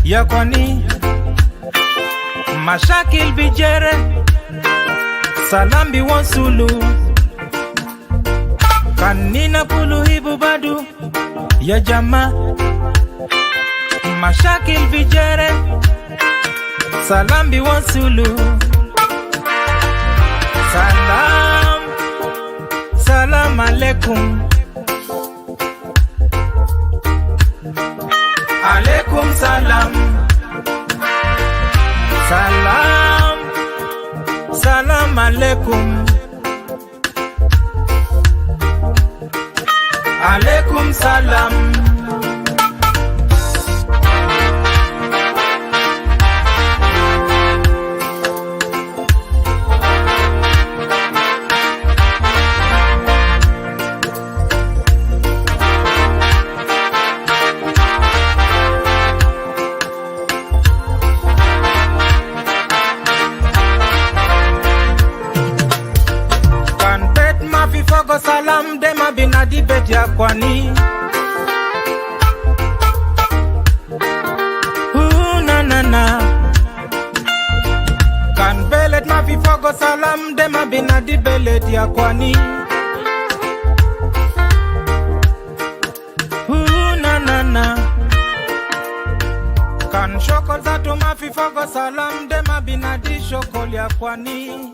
ya kwani mashakil bijere salambi wasulu kanina kuluhibu badu ya jama mashakil bijere salambi wasulu salam alaikum alaikum salam salam alaikum alaikum salam salam dema binadi bet ya kwani na kan belet ma fi fogo salam dema binadi belet ya kwani na kan shokol zato ma fi fogo salam dema binadi shokol ya kwani.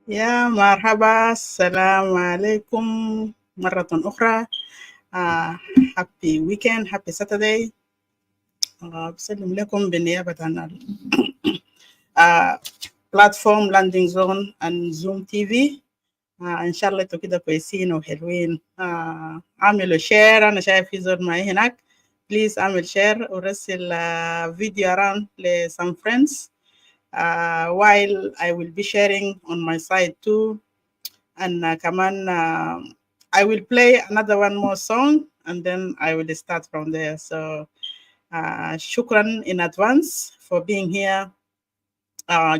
يا مرحبا السلام عليكم مرة أخرى. happy weekend, happy Saturday. بسلم لكم بالنيابة عن platform landing zone and Zoom TV. إن شاء الله انتوا كده كويسين وحلوين. اعملوا شير، أنا شايف في زول معي هناك. please اعمل شير ورسل فيديو around ل some friends. While I will be sharing on my side too, and I will play another one more song and then I will start from there. So shukran in advance for being here.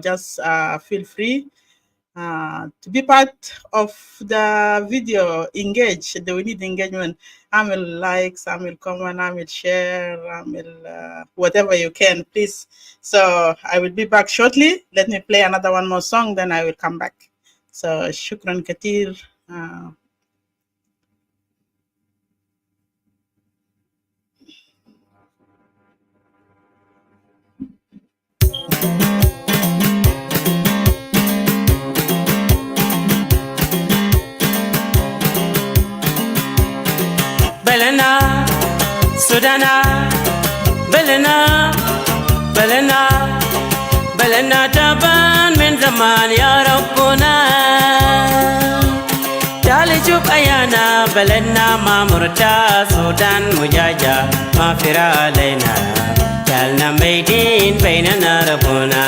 Just feel free to be part of the video. Engage. We need engagement. I will like, I will comment, I will share, I will whatever you can, please. So I will be back shortly. Let me play another one more song, then I will come back. So shukran katir. بلنا سودانا بلنا تبان من زمان يا ربنا تعالي شوف أيانا بلدنا ما مرتا سودان مجاجة ما فر علينا جعلنا ميدين بيننا ربنا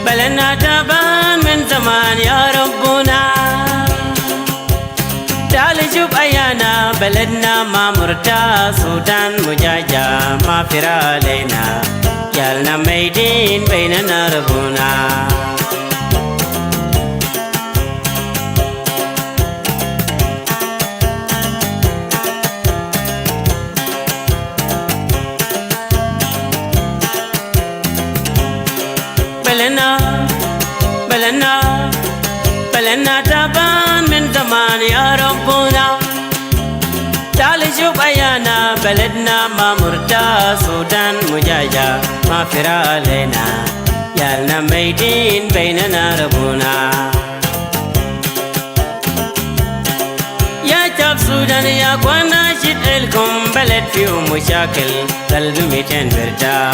بلنا تبان من زمان يا ربنا تعال شوف أيانا بلدنا ما مرتا سودان مجاجة ما فر علينا جعلنا ميدين بيننا ربنا بلنا تبان من زمان يا ربنا تعال شوف أيانا بلدنا ما مرتا سودان مجاجة ما فر علينا يالنا ميدين بيننا ربنا يا شعب سودان يا كوانا شد لكم بلد فيه مشاكل قلبي ميتين بردا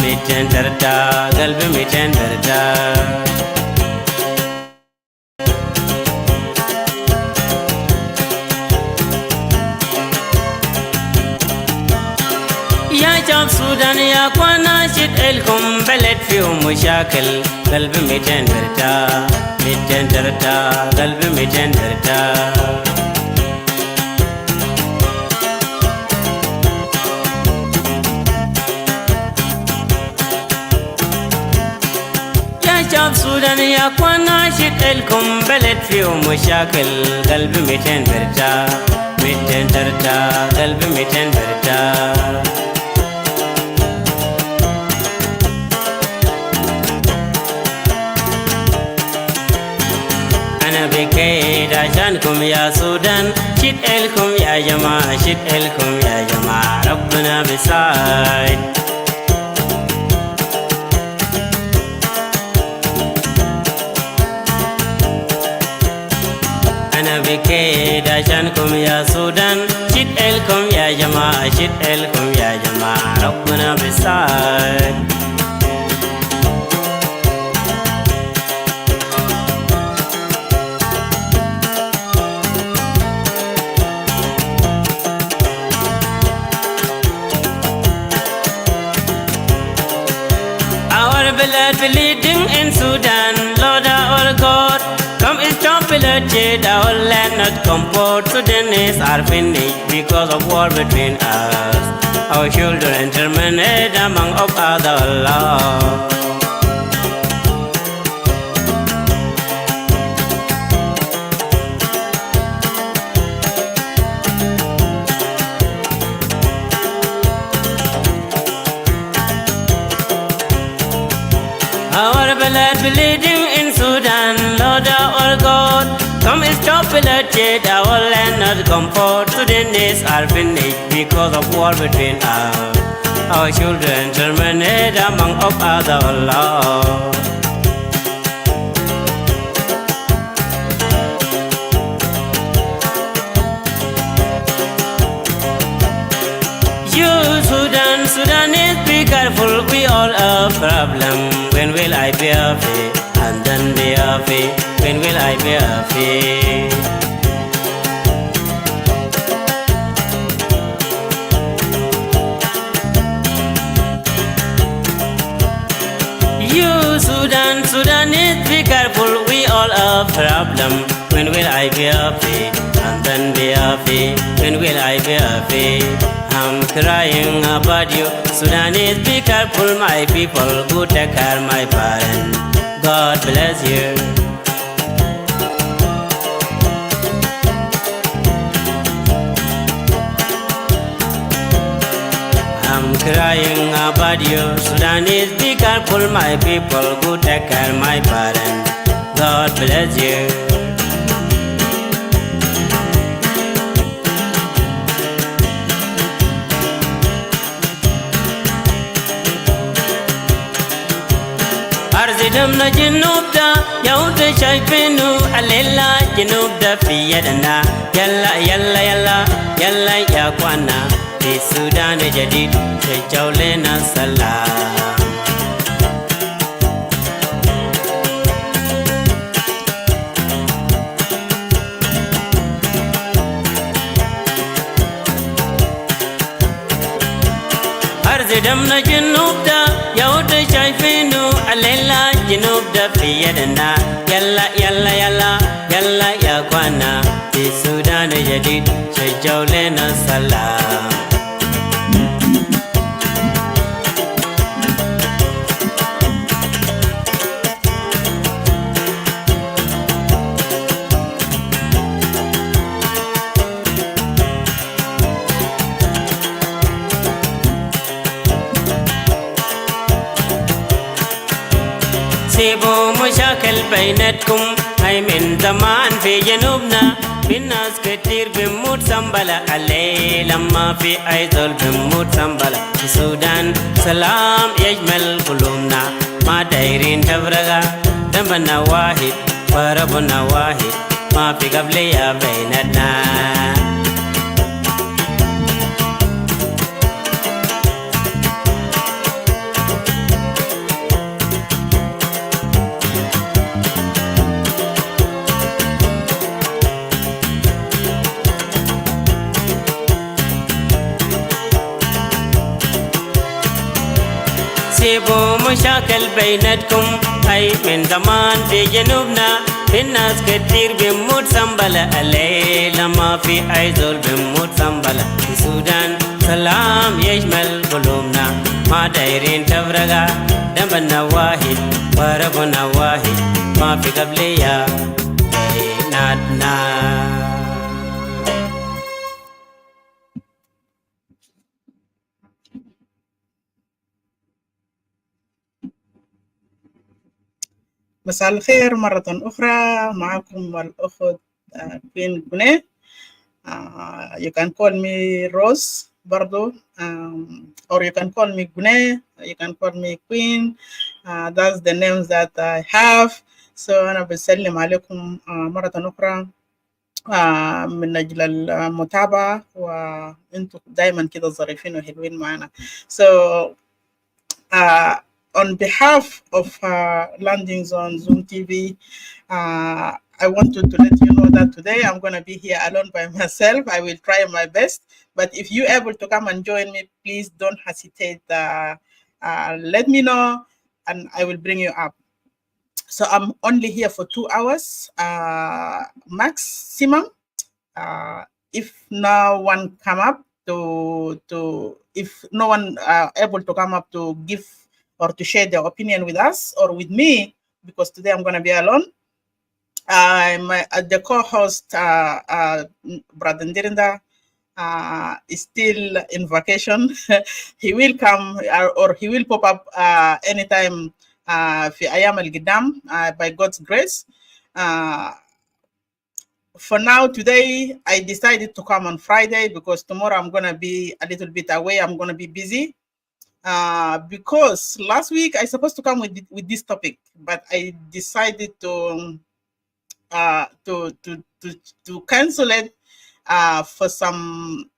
ميتين بردا قلبي ميتين بردا السودان يا اخوانا شد الكم بلد فيه مشاكل قلبي 200 برتا 200 برتا قلبي 200 برتا شعب سودان يا اخوانا شد الكم بلد فيه مشاكل قلبي 200 برتا 200 برتا قلبي 200 برتا أنا بكيت عشانكم يا سودان شد الكم يا جماعة شد الكم يا جماعة ربنا بيساعد أنا بكيت عشانكم يا سودان شد الكم يا جماعة شد الكم يا جماعة ربنا بيساعد Our blood bleeding in Sudan, Lord our God, come stop bloodshed, our land not comfort. Sudanese are finished because of war between us. Our children terminated among of other law. Our blood bleeding in Sudan, Lord our God, come stop bloodshed, our land not comfort. Sudanese are finished because of war between us. Our children terminated among of other law. You Sudanese, be careful, we all a problem. When will I be free? And then be free. When will I be free? You Sudanese, be careful, we all a problem. When will I be free? And then be free. When will I be free? I'm crying about you. Sudanese, be careful, my people. Go take care, my parents. God bless you. I'm crying about you. Sudanese, be careful, my people. Go take care, my parents. God bless you. أرزدمنا جنوب دا يهود شايفينه الليلة جنوب دا في يدنا يلا يلا يلا يلا يا اخوانا في السودان جديد شجعوا لنا السلام أرزدمنا جنوب دا يهود شايفينه الليلة جنوب دا في يدنا يلا يلا يلا يلا يا اخوانا في السودان جديد شجعوا لنا السلام سيبوا مشاكل بيناتكم هاي من زمان في جنوبنا في ناس كتير بموت سنبلة الليل لما في أي ظل بموت سنبلة في السودان سلام يجمل قلوبنا ما دايرين تفرقة ذنبنا واحد وربنا واحد ما في قبلية بيناتنا مشاكل بينتكم. أي من زمان في جنوبنا في الناس كتير بيموت سنبلة، الليلة ما في أي زول بيموت سنبلة. في السودان سلام يشمل قلوبنا، ما دايرين تفرقة، دمنا واحد وربنا واحد، ما في قبلية بيناتنا. مساء الخير مرة أخرى، معكم الأخت كوين بني. You can call me Rose برضو, or you can call me Gune, you can call me Queen. That's the names that I have. So أنا بسلم عليكم مرة أخرى من أجل المتابعة, وأنتم دايما كده ظريفين وحلوين معنا. So on behalf of Landings on Zoom TV, I wanted to let you know that today I'm going to be here alone by myself. I will try my best, but if you're able to come and join me, please don't hesitate. Let me know and I will bring you up. So I'm only here for 2 hours maximum. If no one come up if no one able to come up to give or to share their opinion with us or with me, because today I'm going to be alone. The co-host, Brother Ndirinda, is still in vacation. He will come or he will pop up anytime في أيام القدام by God's grace. For now, today, I decided to come on Friday because tomorrow I'm going to be a little bit away. I'm going to be busy. Because last week I supposed to come with this topic, but I decided to cancel it for some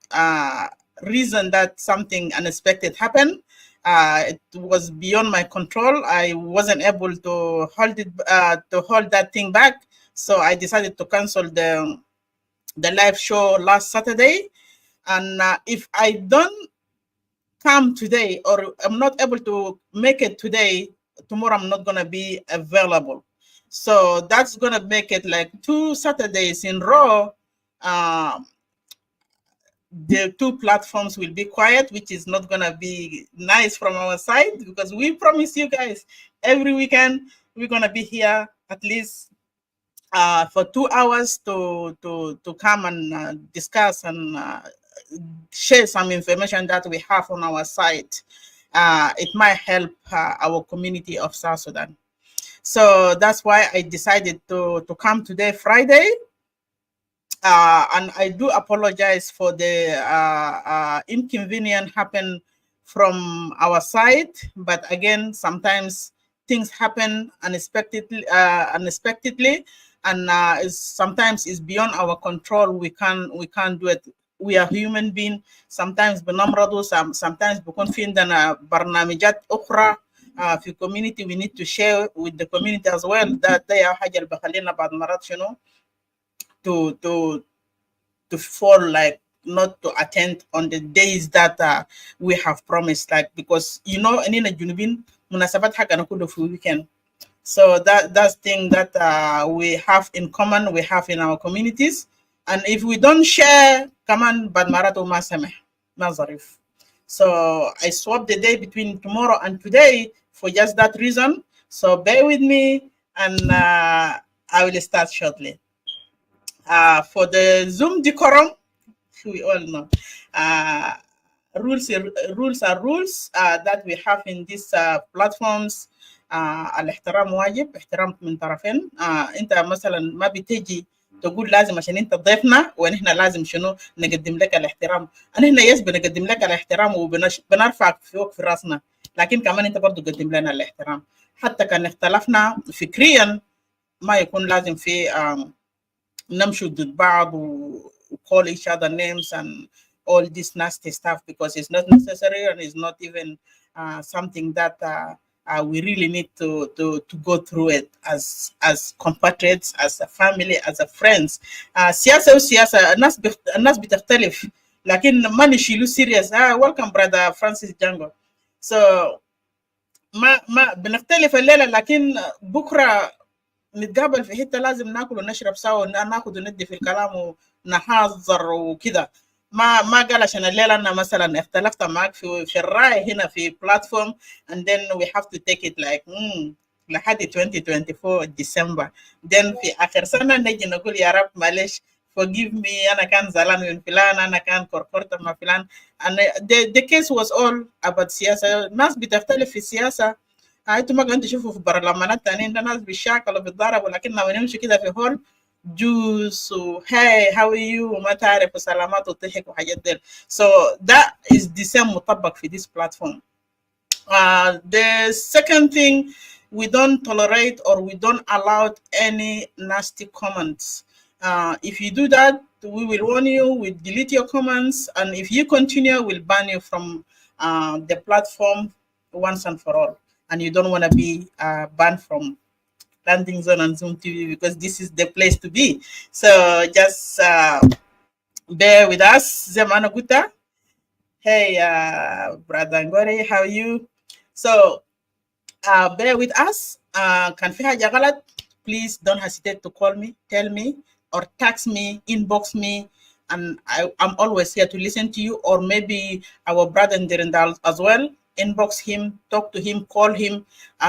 reason that something unexpected happened. It was beyond my control. I wasn't able to hold it to hold that thing back, so I decided to cancel the live show last Saturday. And if I don't come today or I'm not able to make it today, tomorrow I'm not going to be available. So that's going to make it like 2 Saturdays in a row. The 2 platforms will be quiet, which is not going to be nice from our side, because we promise you guys every weekend we're going to be here at least for 2 hours to come and discuss and share some information that we have on our site. It might help our community of South Sudan. So that's why I decided to come today, Friday. And I do apologize for the inconvenience happen from our side. But again, sometimes things happen unexpectedly, and sometimes it's beyond our control. We can't do it. We are human beings. Sometimes بنمرض, sometimes بكون في عندنا برنامجات أخرى في community. We need to share with the community as well. That they are حاجة اللي بخلينا بعض مرات شنو to fall, like not to attend on the days that we have promised, like, because إننا جنوبين مناسبات حقنا كله في weekend. So that's thing that we have in common, we have in our communities. And if we don't share, kaman bad marato masame mazarif. So I swapped the day between tomorrow and today for just that reason. So bear with me, and I will start shortly. For the Zoom decorum, we all know rules are rules that we have in these platforms. الاحترام واجب, احترام من طرفين. انت مثلا ما بتجي تقول لازم عشان انت ضيفنا ونحن لازم شنو نقدم لك الاحترام. انا يس بنقدم لك الاحترام وبنرفعك فوق في راسنا, لكن كمان انت برضو قدم لنا الاحترام. حتى كان اختلفنا فكريا ما يكون لازم في نمشي ضد بعض و call each other names and all this nasty stuff, because it's not necessary and it's not even something that we really need to go through it as compatriots, as a family, as a friends. سياسة وسياسة الناس بتختلف, لكن ما نشيلو serious. Welcome brother Francis Django. So ما بنختلف الليله، لكن بكره نتقابل في حته لازم ناكل ونشرب سوا وناخد وندي في الكلام ونحاضر وكده. ما قال عشان الليله انا مثلا اختلفت معاك في الراي هنا في بلاتفورم and then we have to take it like لحد 2024 ديسمبر. then في اخر سنه نجي نقول يا رب معلش forgive me، انا كان زعلان من فلان، انا كان كركرت مع فلان. and the case was all about سياسه. الناس بتختلف في السياسه. انتوا ما قاعدين تشوفوا في برلمانات تانيين ده ناس بيشاكلوا بيتضاربوا، لكن لما نمشي كده في هول جوس وهاي هاو يو وما تعرف وسلامات وضحك وحاجات دي. so that is the same مطبق في this platform. The second thing, we don't tolerate or we don't allow any nasty comments. If you do that, we will warn you, we'll delete your comments, and if you continue, we'll ban you from the platform once and for all. And you don't want to be banned from Landing Zone and Zoom TV because this is the place to be. So just bear with us. Zemana Guta. Hey, Brother Ngore, how are you? So bear with us. Can fi haja galat, please don't hesitate to call me, tell me, or text me, inbox me, and I'm always here to listen to you. Or maybe our brother Ndirindal as well. Inbox him, talk to him, call him.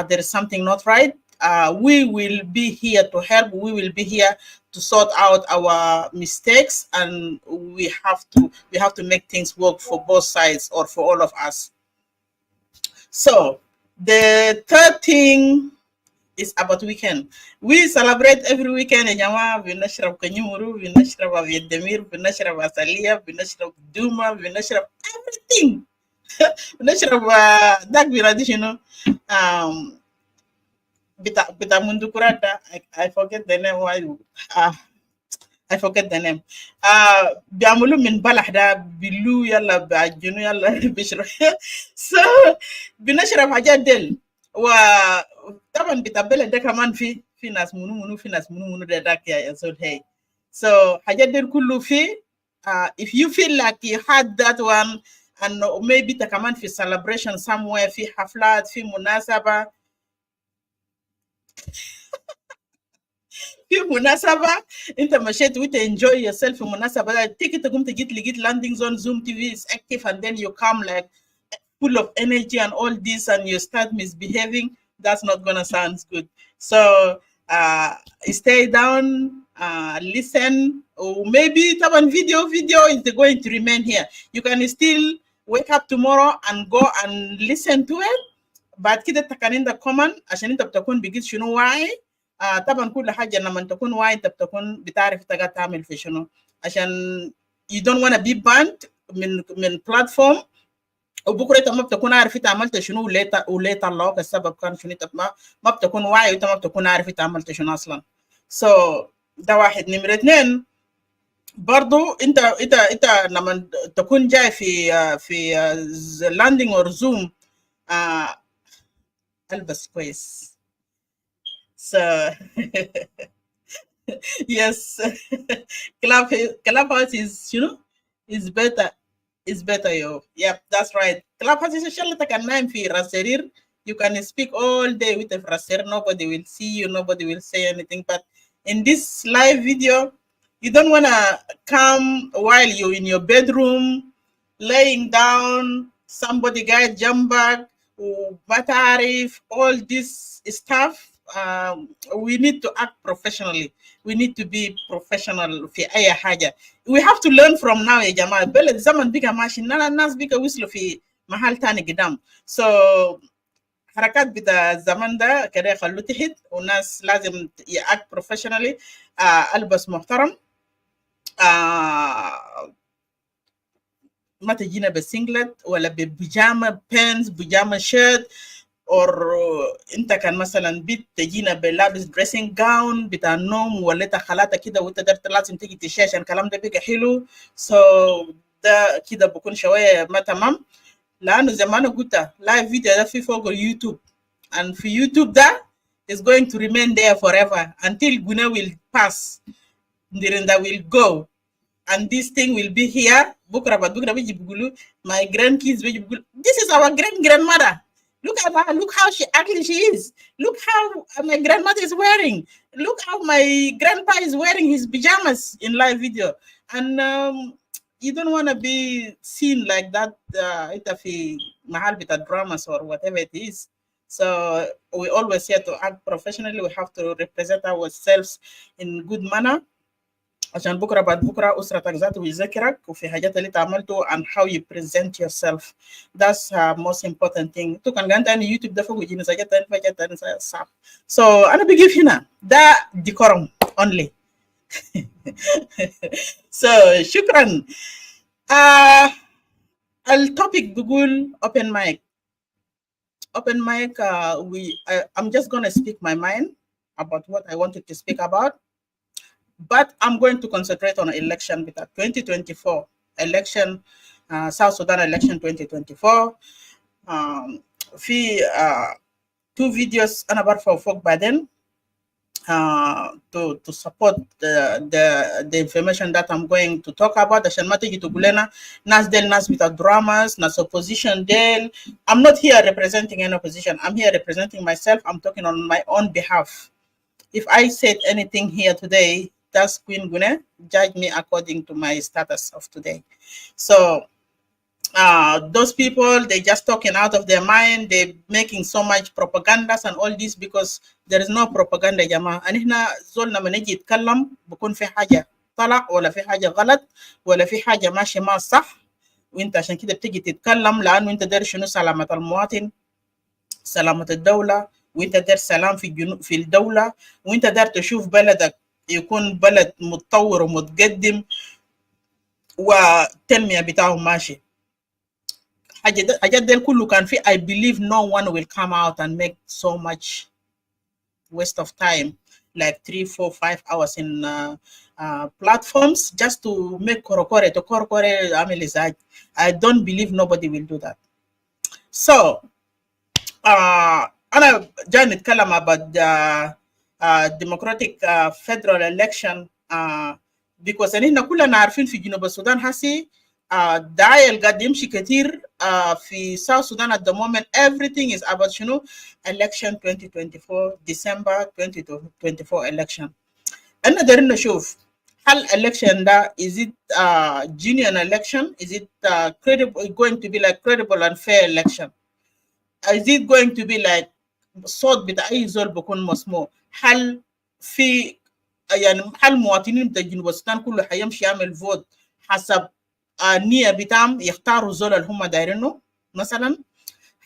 There is something not right. We will be here to help. We will be here to sort out our mistakes, and we have to make things work for both sides or for all of us. So the third thing is about weekend. We celebrate every weekend. Jamaa vinashrab kanyumuru, vinashrab vietdemir, vinashrab asalia, vinashrab duma, vinashrab everything. Vinashrab dak viradishino. Bita mundu kurata. I forget the name. Why? I forget the name. Biamulu min balahda bilu yalla bajunu yalla bishra. So binashra haja del wa taban bitabela de kaman fi nas munu de dak ya so hey. So haja del kullu fi if you feel like you had that one and maybe ta kaman fi celebration somewhere fi haflat fi munasaba في مناسبة انت مشيت وانت enjoy yourself في مناسبة تيجي تقوم تجيت Landing Zone Zoom TV is active and then you come like full of energy and all this and you start misbehaving. That's not gonna sound good. So stay down, listen, or maybe taban video is going to remain here. You can still wake up tomorrow and go and listen to it. بعد كده تكنين ده common عشان انت بتكون بقيت شنو واعي. طبعا كل حاجه لما تكون واعي انت بتكون بتعرف تقدر تعمل في شنو عشان you don't want to be banned من platform وبكره انت ما بتكون عارف انت عملت شنو وليه طلعوك السبب كان شنو. انت ما بتكون واعي وانت ما بتكون عارف انت عملت شنو اصلا. so ده واحد. نمرة 2 برضو انت لما تكون جاي في لاندنج اور زوم البس كويس. So yes, Clubhouse is is better. It's better, yo. Yep, that's right. Clubhouse is a shell that can name fi raserir. You can speak all day with a raser. Nobody will see you. Nobody will say anything. But in this live video, you don't wanna come while you're in your bedroom, laying down. Somebody guy jump back, batarif, all this stuff. We need to act professionally. We need to be professional في أي حاجة. We have to learn from now يا جماعة. بلد زمن بقى ماشي الناس بقى وصلوا في محل تاني قدام. So حركات بتاع الزمن ده كده يخلوه تحت والناس لازم act professionally. ألبس محترم. ما تجينا بسينجلت ولا ببيجاما بانس بيجاما شيرت. or انت كان مثلا بيت تجينا بلابس دريسنج جاون بتاع النوم وليت خلاطه كده وانت درت لازم تيجي تشاش عشان الكلام ده بقى حلو. so ده كده بكون شويه ما تمام لانه زي ما انا قلت لايف فيديو ده في فوق اليوتيوب and في يوتيوب ده is going to remain there forever until Guna will pass. Ndirinda will go and this thing will be here. بكره بعد بكره بيجي بيقولوا my grandkids بيجي بيقولوا this is our grandmother. Look at her. Look how ugly she is. Look how my grandmother is wearing. Look how my grandpa is wearing his pajamas in live video. And you don't want to be seen like that. Ita fi mahal bita dramas or whatever it is. So we always here to act professionally. We have to represent ourselves in good manner. عشان بكره بعد بكره اسرتك ذاته يذكرك وفي حاجات اللي عملته and how you present yourself. That's most important thing. تو كان عندي انا يوتيوب ده فوق يجيني حاجات ثانيه صعب. So انا بجيب هنا ده decorum only. So شكرا. التوبيك بيقول open mic. Open mic, I'm just going to speak my mind about what I wanted to speak about. But I'm going to concentrate on election because 2024 election, South Sudan election 2024. Two videos about for folk by then to support the information that I'm going to talk about. Nas without dramas, nas opposition del. I'm not here representing any opposition. I'm here representing myself. I'm talking on my own behalf. If I said anything here today, that's Queen Gune, judge me according to my status of today. So those people, they just talking out of their mind, they're making so much propagandas and all this because there is no propaganda jama. And هنا زولنا ما نجي يتكلم بكون في حاجة طلع ولا في حاجة غلط ولا في حاجة ماشي ما صح وانت عشان كده بتجي تتكلم لأنه انت داير شنو سلامة المواطن سلامة الدولة وانت داير سلام في الدولة وانت داير تشوف بلدك يكون بلد متطور ومتقدم والتنمية بتاعه ماشي. حاجات ديل كله كان في I believe no one will come out and make so much waste of time like 3, 4, 5 hours in platforms just to make korokore to korokore amelizaji. I don't believe nobody will do that. So أنا جاي نتكلم about the democratic federal election because إحنا كلنا عارفين في جنوب السودان هسي الدعاية اللي قاعد يمشي كتير في South Sudan at the moment everything is about شنو election 2024 December 2024 election. أنا دايرين نشوف هل election ده is it genuine election? Is it credible, going to be like credible and fair election? Is it going to be like صوت بتاع أي زول بكون مسموع؟ هل في يعني هل مواطنين بتاع جنوب السودان كله حيمشي يعمل فوت حسب النية بتاعهم يختاروا زول اللي هم دايرينه مثلا؟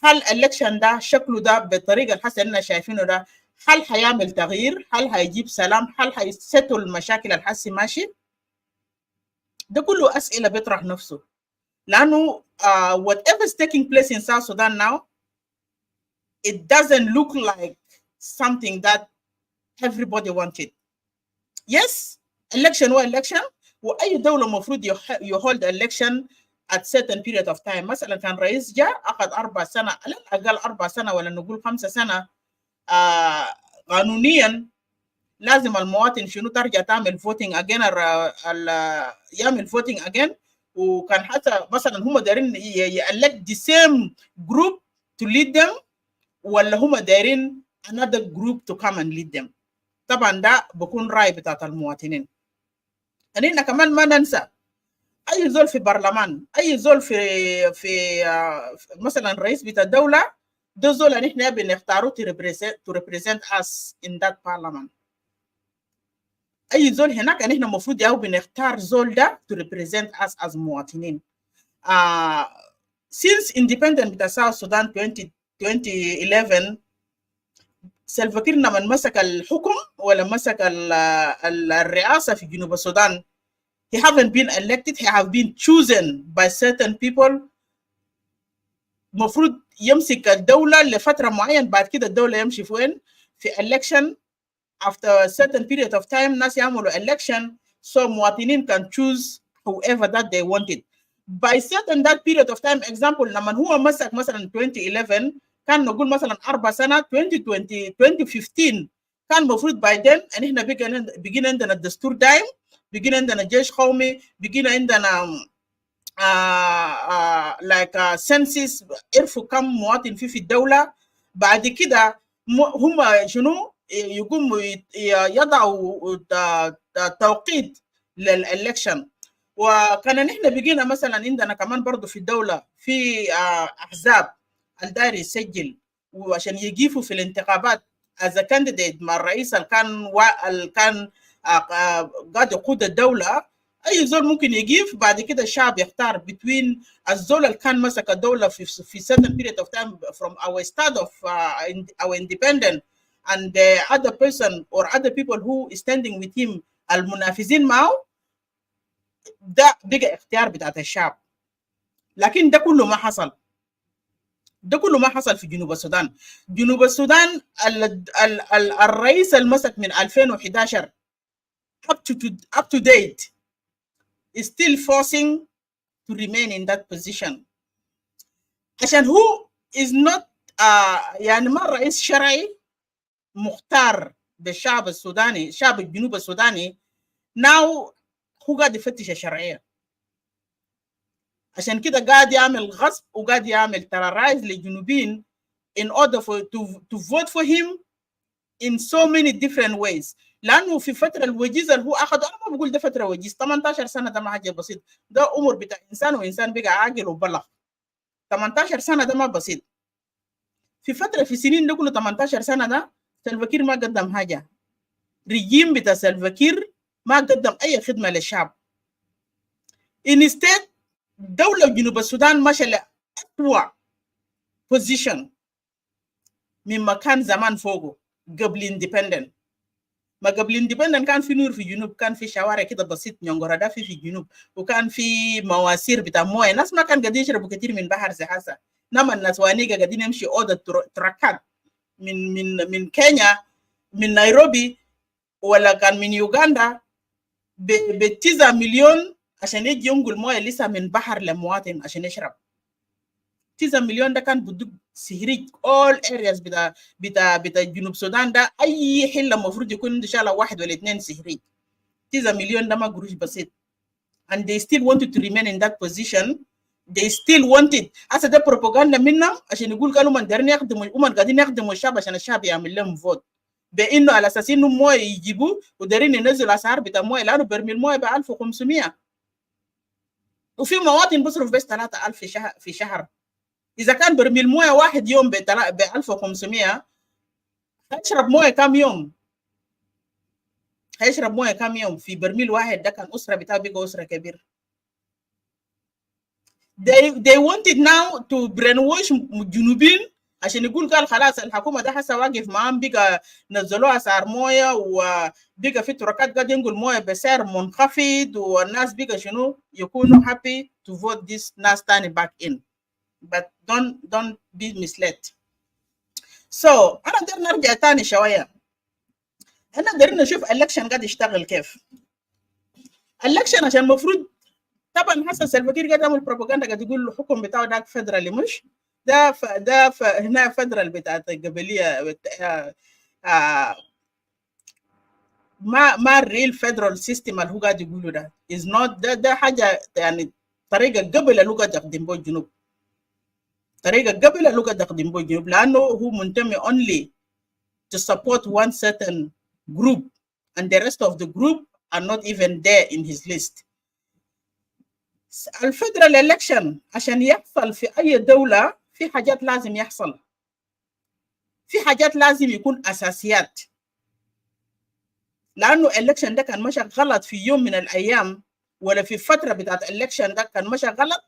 هل الإلكشن ده شكله ده بالطريقة الحسنة اللي شايفينه ده هل حيعمل تغيير؟ هل هيجيب سلام؟ هل هيستوا المشاكل الحسي ماشي؟ ده كله أسئلة بيطرح نفسه لأنه whatever is taking place in South Sudan now it doesn't look like something that everybody wanted. Yes, election or election وأي دولة مفروض you hold election at certain period of time. مثلا كان رئيس جاء أخذ 4 سنة على الأقل 4 سنة ولا نقول 5 سنة قانونيا لازم المواطن شنو ترجع تعمل voting again يعمل voting again وكان حتى مثلا هم دايرين elect the same group to lead them ولا هم دايرين another group to come and lead them. طبعا ده بكون رأي بتاعت المواطنين. أننا كمان ما ننسى أي زول في برلمان أي زول في مثلا رئيس بتاع الدولة ده زول اللي إحنا بنختاره to represent us in that parliament. أي زول هناك إحنا مفروض ياو بنختار زول ده to represent us as مواطنين. Since independent بتاع South Sudan 2011 سلفا كير لما مسك الحكم ولا مسك الرئاسة في جنوب السودان he haven't been elected, he have been chosen by certain people. مفروض يمسك الدولة لفترة معين بعد كده الدولة يمشي فين في election after a certain period of time ناس يعملوا election so مواطنين can choose whoever that they wanted by certain that period of time. Example لما هو مسك مثلا 2011 كان نقول مثلا 4 سنة 2015 كان مفروض by then ان احنا بقينا عندنا الدستور دايم بقينا عندنا جيش قومي بقينا عندنا like census عرفوا كم مواطن في الدولة. بعد كده هم شنو يقوموا يضعوا توقيت للإلكشن. وكان نحن بقينا مثلا عندنا كمان برضو في الدولة في أحزاب الداير يسجل وعشان يجيفوا في الانتخابات as a candidate مع الرئيس اللي كان قاعد يقود الدولة. أي زول ممكن يجيف، بعد كده الشعب يختار between الزول اللي كان مسك الدولة في certain period of time from our start of our independence and the other person or other people who is standing with him المنافسين معه. ده بقى اختيار بتاعت الشعب. لكن ده كله ما حصل. ده كله ما حصل في جنوب السودان. جنوب السودان الرئيس المسك من 2011 up to date is still forcing to remain in that position. عشان هو is not يعني ما رئيس شرعي مختار بالشعب السوداني، شعب الجنوب السوداني. now هو قاعد يفتش الشرعية. عشان كده قاعد يعمل غصب وقاعد يعمل terrorize للجنوبيين in order to vote for him in so many different ways. لانه في فتره الوجيز اللي هو اخذ، انا ما بقول ده فتره وجيز، 18 سنه ده ما حاجه بسيط، ده عمر بتاع انسان وانسان بقى عاقل وبلغ. 18 سنه ده ما بسيط. في فتره في سنين ده كله 18 سنه ده سلفاكير ما قدم حاجه. رجيم بتاع سلفاكير ما قدم اي خدمه للشعب. instead دوله جنوب السودان ماشيه لاقوى بوزيشن مما كان زمان فوقه قبل اندبندنت. ما قبل اندبندنت كان في نور في جنوب، كان في شوارع كده بسيط نيونغورا في جنوب، وكان في مواسير بتاع مويه. الناس ما كان قاعدين يشربوا كثير من بحر سحاسه. نما الناس وانيقا قاعدين يمشي اوضه تركات من كينيا، من نيروبي، ولا كان من يوغندا ب 9 مليون عشان يجي ينقل مويه لسه من بحر لمواطن عشان يشرب. 9 مليون ده كان بدك سهريج all areas بتاع جنوب السودان. ده اي حله المفروض يكون ان شاء الله 1 ولا 2 سهريج. 9 مليون ده ما قروش بسيط. and they still wanted to remain in that position. they still wanted. هسه ده بروباغندا منهم عشان يقول قالوا من دارين يخدموا، هم قاعدين يخدموا الشعب عشان الشعب يعمل لهم فوت، بانه على اساس انه مويه يجيبوه ودارين ينزلوا اسعار بتاع مويه، لانه برميل مويه ب 1500 وفي مواطن بيصرف بس 3000 في شهر. إذا كان برميل مويه واحد يوم ب 1500 هيشرب مويه كم يوم؟ هيشرب مويه كم يوم في برميل واحد؟ ده كان أسرة بتاعه بقى أسرة كبير. They wanted now to brainwash الجنوبيين عشان يقول قال خلاص الحكومة ده هسه واقف معاهم، بقى نزلوا أسعار مويه وبقى في تركات قاعد ينقل مويه بسعر منخفض، والناس بقى شنو يكونوا happy to vote this ناس تاني back in. but don't be misled. so انا داير نرجع تاني شويه. احنا دايرين نشوف election قاعد يشتغل كيف. election عشان المفروض طبعا حسن سلفاكير قاعد يعمل بروباغندا، قاعد يقول الحكم بتاعه ده فدرالي، مش ده هنا فدرال بتاعت القبليه ما الريل فدرال سيستم اللي هو قاعد يقوله ده is not ده حاجه يعني طريقه قبل اللي هو قاعد يقدم بها الجنوب، طريقة قبل اللغة تقدم به الجنوب، لأنه هو منتمي only to support one certain group and the rest of the group are not even there in his list. الفيدرال election عشان يحصل في أي دولة في حاجات لازم يحصل، في حاجات لازم يكون أساسيات. لأنه election ده كان ماشي غلط في يوم من الأيام ولا في فترة بتاعت election ده كان ماشي غلط،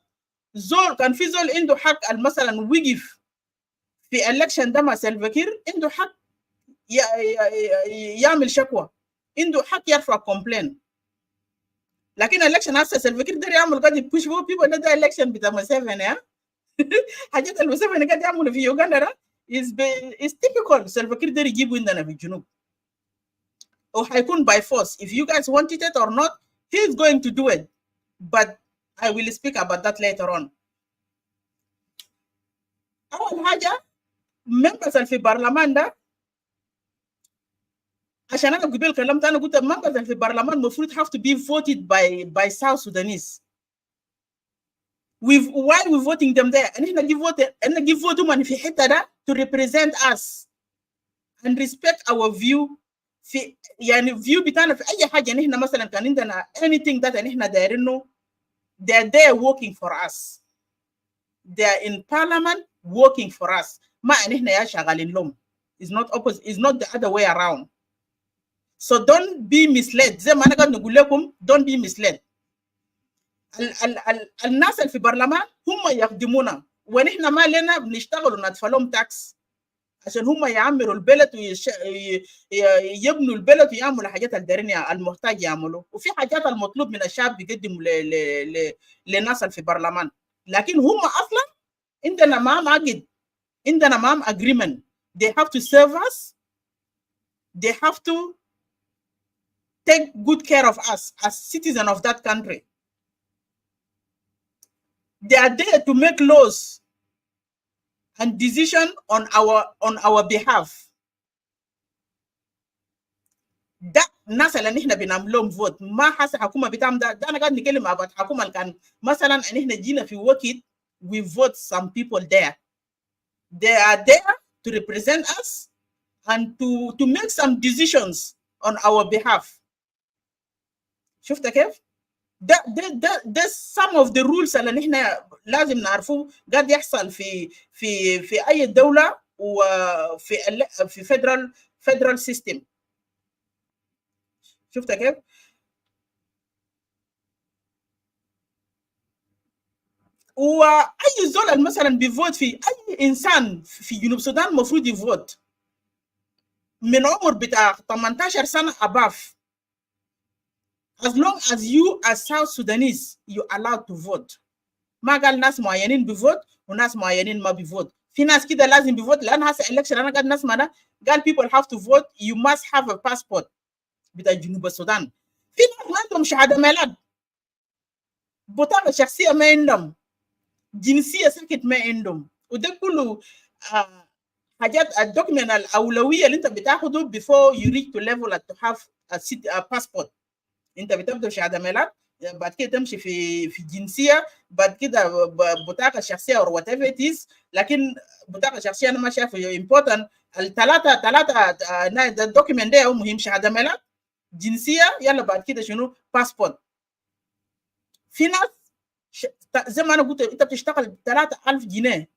زول كان في زول عنده حق مثلا وقف في election ده مع سلفاكير، عنده حق يعمل شكوى، عنده حق يرفع كومبلين. لكن election هسه سلفاكير ده يعمل قاعد يبوش فوق بيبو ده election بتاع مسافني ها حاجات المسافني قاعد يعملوا في يوغندا ده is typical. سلفاكير ده يجيبوا عندنا في الجنوب وحيكون by force. if you guys wanted it or not he is going to do it, but I will speak about that later on. أول حاجة members في البرلمان ده، عشان أنا قبل كلمت أنا قلت members في البرلمان المفروض have to be voted by South Sudanese. why we voting them there and احنا give vote من في حتة ده to represent us and respect our view في يعني view بتاعنا في أي حاجة نحن مثلا كان عندنا anything that نحن دايرينه they are there working for us. They are in parliament working for us. ما نحن يا شغالين لهم. It's not opposite. It's not the other way around. So don't be misled. زي ما أنا قاعد نقول لكم don't be misled. الناس اللي في البرلمان هم يخدمونا ونحن ما لنا بنشتغل وندفع لهم تاكس عشان هم يعمروا البلد ويبنوا البلد ويعملوا حاجات الدارين المحتاج يعملوا وفي حاجات المطلوب من الشعب بيقدموا للناس اللي في البرلمان لكن هم اصلا عندنا معهم عقد عندنا معهم agreement. They have to serve us. They have to take good care of us as citizens of that country. They are there to make laws and decision on our behalf. ده الناس اللي نحن بنعملهم فوت ما حاسه حكومه بتاعهم ده انا قاعد نتكلم عن حكومه اللي كان مثلا ان احنا جينا في وقت we vote some people there. They are there to represent us and to make some decisions on our behalf. شفت كيف؟ ده some of the rules اللي نحن لازم نعرفه قاعد يحصل في اي دوله وفي federal system. شفت كيف؟ واي زول مثلا بيفوت في اي انسان في جنوب السودان المفروض يفوت من عمر بتاع 18 سنه above. As long as you as South Sudanese you allowed to vote. ما قال ناس معينين بيفوت وناس معينين ما بيفوت. في ناس كده لازم بيفوت لان هسه election انا قاعد نسمع ده قال people have to vote you must have a passport بتاع جنوب السودان. في ناس ما عندهم شهاده ميلاد بطاقه شخصيه ما عندهم جنسيه سكت ما عندهم وده كله حاجات الدوكيمنت الاولويه اللي انت بتاخده before you reach to level to have a passport. انت بتبدا شهاده ميلاد بعد كده تمشي في جنسيه بعد كده بطاقه شخصيه or whatever it is. لكن بطاقه شخصيه انا ما شايفه important. الثلاثه الدوكيمنت ده مهم شهاده ميلاد جنسيه يلا بعد كده شنو باسبورت. في ناس زي ما انا قلت انت بتشتغل 3000 جنيه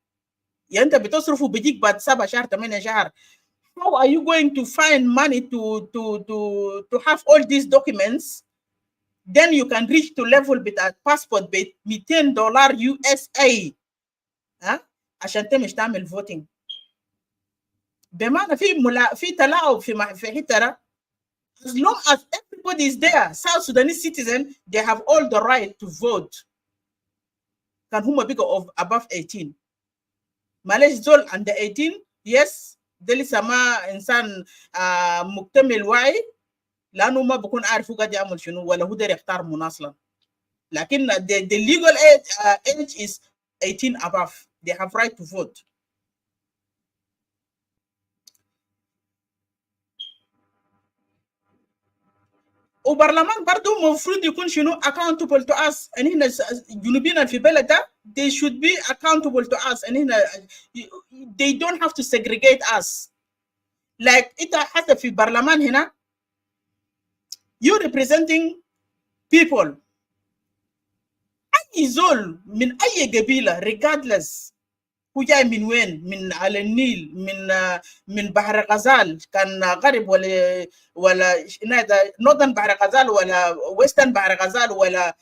يعني انت بتصرفه بيجيك بعد 7 شهر 8 شهر. How are you going to find money to have all these documents? Then you can reach to level بتاع passport ب $200 USA عشان تمشي تعمل voting. بمعنى في تلاعب في حتة. As long as everybody is there, South Sudanese citizen, they have all the right to vote. كان هم بيجوا above 18. معلش زول under 18 yes ده لسه ما انسان مكتمل وعي لانه ما بكون عارف هو قاعد يعمل شنو ولا هو داير يختار مناصلا. لكن the legal age is 18 above. They have right to vote. وبرلمان برضه المفروض يكون شنو accountable to us. ان هنا جنوبينا في بلد ده they should be accountable to us. ان هنا they don't have to segregate us. Like انت حتى في برلمان هنا you representing people. اي زول من اي قبيله regardless هو جاي من وين من على النيل من بحر غزال كان غرب ولا نودن بحر غزال ولا ويسترن بحر غزال ولا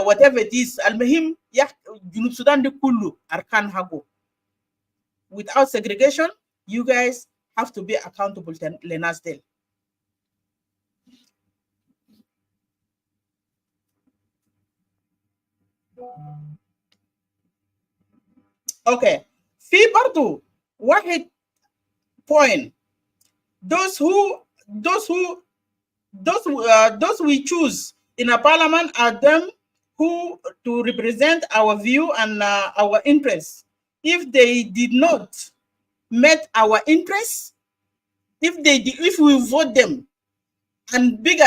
whatever it is. المهم جنوب السودان ده كله اركان حقه. Without segregation you guys have to be accountable لناس ديل. Okay. في برضو واحد point. Those we choose in a parliament are them who to represent our view and our interests. If they did not met our interests, if we vote them and bigger,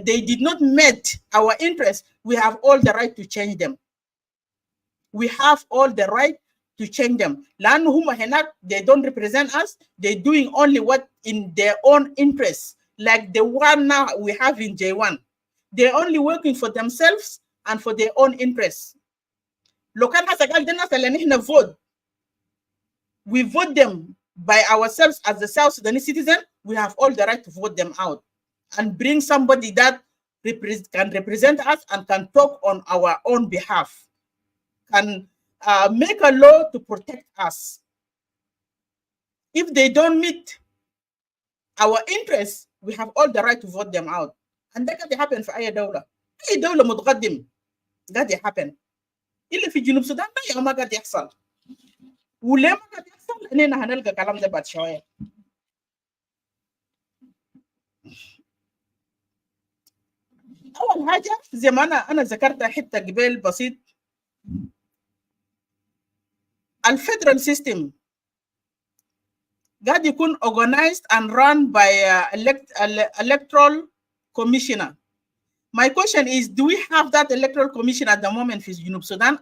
they did not met our interests, we have all the right to change them. we have all the right to change them. They don't represent us. They're doing only what in their own interests, like the one now we have in J1. They're only working for themselves and for their own interests. Vote. We vote them by ourselves as the South Sudanese citizen. We have all the right to vote them out and bring somebody that can represent us and can talk on our own behalf, can make a law to protect us. If they don't meet our interests, we have all the right to vote them out. And that can happen for أي دولة. أي دولة متقدم قاعد happen. إلا في جنوب السودان ده ما قاعد يحصل. وليه ما قاعد يحصل؟ إننا هنلقى كلام ده بعد شوية. أول حاجة زي ما أنا ذكرت حتة قبل بسيط، الفيدرال سيستم قاعد يكون organized and run by electoral commissioner. My question is, do we have that electoral commission at the moment in Junub Sudan?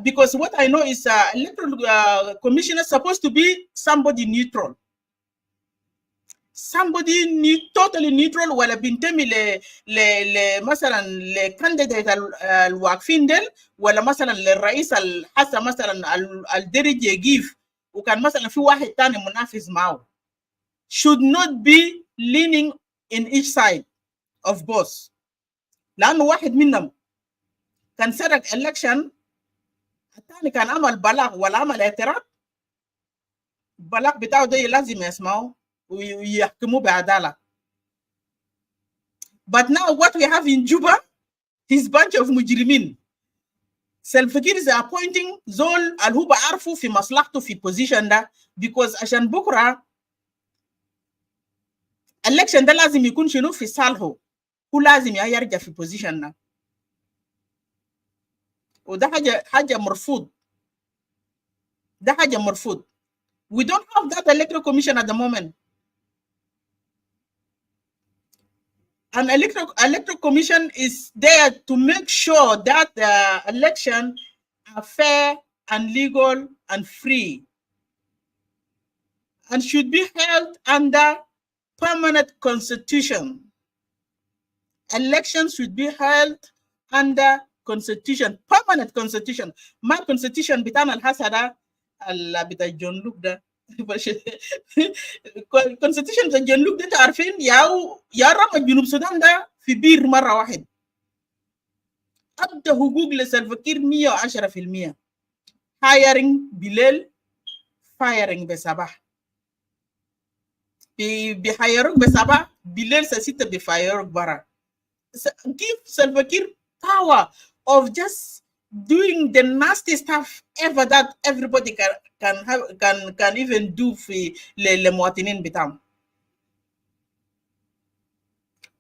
Because what I know is electoral commissioner supposed to be somebody neutral. Somebody totally neutral. ولا بينتمي مثلا لكانديديت الواقفين ديل، ولا مثلا للرئيس الحسا مثلا الدرج يجيف وكان مثلا في واحد تاني منافس معه. Should not be leaning in each side of both. لأنه واحد منهم كان سرق election، الثاني كان عمل بلاغ ولا عمل اعتراض، البلاغ بتاعه ده لازم يسمعه ويحكموا بعدالة. But now what we have in Juba is bunch of مجرمين. Salva Kiir is appointing زول اللي هو بعرفه في مصلحته في position ده، because عشان بكرة election ده لازم يكون شنو في صالحه، هو لازم يرجع في position ده، وده حاجة مرفوض. ده حاجة مرفوض. We don't have that electoral commission at the moment. An electoral commission is there to make sure that the election are fair and legal and free, and should be held under permanent constitution. Elections should be held under constitution, permanent constitution. My constitution بتاعنا الحسنة بتاع جون لوك ده. constitution بتاع جون لوك ده تعرفين يا رمى جنوب السودان ده في بير مرة واحد. أدى حقوق لسلفا كير 110%. hiring بالليل، firing بصباح. بيحيروك بصباح، بالليل ساعة بيفايروك برا. Give Salva Kiir power of just doing the nasty stuff ever that everybody can even do في للمواطنين بتاعهم.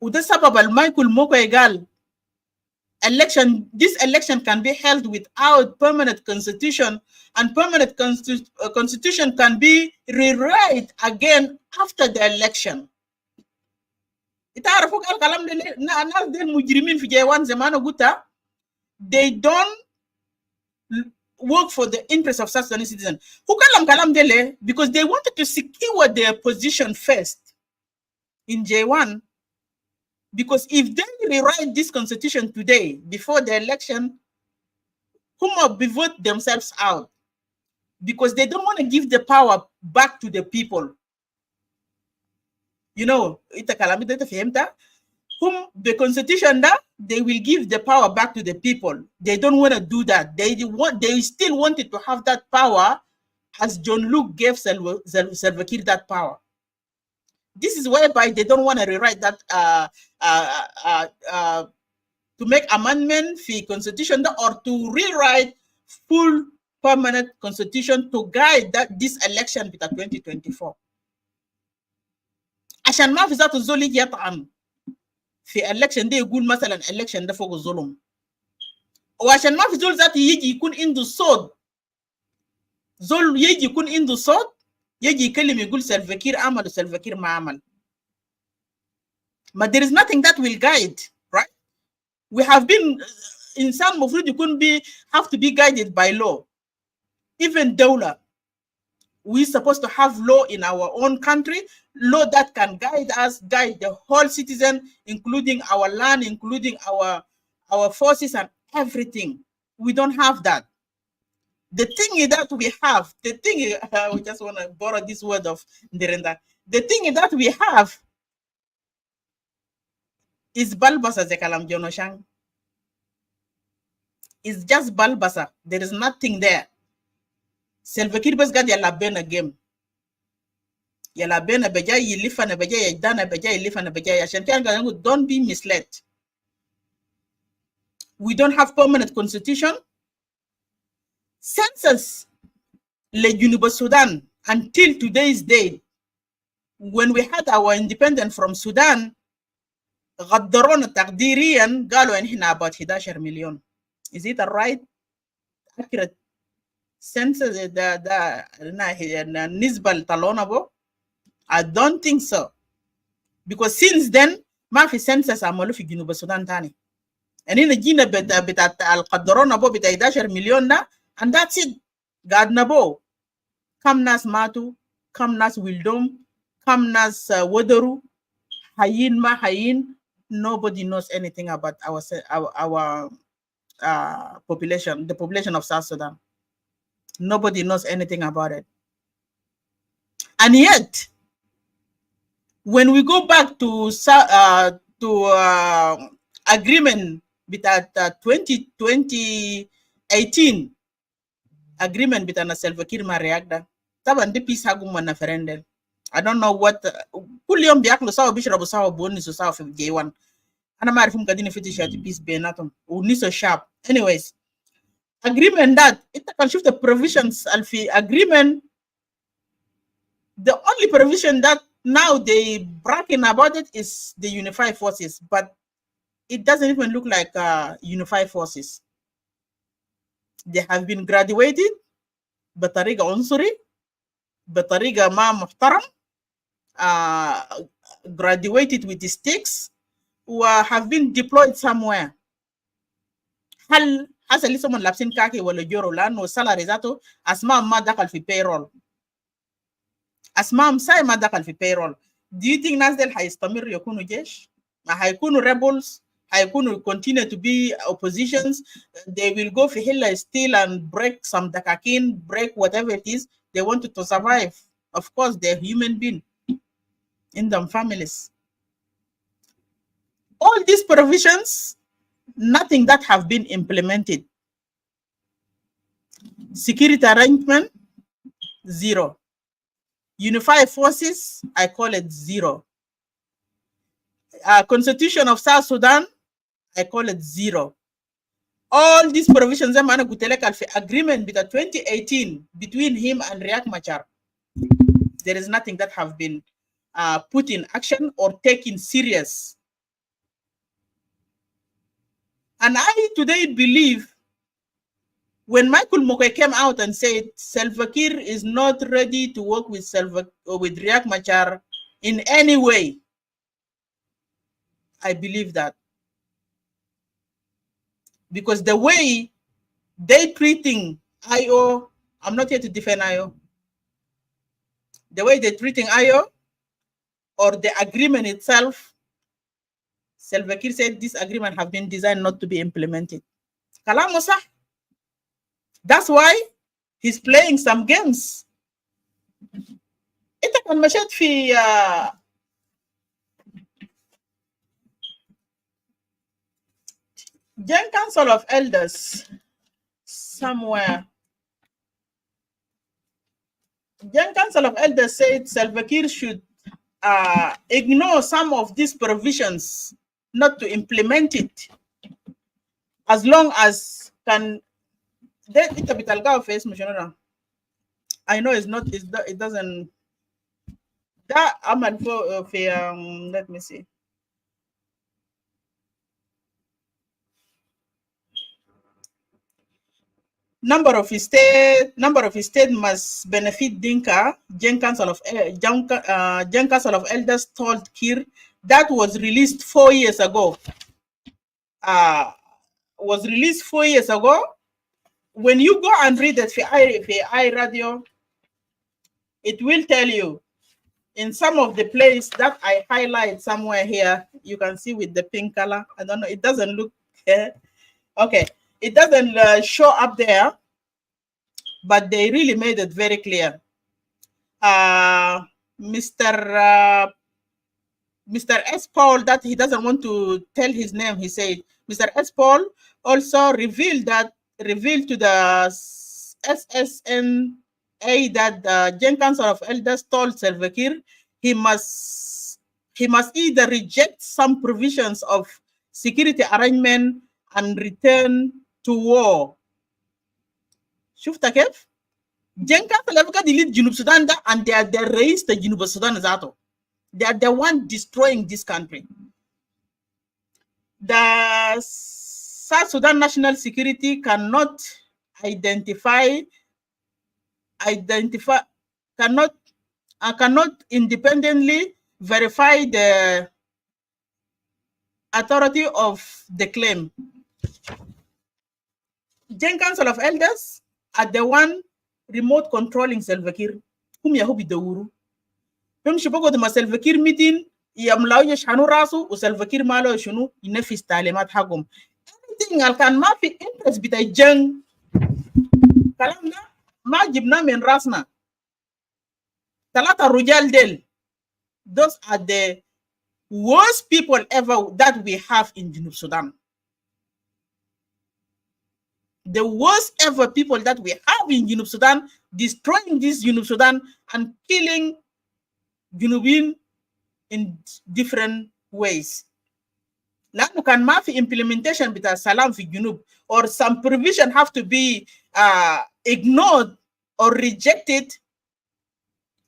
وده سبب المايكل موكوي قال this election can be held without permanent constitution, and permanent constitution can be rewrite again after the election. تعرفوا الكلام ده الناس دي المجرمين في جيوان زمان قلت they don't work for the interest of South Sudanese citizens. who كلام ده ليه؟ because they wanted to secure their position first in J1, because if they rewrite this constitution today before the election, who might vote themselves out, because they don't want to give the power back to the people. You know, the constitution that they will give the power back to the people. They don't want to do that. They still wanted to have that power as John Luke gave Salva Kiir that power. This is whereby they don't want to rewrite that to make amendment for constitution or to rewrite full permanent constitution to guide this election between 2024. عشان ما في ذات الزول يجي يطعن في election ده يقول مثلا election ده فوق الظلم، وعشان ما في زول ذات يجي يكون عنده صوت، زول يجي يكون عنده صوت يجي يكلم يقول سلفا كير عمل وسلفا كير ما عمل. But there is nothing that will guide, right? We have been insan mufrud you be have to be guided by law. Even Dawla, we're supposed to have law in our own country, law that can guide us, guide the whole citizen, including our land, including our forces and everything. We don't have that. The thing that we have, we just want to borrow this word of Ndirenda. The thing that we have is balbasa zekalam jonoshang. It's just balbasa. There is nothing there. Salva Kiir bas gad yalla bena game. Yalla bena beja yilifa na beja yadana beja yilifa na beja yashantianga. Don't be misled. We don't have permanent constitution. Census le Uniba Sudan until today's date, when we had our independence from Sudan, غدرونا تقديريا قالوا ان احنا about 11 million. Is it a right accurate census the نسبة لطالونا بو? I don't think so. Because since then ما في census عملوا في جنوب السودان تاني. يعني هنا جينا بتاع القدرونا بو بتاع 11 مليون ده and that's it. قعدنا بو كم ناس ماتوا، كم ناس ولدهم، كم ناس ودروا، حيين ما حيين. Nobody knows anything about our population, the population of South Sudan. Nobody knows anything about it. And yet, when we go back to agreement between 2018 agreement between Salva Kiir and Reacda, taban the peace hagum na referendum. I don't know what kulyom biaklo sawa bishrabu sawa boni so sawa fi J1. Ana marifum kadini fitish at peace benatum uniso sharp. Anyways, agreement that it can shift the provisions alfi agreement. The only provision that now they bragging about it is the unified forces, but it doesn't even look like unified forces. They have been graduated بطريقة عنصري بطريقة ما محترم, graduated with the sticks have been deployed somewhere. هل حصل لسه من لابسين كاكي ولا جورو لانه سالاري ذاته اسماء ما دخل في payroll, اسماء مساي ما دخل في payroll. Do you think ناس ديل هيستمر يكونوا جيش؟ ما هيكونوا rebels؟ هيكونوا continue to be oppositions? They will go for hilla steal and break some dakakin, break whatever it is they wanted to survive. Of course, they're human beings in them families. All these provisions, nothing that have been implemented. Security arrangement, zero. Unified forces, I call it zero. Constitution of South Sudan, I call it zero. All these provisions, agreement between 2018 between him and Riek Machar, there is nothing that have been put in action or taken serious. And I today believe when Michael Moke came out and said Salva Kiir is not ready to work with Riek Machar in any way, I believe that. Because the way they treating IO, I'm not here to defend IO. The way they're treating IO or the agreement itself, Salva Kiir said this agreement have been designed not to be implemented. Kalamu sah. That's why he's playing some games. Ita kan mashat fi Young Council of Elders somewhere. Young Council of Elders said Salva Kiir should ignore some of these provisions, not to implement it, as long as can. I know it's not. It doesn't. That I'm let me see. Number of state must benefit Dinka. Young Council of Elders told Kiir that was released 4 years ago. was released 4 years ago. When you go and read it for I radio, it will tell you in some of the place that I highlight somewhere here, you can see with the pink color. I don't know, it doesn't look okay. It doesn't show up there, but they really made it very clear. Mr. S. Paul, that he doesn't want to tell his name, he said, Mr. S. Paul also revealed to the SSNA that the Gen Council of Elders told Salva Kiir he must either reject some provisions of security arrangement and return to war. شفت كيف؟ Gen Council of delete Junub Sudan and they are the race the Junub Sudan zato. They are the one destroying this country. The South Sudan National Security cannot cannot independently verify the authority of the claim. Gen Council of Elders are the one remote controlling Salva Kiir. Whom Yahubi Dawuru. بمشي بقعد مع سلفا كير ميتين يملاو يشحنوا راسه وسلفا كير ماله شنو ينفذ تعليمات حقهم. anything كان ما في interest بتاع الجن كلام ده ما جبناه من راسنا. 3 رجال ديل, those are the worst people ever that we have in Junub Sudan. The worst ever people that we have in Junub Sudan, destroying this Junub Sudan and killing Junubin in different ways. لأنه كان ما في implementation بتاع السلام في Junub, or some provision have to be ignored or rejected.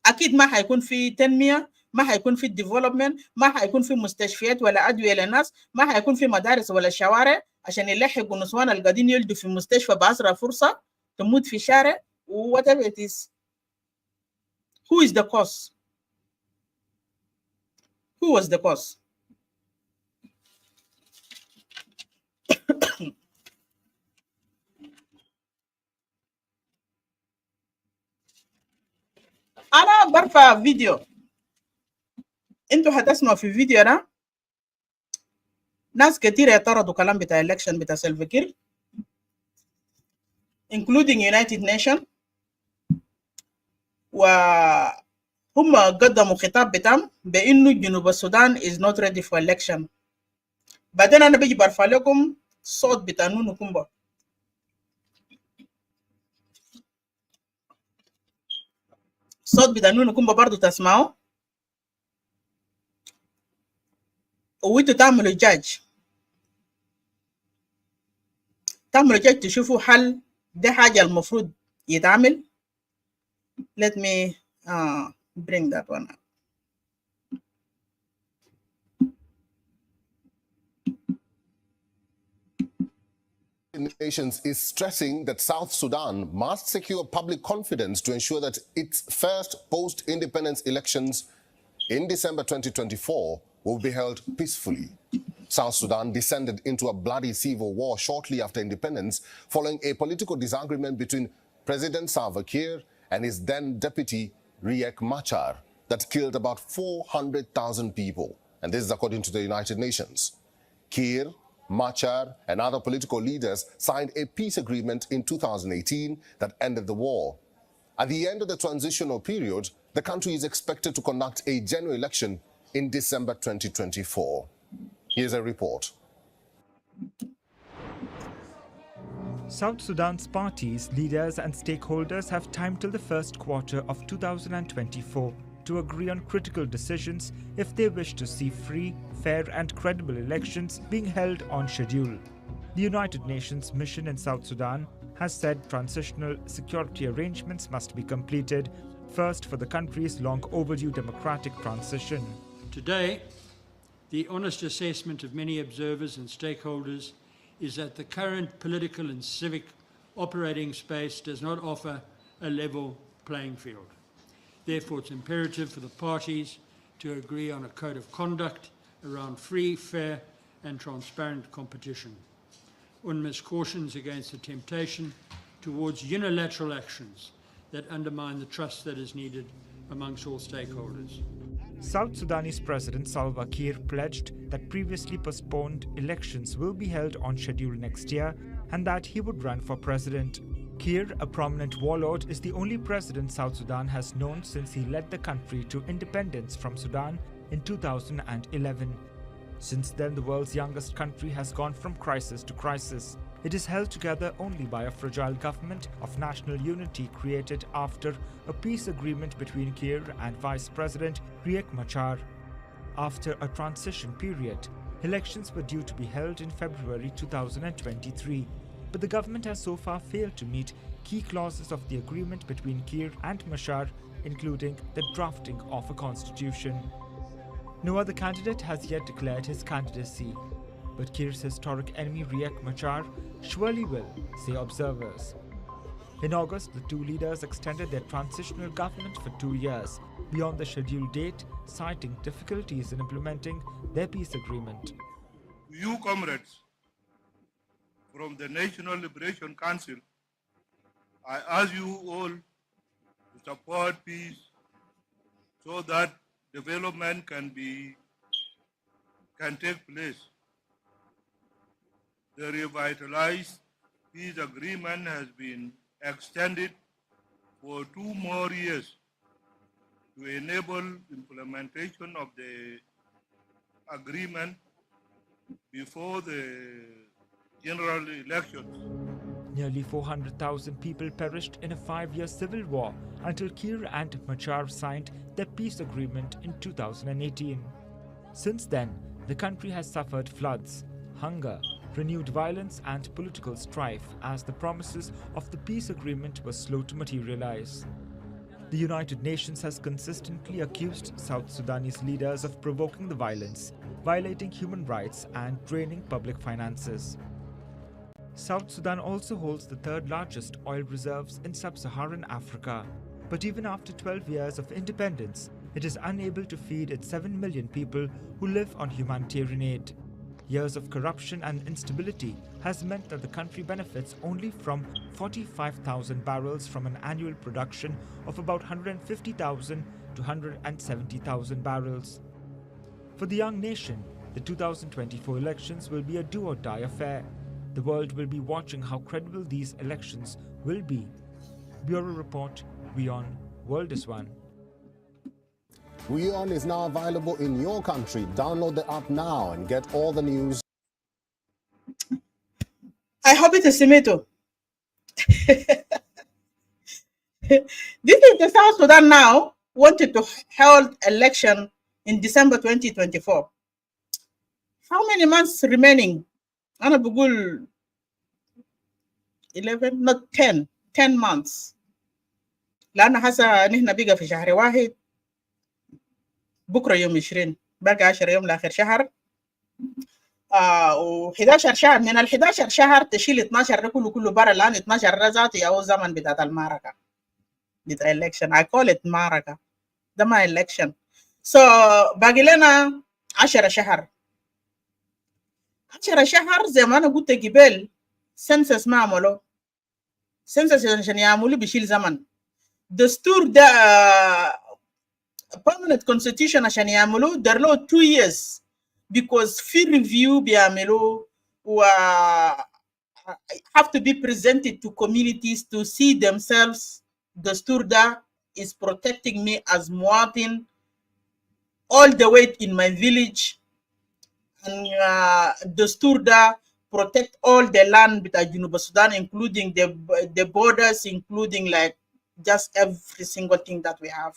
أكيد ما هيكون في تنمية, ما هيكون في development, ما هيكون في مستشفيات ولا أدوية للناس, ما هيكون في مدارس ولا شوارع عشان يلحقوا النسوان اللي قاعدين يلدوا في مستشفى بأسرع فرصة تموت في شارع whatever it is. Who is the cause? Who was the cause? أنا برفع فيديو, أنتوا هتسمعوا في فيديو ده ناس كتير اعترضوا كلام بتاع election بتاع سلفا كير including United Nations, وهم قدموا خطاب بتاعهم بإنه جنوب السودان is not ready for election. بعدين أنا بيجي برفع لكم صوت بتاع نونو كومبا. صوت بتاع نونو كومبا برضو تسمعوا وانتوا تعملوا جاج تشوفوا هل ده حاجة المفروض يتعمل. Let me bring that one up. Nations is stressing that South Sudan must secure public confidence to ensure that its first post-independence elections in December 2024 will be held peacefully. South Sudan descended into a bloody civil war shortly after independence following a political disagreement between President Salva Kiir and his then deputy Riek Machar that killed about 400,000 people. And this is according to the United Nations. Kiir, Machar and other political leaders signed a peace agreement in 2018 that ended the war. At the end of the transitional period, the country is expected to conduct a general election in December 2024. Here's a report. South Sudan's parties, leaders and stakeholders have time till the first quarter of 2024 to agree on critical decisions if they wish to see free, fair and credible elections being held on schedule. The United Nations mission in South Sudan has said transitional security arrangements must be completed first for the country's long overdue democratic transition. Today, the honest assessment of many observers and stakeholders is that the current political and civic operating space does not offer a level playing field. Therefore, it's imperative for the parties to agree on a code of conduct around free, fair and transparent competition. UNMISS cautions against the temptation towards unilateral actions that undermine the trust that is needed amongst all stakeholders. South Sudanese President Salva Kiir pledged that previously postponed elections will be held on schedule next year and that he would run for president. Kiir, a prominent warlord, is the only president South Sudan has known since he led the country to independence from Sudan in 2011. Since then, the world's youngest country has gone from crisis to crisis. It is held together only by a fragile government of national unity created after a peace agreement between Kiir and Vice President Riek Machar. After a transition period, elections were due to be held in February 2023, but the government has so far failed to meet key clauses of the agreement between Kiir and Machar, including the drafting of a constitution. No other candidate has yet declared his candidacy, but Kiir's historic enemy Riek Machar surely will, say observers. In August, the two leaders extended their transitional government for 2 years, beyond the scheduled date, citing difficulties in implementing their peace agreement. You comrades from the National Liberation Council, I ask you all to support peace so that development can take place. The revitalized peace agreement has been extended for 2 more years to enable implementation of the agreement before the general elections. Nearly 400,000 people perished in a 5-year civil war until Kiir and Machar signed their peace agreement in 2018. Since then, the country has suffered floods, hunger, renewed violence and political strife as the promises of the peace agreement were slow to materialize. The United Nations has consistently accused South Sudanese leaders of provoking the violence, violating human rights and draining public finances. South Sudan also holds the third largest oil reserves in sub-Saharan Africa. But even after 12 years of independence, it is unable to feed its 7 million people who live on humanitarian aid. Years of corruption and instability has meant that the country benefits only from 45,000 barrels from an annual production of about 150,000 to 170,000 barrels. For the young nation, the 2024 elections will be a do-or-die affair. The world will be watching how credible these elections will be. Bureau Report, WION, World is One. WION is now available in your country. Download the app now and get all the news. I hope it is Simito. This is the South Sudan now wanted to hold election in December 2024. How many months remaining? أنا بقول 11 not 10 months. لأن هسه نحن بقى في شهر 1 بكره يوم 20 باقي 10 يوم لاخر شهر و11 شهر من ال11 شهر تشيل 12 ده كله برا الان 12 ده ذاته او زمن بتاعت المعركه بتاع election. I call it معركه ده ما election. So باقي لنا 10 شهر 10 شهر زي ما انا قلت قبل. سنسس ما عملوا سنسس عشان يعملوا بيشيل زمن. دستور ده permanent constitution عشان يعملوا there له 2 years because في review بيعملوا و have to be presented to communities to see themselves. دستور ده is protecting me as مواطن all the way in my village and دستور ده protect all the land بتاع جنوب السودان including the borders, including like just every single thing that we have.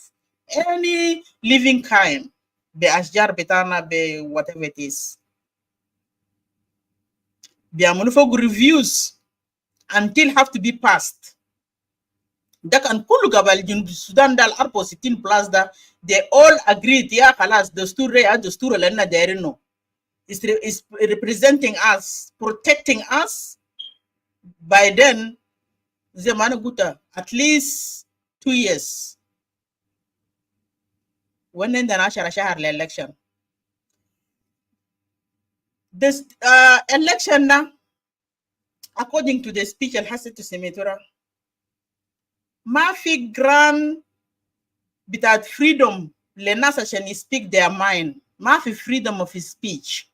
Any living kind, be ashjar betana be whatever it is. Be amunufog reviews until have to be passed. That can kulu gabal jun Sudan dal arpo 16 plus da they all agreed ya khalas the story and the story lena there no. Is representing us, protecting us. By then, zemana guta at least 2 years. When in the national election, this election now according to the speech الحسي تسميتورا ما في grand بتاعت freedom للناس عشان speak their mind. ما في freedom of speech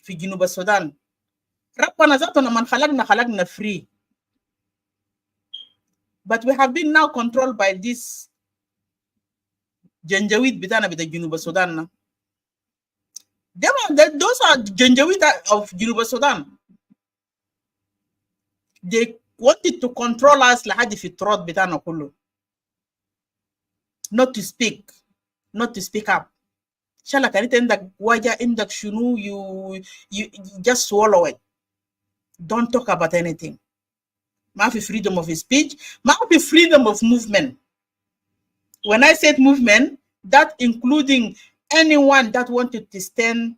في جنوب السودان. ربنا ذاتنا من خلقنا free, but we have been now controlled by this janjaweed بتاعنا بتاع جنوب السودان. Those are janjaweed of جنوب السودان. They wanted to control us لحد في التراث بتاعنا كله. Not to speak, not to speak up. Shala كانت عندك وجه عندك شنو, you just swallow it. Don't talk about anything. ما في freedom of speech, ما في freedom of movement. When I said movement, that including anyone that wanted to stand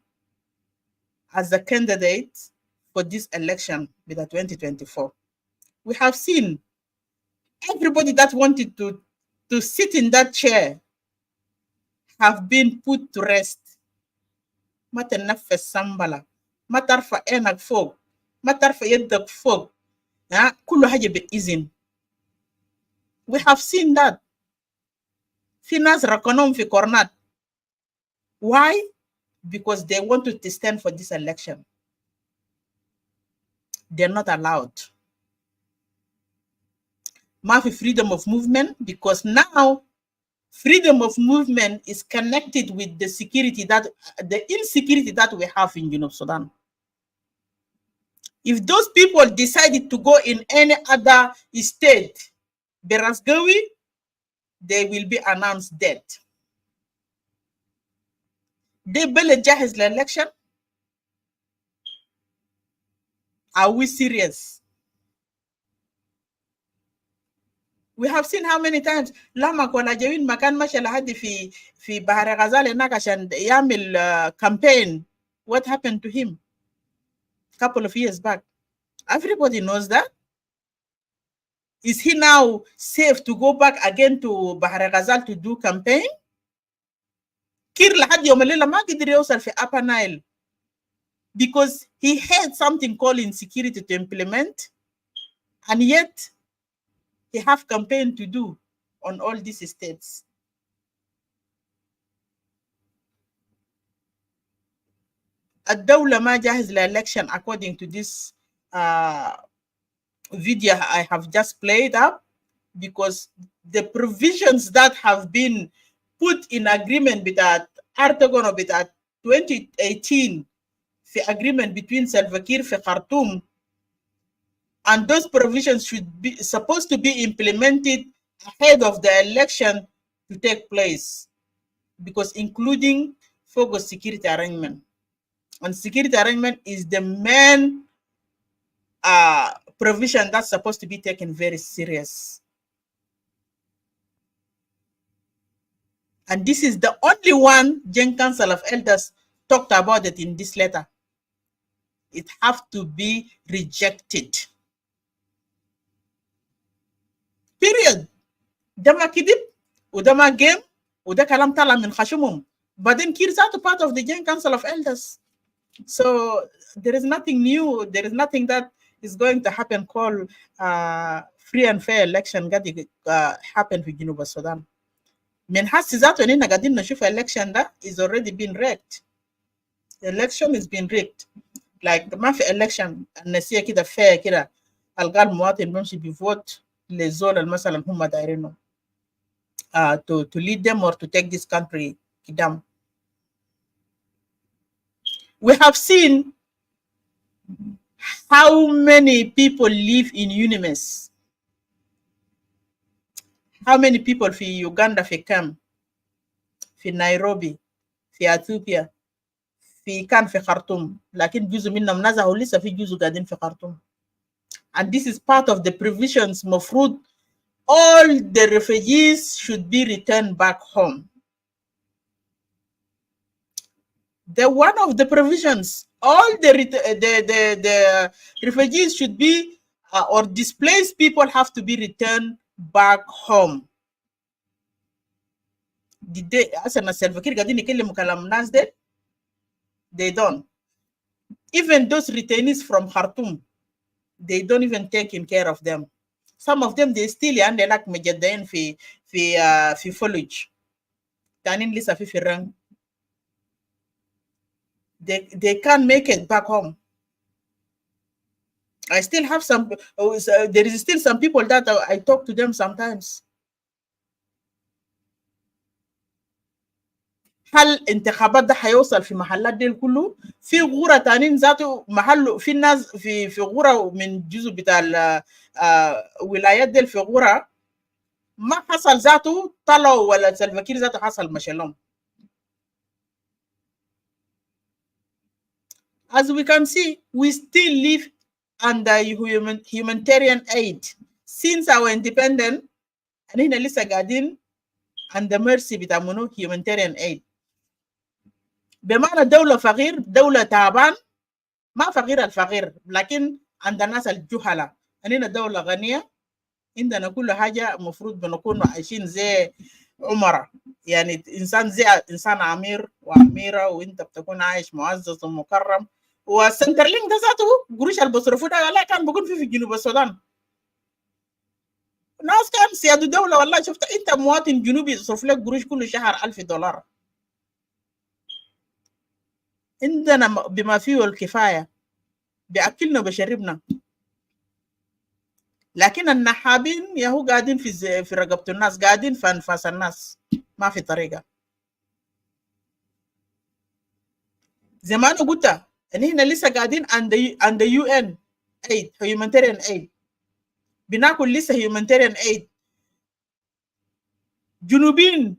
as a candidate for this election with the 2024. We have seen everybody that wanted to sit in that chair have been put to rest. ما تنفس سنبلة, ما ترفع عينك فوق, ما ترفع يدك فوق, كل حاجة بإذن. We have seen that. في ناس ركنهم في كورنات. Why? Because they wanted to stand for this election. They're not allowed. ما في freedom of movement, because now freedom of movement is connected with the insecurity that we have in South Sudan. If those people decided to go in any other state, Berasgawi, they will be announced dead. They will jahiz the election. Are we serious? We have seen how many times لما كنا جايين مكان مشى لحد في بحر غزال هناك عشان يعمل campaign. What happened to him a couple of years back? Everybody knows that. Is he now safe to go back again to بحر غزال to do campaign? كير لحد يوم الليلة ما قدر يوصل في Upper Nile because he had something called insecurity to implement, and yet he have campaign to do on all these states. الدولة ما جاهز للelection according to this video I have just played up, because the provisions that have been put in agreement with that Artagon of it at 2018 the agreement between Salva Kiir and Khartoum, and those provisions should be supposed to be implemented ahead of the election to take place, because including focus security arrangement. And security arrangement is the main provision that's supposed to be taken very serious. And this is the only one Gen Council of Elders talked about it in this letter. It have to be rejected. Period. Dama kidip, udama game, uda kalam tala min khashumum. But then Kiir is out part of the Gen Council of Elders. So there is nothing new. There is nothing that is going to happen called free and fair election happen for Juba Sudan. من حس ذاته إننا قاعدين نشوف election ده is already been rigged. The election is been rigged. Like ما في election النسية كده fair كده ألقى المواطن بمشي بيفوت للزول المثلا هم دايرينه to lead them or to take this country قدام. We have seen how many people live in UNIMES. How many people في Uganda في كام في نيروبي في أثيوبيا في كان في خرطوم, لكن جزء منهم نزحوا لسه في جزء قاعدين في خرطوم. And this is part of the provisions مفروض all the refugees should be returned back home. The one of the provisions, all the refugees should be or displaced people have to be returned back home. Did they أصلاً Salva Kiir قاعدين يكلموا كلام الناس ده? They don't. Even those retainees from Khartoum, they don't even taking care of them. Some of them they still يعني لك مجدين في فولج تانيين لسه في الرنج. They can't make it back home. I still have some, there is still some people that I talk to them sometimes. هل انتخابات ده هيوصل في محلات دي كله؟ في غورة تانيين ذاته محل في الناس في غورة من جزء بتاع الولايات دي في غورة ما حصل ذاته طلعوا ولا سلفاكير ذاته حصل مشلهم. As we can see, we still live under humanitarian aid since our independence. and هنا لسه قاعدين under mercy بتاع منو humanitarian aid. بمعنى دولة فقير، دولة تعبان، ما فقير الفقير لكن عند الناس الجهلة. هنا دولة غنية عندنا كل حاجة، مفروض بنكون عايشين زي عمرة، يعني إنسان زي إنسان أمير وأميرة، وإنت بتكون عايش معزز ومكرم. والسنترلينك ده ذاته قروش اللي بيصرفوه ده لا كان بيكون في جنوب السودان. ناس كان سيادة دولة والله شفت أنت مواطن جنوبي يصرف لك قروش كل شهر $1000. عندنا بما فيه الكفاية بيأكلنا وبيشربنا، لكن النحابين يهو قاعدين في رقبة الناس، قاعدين في أنفاس الناس، ما في طريقة. زي ما أنا قلت إن إحنا لسه قاعدين عند UN aid humanitarian aid، بناكل لسه humanitarian aid. جنوبين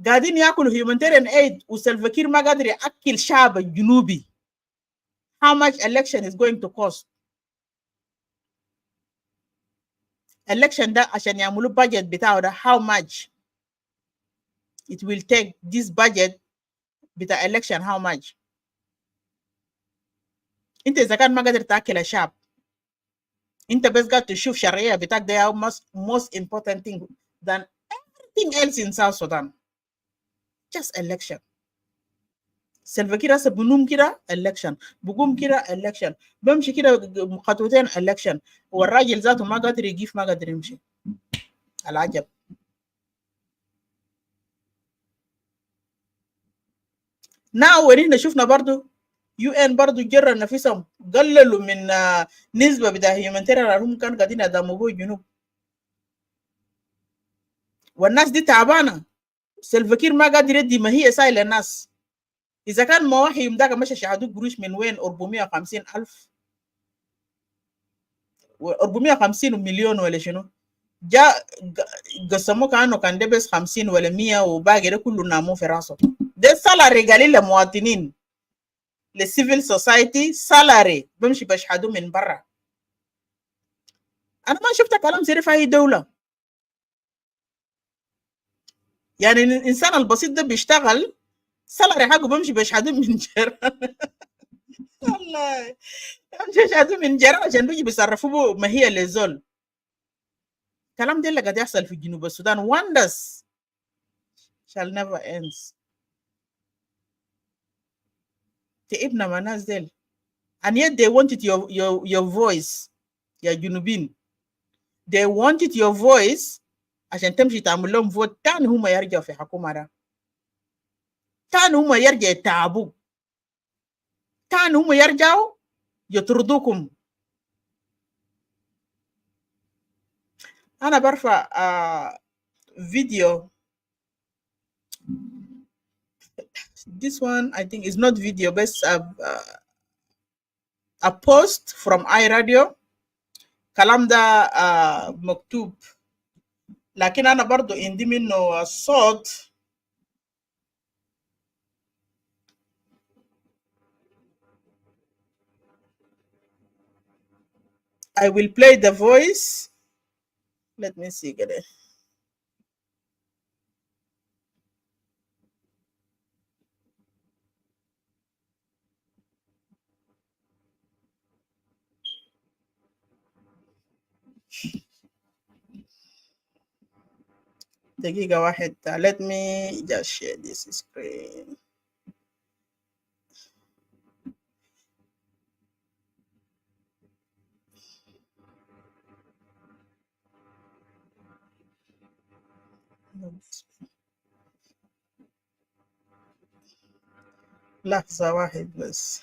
قاعدين ياكلوا humanitarian aid وسلفاكير ما قادر يأكل شعب الجنوبي. How much election is going to cost? election ده عشان يعملوا budget بتاعه ده how much it will take this budget بتاع election how much؟ انت اذا كان ما قادر تاكل الشعب، انت بس قاعد تشوف شرعيه بتاعك ده most important thing than everything else in South Sudan. just election. سلفاكير هسه بنوم كده election، بقوم كده election، بمشي كده خطوتين election، والراجل ذاته ما قادر يجيف، ما قادر يمشي. العجب. now ورينا شفنا برضو UN برضو جرى نفسهم قللوا من نسبة بتاع humanitarian هم كانوا قاعدين يدعموا بو الجنوب، والناس دي تعبانة. سلفاكير ما قادر يدي، ما هي سايلة الناس. إذا كان مواحي يوم داك مشى شهدوا قروش من وين؟ 450,000 450 مليون ولا شنو؟ جاء قسموه كأنه كان ده بس 50 ولا 100 وباقي ده كله ناموه في راسه. ده سالاري قليل للمواطنين، للسيفل سوسايتي سالاري بمشي بشهدوا من برا. أنا ما شفت كلام زي في أي دولة. يعني الإنسان البسيط ده بيشتغل سالاري حقه بمشي بشهدوا من جيران. والله بمشي بشهدوا من جيران عشان بيجي بيصرفوا ما هي للزول. الكلام ده اللي قاعد يحصل في جنوب السودان. wonders shall never ends. تعبنا مع الناس ديل and yet they wanted your voice يا جنوبين. they wanted your voice عشان تمشي تعمل لهم فوت تاني، هم يرجعوا في حكومة ده تاني، هم يرجعوا يتعبوا تاني، هم يرجعوا يطردوكم. أنا برفع فيديو. this one I think is not video بس a post from iRadio. كلام ده مكتوب لكن أنا برضو عندي منه الصوت. I will play the voice. Let me see كده. دقيقة واحد. Let me just share this screen. لحظة واحد بس.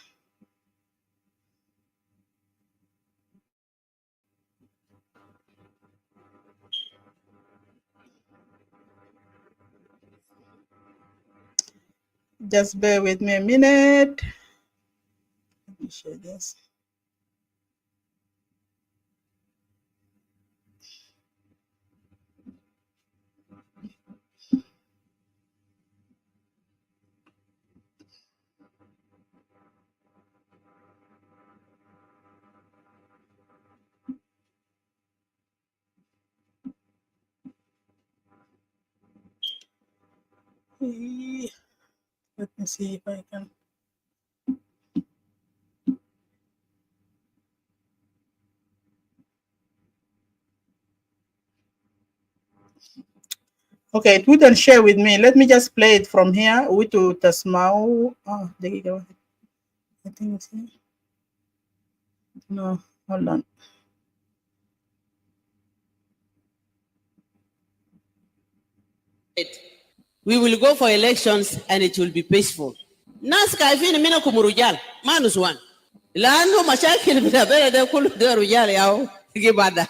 Just bear with me a minute. Let me share this. Let me see if I can. Okay, it wouldn't share with me. Let me just play it from here. We to Tasmau. Oh, there you go. I think it's here. No, hold on. We will go for elections and it will be peaceful. Nas kaifini mina kumurujal, manus one. Lano mashakil bitabele de kulu de rujal yao gibada.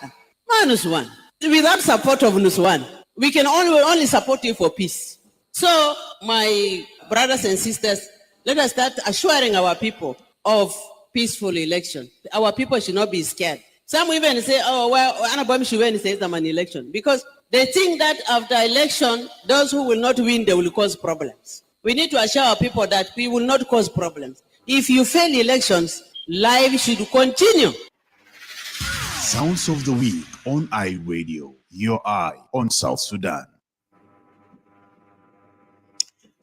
Manus one. Without support of Nuswan, we can only support you for peace. So, my brothers and sisters, let us start assuring our people of peaceful election. Our people should not be scared. Some even say, oh, well, Anabam should say them an election because they think that after election, those who will not win, they will cause problems. We need to assure our people that we will not cause problems. If you fail elections, life should continue. Sounds of the Week on iRadio, your eye on South Sudan.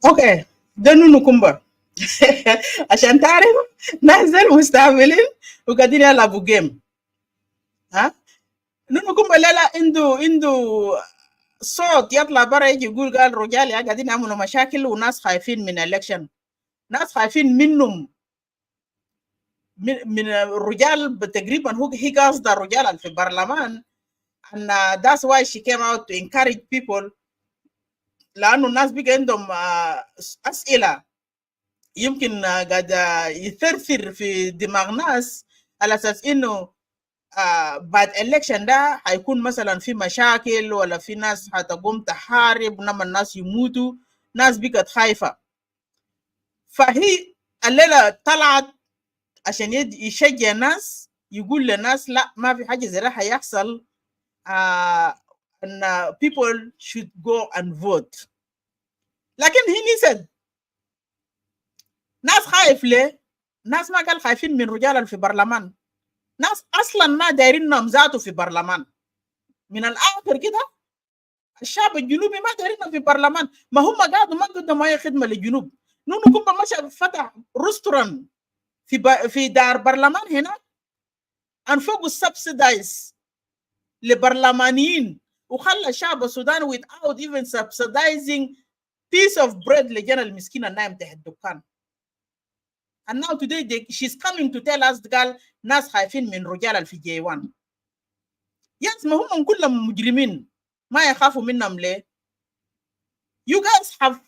Okay, Danu Nukumba. عشان تعرف نازل مستعملين وقاعدين يلعبوا جيم. ها؟ نكمبا لا عنده صوت يطلع برا يجي يقول قال رجال قاعدين يعملوا مشاكل وناس خايفين من election. ناس خايفين منهم من الرجال تقريبا هو هي قصد الرجال في البرلمان. And that's why she came out to encourage people. لأنه الناس بقى عندهم أسئلة يمكن قاعد يثرثر في دماغ ناس على أساس إنه بعد election ده هيكون مثلا في مشاكل ولا في ناس هتقوم تحارب ونما الناس يموتوا. ناس بقت خايفة. فهي الليلة طلعت عشان يشجع الناس يقول للناس لا ما في حاجة زي ده هيحصل. And people should go and vote. لكن هي نسد ناس خايف ليه؟ ناس ما قال خايفين من رجال في برلمان. ناس اصلا ما دايرين نمزاتوا في برلمان. من الاخر كده الشعب الجنوبي ما دايرين في برلمان. ما هم قاعدوا ما قدموا اي خدمه للجنوب. نونو كومبا مشى فتح رستوران في دار برلمان هنا انفقوا سبسيدايز لبرلمانيين وخلى الشعب السوداني without even subsidizing piece of bread لجنة المسكين النايم تحت الدكان. And now today she's coming to tell us قال ناس خايفين من رجال في J1. Yes, ما هم كلهم مجرمين ما يخافوا منهم ليه؟ You guys have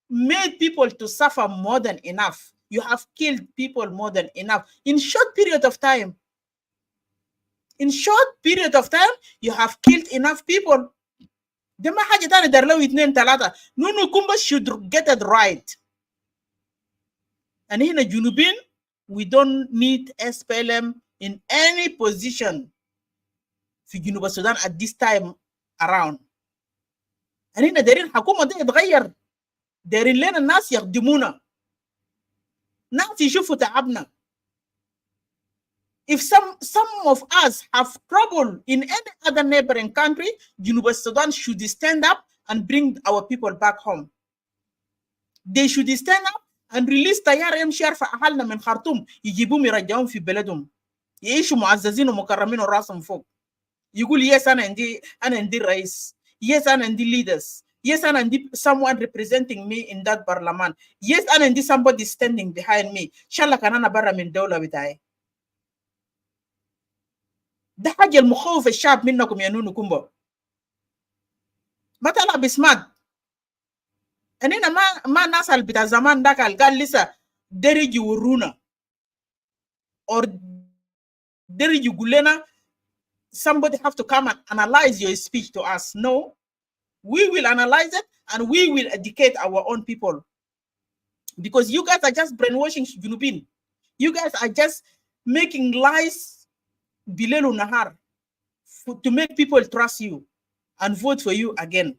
made people to suffer more than enough. You have killed people more than enough in short period of time. In short period of time, you have killed enough people. ده ما حاجة تانية دار له 2 3. نونو كومبا should get it right. And هنا جنوبين we don't need SPLM in any position في جنوب السودان at this time around. And هنا دايرين حكومة ده يتغير. دايرين لنا الناس يخدمونا. ناس يشوفوا تعبنا. If some of us have trouble in any other neighboring country, Junub Sudan should stand up and bring our people back home. They should stand up and release طيار يمشي يرفع أهلنا من خرطوم يجيبوهم يرجعوهم في بلدهم يعيشوا معززين ومكرمين وراسهم فوق. يقول yes أنا عندي رئيس. Yes أنا عندي leaders. Yes أنا عندي someone representing me in that parliament. Yes أنا عندي somebody standing behind me. شاء الله كان أنا برا من الدولة بتاعي. ده حاجة المخوف الشعب منكم يا نونو كومبا. matala bismart. Anina ma nasal bita zaman dakal gal lisa deriji wuruna or deriji gulena. Somebody have to come and analyze your speech to us. No, we will analyze it and we will educate our own people. Because you guys are just brainwashing Junubin. You guys are just making lies bilelu nahar to make people trust you and vote for you again.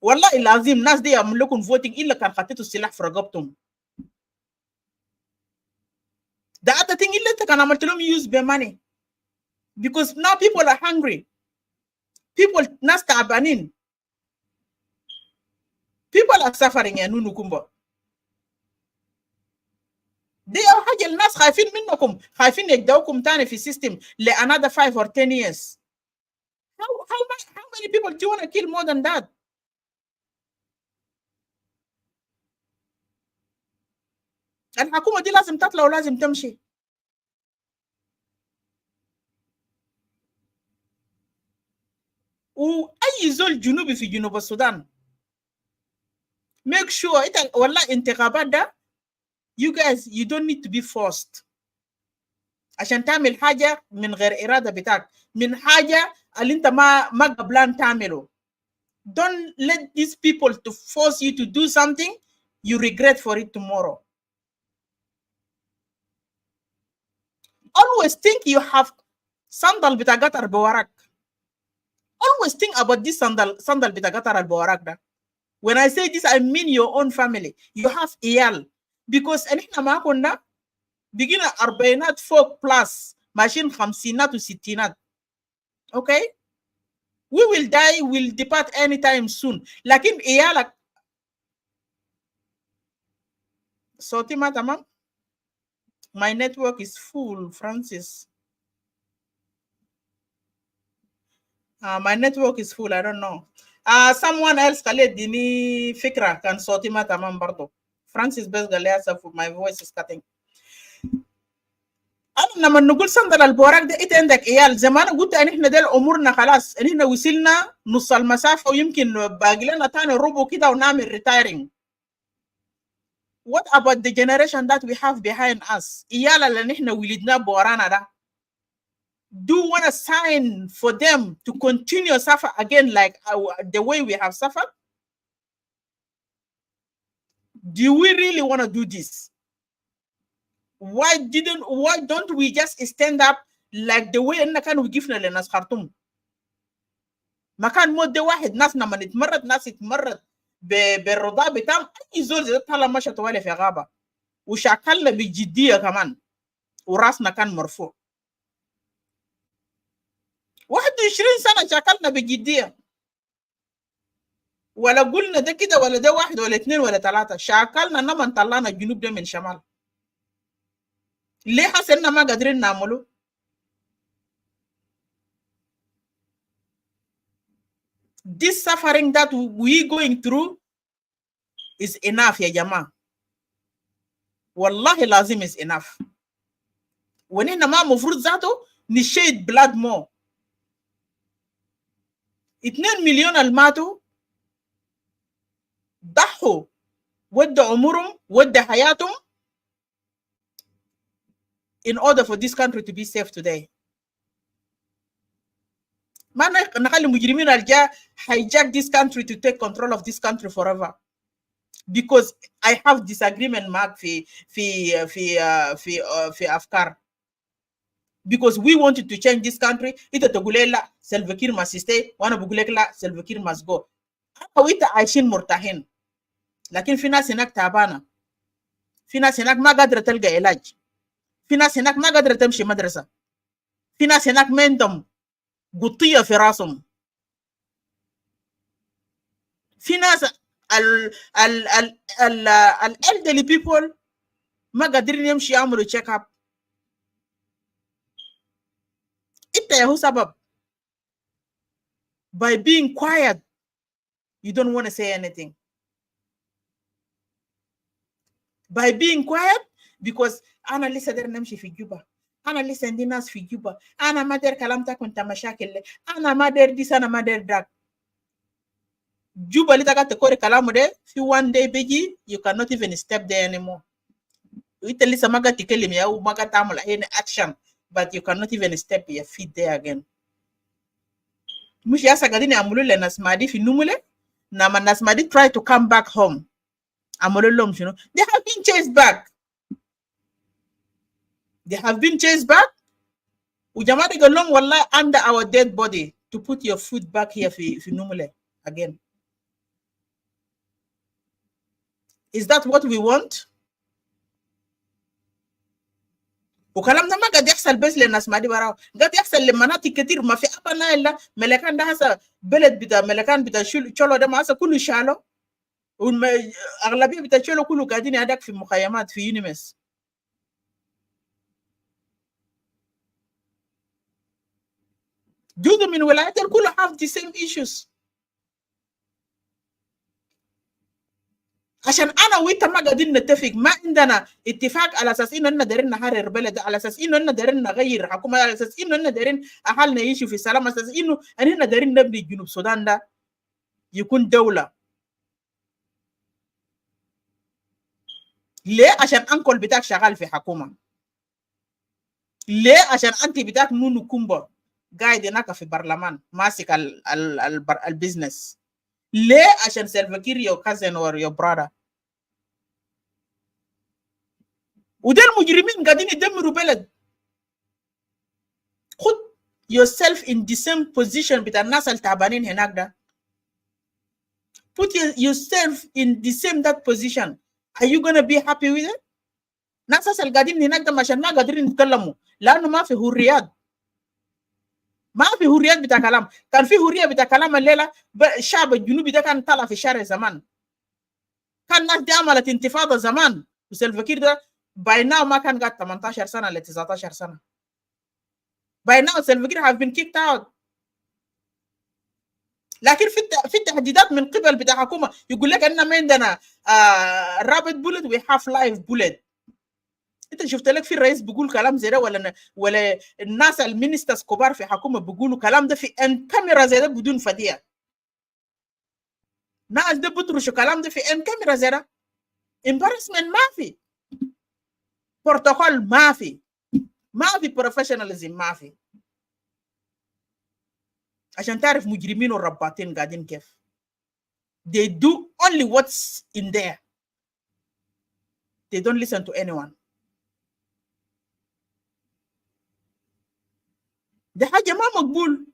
Wallahi lazim nas de yamlukun voting illa kan khatitu silah fi raqabtum. The other thing illa kan amaltulum use be money. Because now people are hungry. People nas ta'banin. People are suffering ya nunukumba. They are hajel nas khaifin minnakum, khaifin yagdawkum tani fi system le another 5 or 10 years. How many people do you want to kill more than that? الحكومة دي لازم تطلع ولازم تمشي. وأي زول جنوبي في جنوب السودان make sure إنت والله انتخابات ده you guys you don't need to be forced عشان تعمل حاجة من غير إرادة بتاعك من حاجة اللي أنت ما قبلان تعمله. Don't let these people to force you to do something you regret for it tomorrow. Always think you have sandal bitagatar bawarak. Always think about this sandal bitagatar al bawarak. When I say this, I mean your own family. You have iyal. Because anihna ma kunna begin arbainat 4 plus machine 50 to 60. Okay? We will die, we'll depart anytime soon. Lakin iyalak Sotima tamam. My network is full, Francis. My network is full. I don't know. Someone else kale dini fikra kan Sotima tamam bardo. Francis bes galea my voice is cutting. أنا لما نقول صندل البوراق ده إنت عندك إيال زمان قلت إن إحنا ده أمورنا خلاص إن إحنا وصلنا نص المسافة ويمكن باقي لنا تاني ربع كده ونعمل retiring. What about the generation that we have behind us? إيال اللي إحنا ولدنا بورانا ده. Do you want to sign for them to continue suffer again like the way we have suffered? Do we really want to do this? Why don't we just stand up like the way إننا كانوا وقفنا لناس خرطوم؟ ما كان مدة واحد ناس لما نتمرد ناس يتمرد بالرضا بتاعهم أي زول زي طالما مشى طوالي في غابة وشاكلنا بجدية كمان وراسنا كان مرفوع. 21 سنة شاكلنا بجدية ولا قلنا ده كده ولا ده 1 ولا 2 ولا 3 شاكلنا نما طلعنا الجنوب ده من شمال. ليه حسنا ما قادرين نعمله؟ This suffering that we going through is enough يا جماعة. والله لازم is enough. ونحن ما مفروض ذاته نشيد blood more. 2 مليون الماتوا ضحوا ودوا عمرهم ودوا حياتهم in order for this country to be safe today. ما نخلي مجرمين الجا hijack this country to take control of this country forever. Because I have disagreement معك في أفكار. Because we wanted to change this country. إنت تقول لا Salva Kiir must stay وأنا بقول لك لا Salva Kiir must go. أنا وإنت عايشين مرتاحين. لكن في ناس هناك تعبانة. في ناس هناك ما قادرة تلقى علاج. في ناس هناك ما قادرة تمشي مدرسة. في ناس هناك ما عندهم قطية في راسهم. في ناس elderly people ما قادرين يمشي يعملوا check up. إنت يا هو سبب. By being quiet, you don't want to say anything. By being quiet, because أنا لسه داير نمشي في جوبا. أنا لسه عندي ناس في جوبا. أنا ما داير كلامتك وأنت مشاكل. أنا ما داير ديس أنا ما داير داك. Juba litaka te kore kalamu de, fi one day begi, you cannot even step there anymore. Lisa maga tikelim ya maga tamula any action, but you cannot even step your feet there again. Mushi yasa gadini amulule nasmadi fi numule, na nasmadi try to come back home. Amululom, you know, they have been chased back. They have been chased back. Ujamadi galong wallah under our dead body to put your foot back here fi numule again. Is that what we want? وكلام ده ما قاعد يحصل بس للناس ما دي براو، قاعد يحصل لمناطق كتير ما في أبنا إلا ملكان ده هسه بلد بتاع ملكان بتاع شلو ده ما هسه كله شالو، والأغلبية بتاع شلو كله قاعدين هداك في مخيمات في يونيمس. جزء من ولايات الكل have the same issues. عشان انا وانت ما قاعدين نتفق، ما عندنا اتفاق على اساس انه دايرين نحرر بلد، على اساس انه دايرين نغير حكومه، على اساس انه دايرين اهلنا يعيشوا في سلام، على اساس انه دايرين نبني جنوب السودان ده يكون دوله. ليه؟ عشان انكل بتاعك شغال في حكومه. ليه؟ عشان انت بتاعك نونو كومبا قاعد هناك في برلمان ماسك البيزنس. ليه؟ عشان سيلفاكير your cousin or your brother. وده المجرمين قاعدين يدمروا بلد. خد yourself in the same position بتاع الناس التعبانين هناك ده. Put yourself in the same that position. Are you gonna be happy with it? ناس القاعدين هناك ده عشان ما قادرين يتكلموا لأنه ما في حريات. ما في حريات بتاع كلام. كان في حريه بتاع كلام الليله، الشعب الجنوبي ده كان طلع في الشارع زمان، كان الناس دي عملت انتفاضه زمان، وسلفاكير ده باي ناو ما كان قاعد 18 سنه ل 19 سنه. باي ناو سلفاكير have been kicked out. لكن في التهديدات من قبل بتاع حكومه يقول لك اننا ما عندنا رابط بولت وي هاف لايف بولت. انت شفت لك في الرئيس بيقول كلام زي ده، ولا الناس المينسترز كبار في حكومه بيقولوا كلام ده في ان كاميرا زي ده بدون فديه؟ ناس ده بترشوا كلام ده في ان كاميرا زي ده. امبارسمنت ما في، بروتوكول ما في بروفيشناليزم ما في. عشان تعرف مجرمين والرباطين قاعدين كيف. They do only what's in there. They don't listen to anyone. ده حاجة ما مقبول.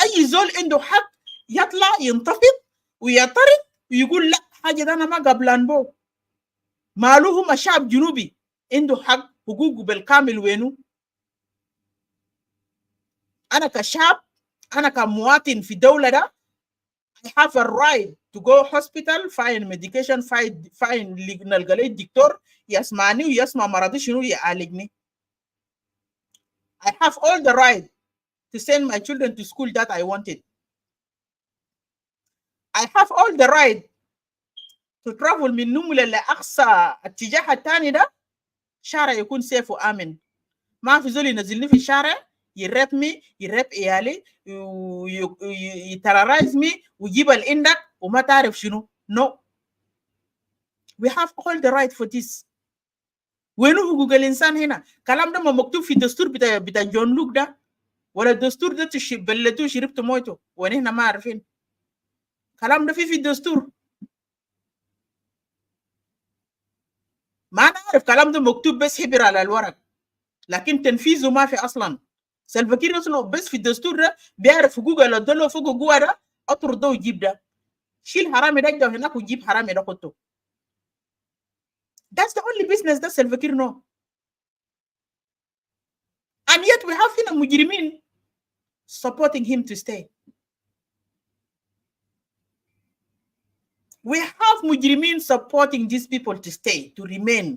أي زول عنده حق يطلع ينتفض ويعترض ويقول لا حاجة ده أنا ما قبلان بو. ماله هم شعب جنوبي عنده حق حقوقه بالكامل وينو. أنا كشعب، أنا كمواطن في دولة ده I have a right to go hospital, find medication, find نلقى لي الدكتور يسمعني ويسمع مرضي شنو يعالجني. I have all the right to send my children to school that I wanted. I have all the right to travel من نملة لأقصى اتجاه الثاني ده، شارع يكون سيف وآمن. ما في زول ينزلني في الشارع يربني يرب عيالي يترارايزني ويجيب الإندك وما تعرف شنو. No. We have all the right for this. وينو حقوق الإنسان هنا؟ كلام ده ما مكتوب في الدستور بتاع جون لوك ده، ولا الدستور ده بلتو شربت مويته ونحن ما عارفين. كلام ده في الدستور. ما نعرف كلام ده مكتوب بس حبر على الورق، لكن تنفيذه ما في أصلا. سلفاكير أصله بس في الدستور ده بيعرف حقوق اللي ادوله فوق جوا ده، اطرد ده ويجيب ده، شيل حرامي ده هناك ويجيب حرامي ده خطه. That's the only business that Salva Kiir know. And yet we have hina mujrimin supporting him to stay. We have mujrimin supporting these people to stay, to remain.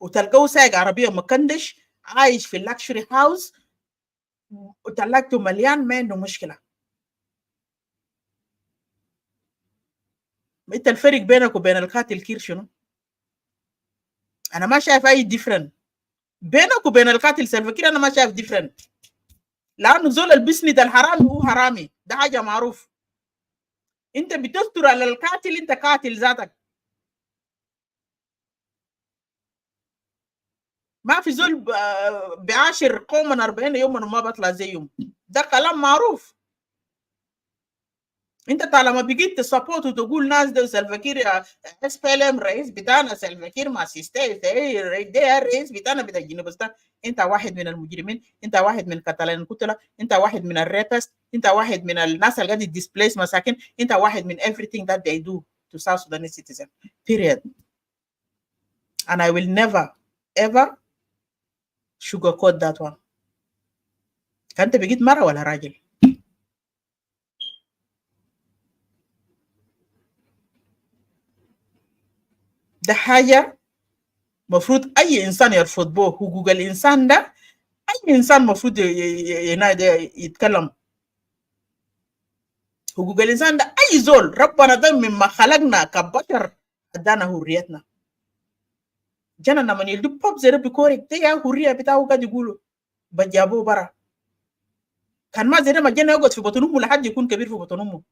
وتلقوا سايق عربية مكندش عايش في luxury house وتلاقته مليان ما عنده مشكلة. انت الفرق بينك وبين القاتل كير شنو؟ انا ما شايف اي ديفرنت بينك وبين القاتل سلفا كير. انا ما شايف ديفرنت، لانه زول البسند الحرامي هو حرامي ده حاجه معروف. انت بتستر على القاتل، انت قاتل ذاتك. ما في زول بعاشر قوما 40 يوما وما بطلع زيهم، ده كلام معروف. انت طالما بقيت تسبورت وتقول ناس ده سلفاكير اس بي ال ام رئيس بتاعنا، سلفاكير مع سيستي ده الرئيس بتاعنا بتاع جنوب السودان، انت واحد من المجرمين، انت واحد من قتلان القتله، انت واحد من الريبس، انت واحد من الناس اللي قاعد ديسبليس مساكن، انت واحد من everything that they do to South Sudanese citizen. Period. And I will never ever sugarcoat that one. كنت بقيت مرة ولا راجل؟ ده حاجة مفروض أي إنسان يرفض به. حقوق الإنسان ده أي إنسان مفروض يتكلم. حقوق الإنسان ده أي زول ربنا ده مما خلقنا كبشر أدانا حريتنا. جانا لما يلدو بوب زي بكورك ده يا حرية بتاعه قاعد يقولوا بجابوه برا. كان ما زي ما جانا يقعد في بطن أمه لحد يكون كبير في بطن أمه.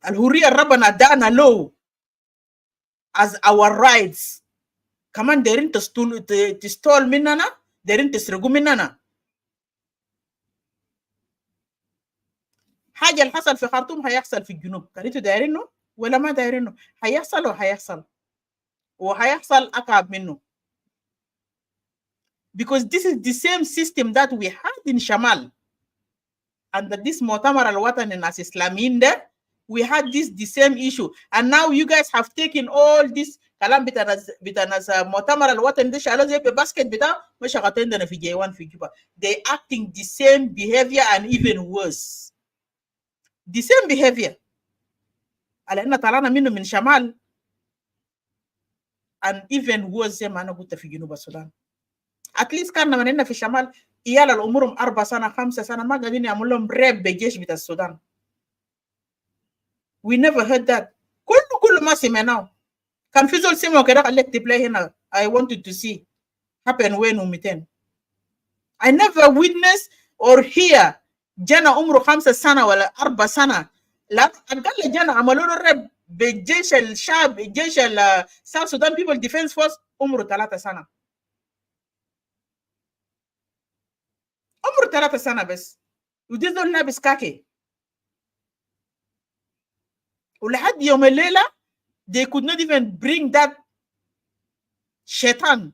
الحرية ربنا أدانا له as our rights. كمان دايرين تستول مننا، دايرين تسرقوا مننا. حاجة اللي حصل في خرطوم هيحصل في الجنوب، كان انتوا دايرينه ولا ما دايرينه؟ هيحصل وهيحصل أكعب منه. Because this is the same system that we had in Shamal. And this مؤتمر الوطني الناس إسلاميين ده, we had the same issue. And now you guys have taken all this كلام بتاع مؤتمر الوطني ده شالوه زي بباسكت بتاع مش غاتندنا في جيوان في جوبا. They acting the same behavior and even worse. The same behavior. على إننا طلعنا منه من شمال and even worse زي ما أنا قلت في جنوب السودان. At least كان لما إننا في الشمال إيال الأمورهم 4 سنة 5 سنة ما قاعدين يعملوا لهم ريب بجيش بتاع السودان. We never heard that. كله ما سمعناه. كان في زول سمعه كده قال لك تبلاي هنا. I wanted to see happen وين ومتين. I never witnessed or hear جانا عمره 5 سنة ولا 4 سنة. لا قال جانا عملوا له ريب بجيش الشعب، جيش South Sudan People Defense Force عمره 3 سنة. عمره 3 سنة بس. ودي زول لابس كاكي. ولحد يوم الليلة they could not even bring that شيطان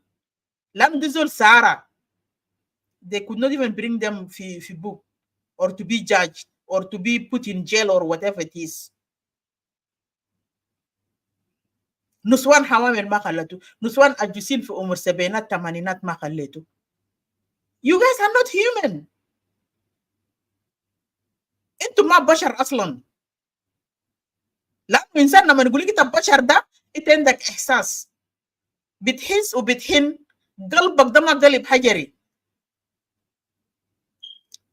لم دي سارة. They could not even bring them في book or to be judged or to be put in jail or whatever it is. نسوان حوامل ما خلته، نسوان أجوسين في عمر 70 80 ما خلته. You guys are not human. انتم ما بشر أصلا. لأنه إنسان لما نقول لك أنت بشر ده أنت عندك إحساس، بتحس وبتحن، قلبك ده ما قلب حجري.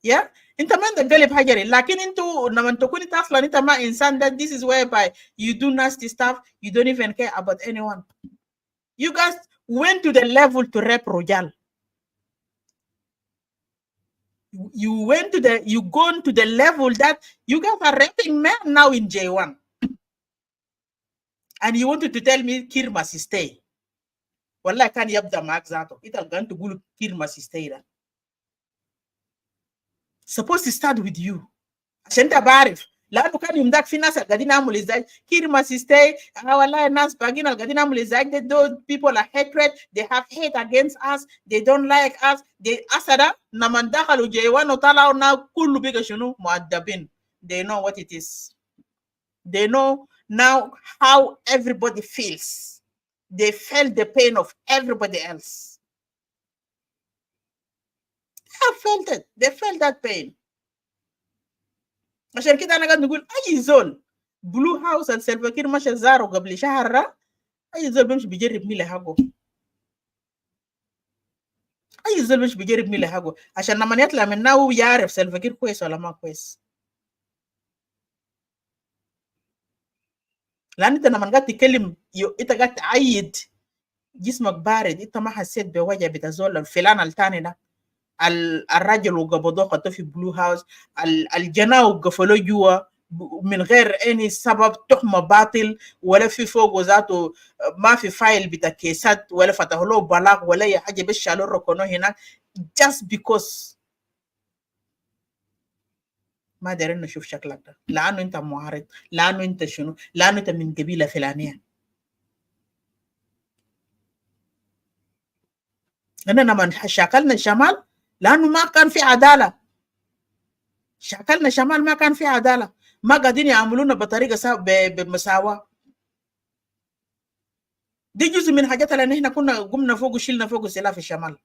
يا انت ما عندك قلب حجري، لكن انتوا لما تكون انت اصلا انت ما انسان ده this is whereby you do nasty stuff, you don't even care about anyone. You guys went to the level to rape رجال. You gone to the level that you guys are raping men now in J1. And you wanted to tell me Kir must stay. والله كان يبدأ معك ذاته. انت going تقول Kir must stay ده. Supposed to start with you. عشان انت بعرف لانه كان يوم ذاك في ناس قاعدين يعملوا ازاي كير ما سيستي والله الناس باقيين قاعدين يعملوا ازاي those people are hatred, they have hate against us, they don't like us, they اسدا لما دخلوا جيوان وطلعوا نا كله بقى شنو مؤدبين. They know what it is. They know now how everybody feels. They felt the pain of everybody else. They have felt it. They felt that pain. عشان كده انا قاعد نقول اي زول بلو هاوس السلفاكير مشى زاره قبل شهر، اي زول بيمشي بيجرب ميله حقه. اي زول بيمشي بيجرب ميله حقه عشان لما يطلع منه هو يعرف سلفاكير كويس ولا ما كويس. لان انت لما قاعد تتكلم انت قاعد تعيد جسمك بارد، انت ما حسيت بوجع بتزول الفلان الثاني ده، الراجل وقبضوه خطوه في بلو هاوس، الجناه وقفلوه جوا من غير اي سبب، تهمه باطل، ولا في فوق ذاته ما في فايل بتاع كيسات، ولا فتحوا له بلاغ ولا اي حاجه، بس شالوا ركنوه هناك just because ما دايرين نشوف شكلك ده، لانه انت معارض، لانه انت شنو، لانه انت من قبيله فلانيه. اننا من شاكلنا الشمال لانه ما كان في عداله، شاكلنا الشمال ما كان في عداله، ما قاعدين يعاملونا بطريقه بمساواه. دي جزء من حاجات اللي احنا كنا قمنا فوق وشيلنا فوق السلاح في الشمال.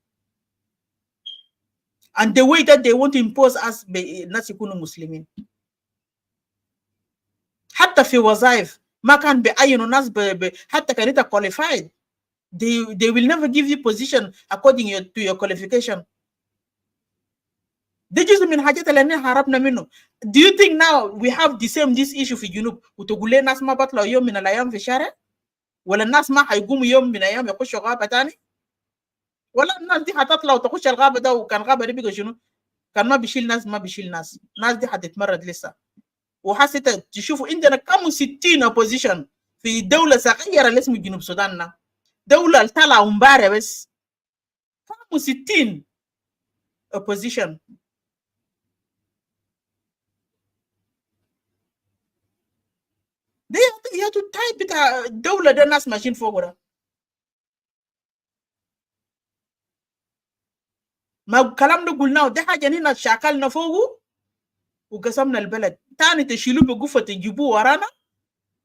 and the way that they want to impose us الناس يكونوا مسلمين. حتى في وظائف ما كان بيعينوا ناس حتى كان انت qualified they will never give you position according to your qualification. دي جزء من حاجات اللي احنا هربنا منه. Do you think now we have this issue في الجنوب وتقول لي الناس ما بطلعوا يوم من الايام في الشارع؟ ولا الناس ما حيقوموا يوم من الايام يخشوا غابه ثاني؟ ولا الناس دي هتطلع وتخش الغابه ده، وكان غابه دي بقى شنو؟ كان ما بيشيل ناس، ما بيشيل ناس، الناس دي هتتمرد لسه. وحسيت تشوفوا عندنا كم 60 اوبوزيشن في دوله صغيره اللي اسمه جنوب السودان، دوله طلعوا امبارح بس كم 60 اوبوزيشن. دي يا التايب بتاع الدوله ده الناس ماشيين فوق ده. ما الكلام ده قلناه، دي حاجه هنا شاكلنا فوقه وقسمنا البلد تاني، تشيلوه بقفه تجيبوه ورانا،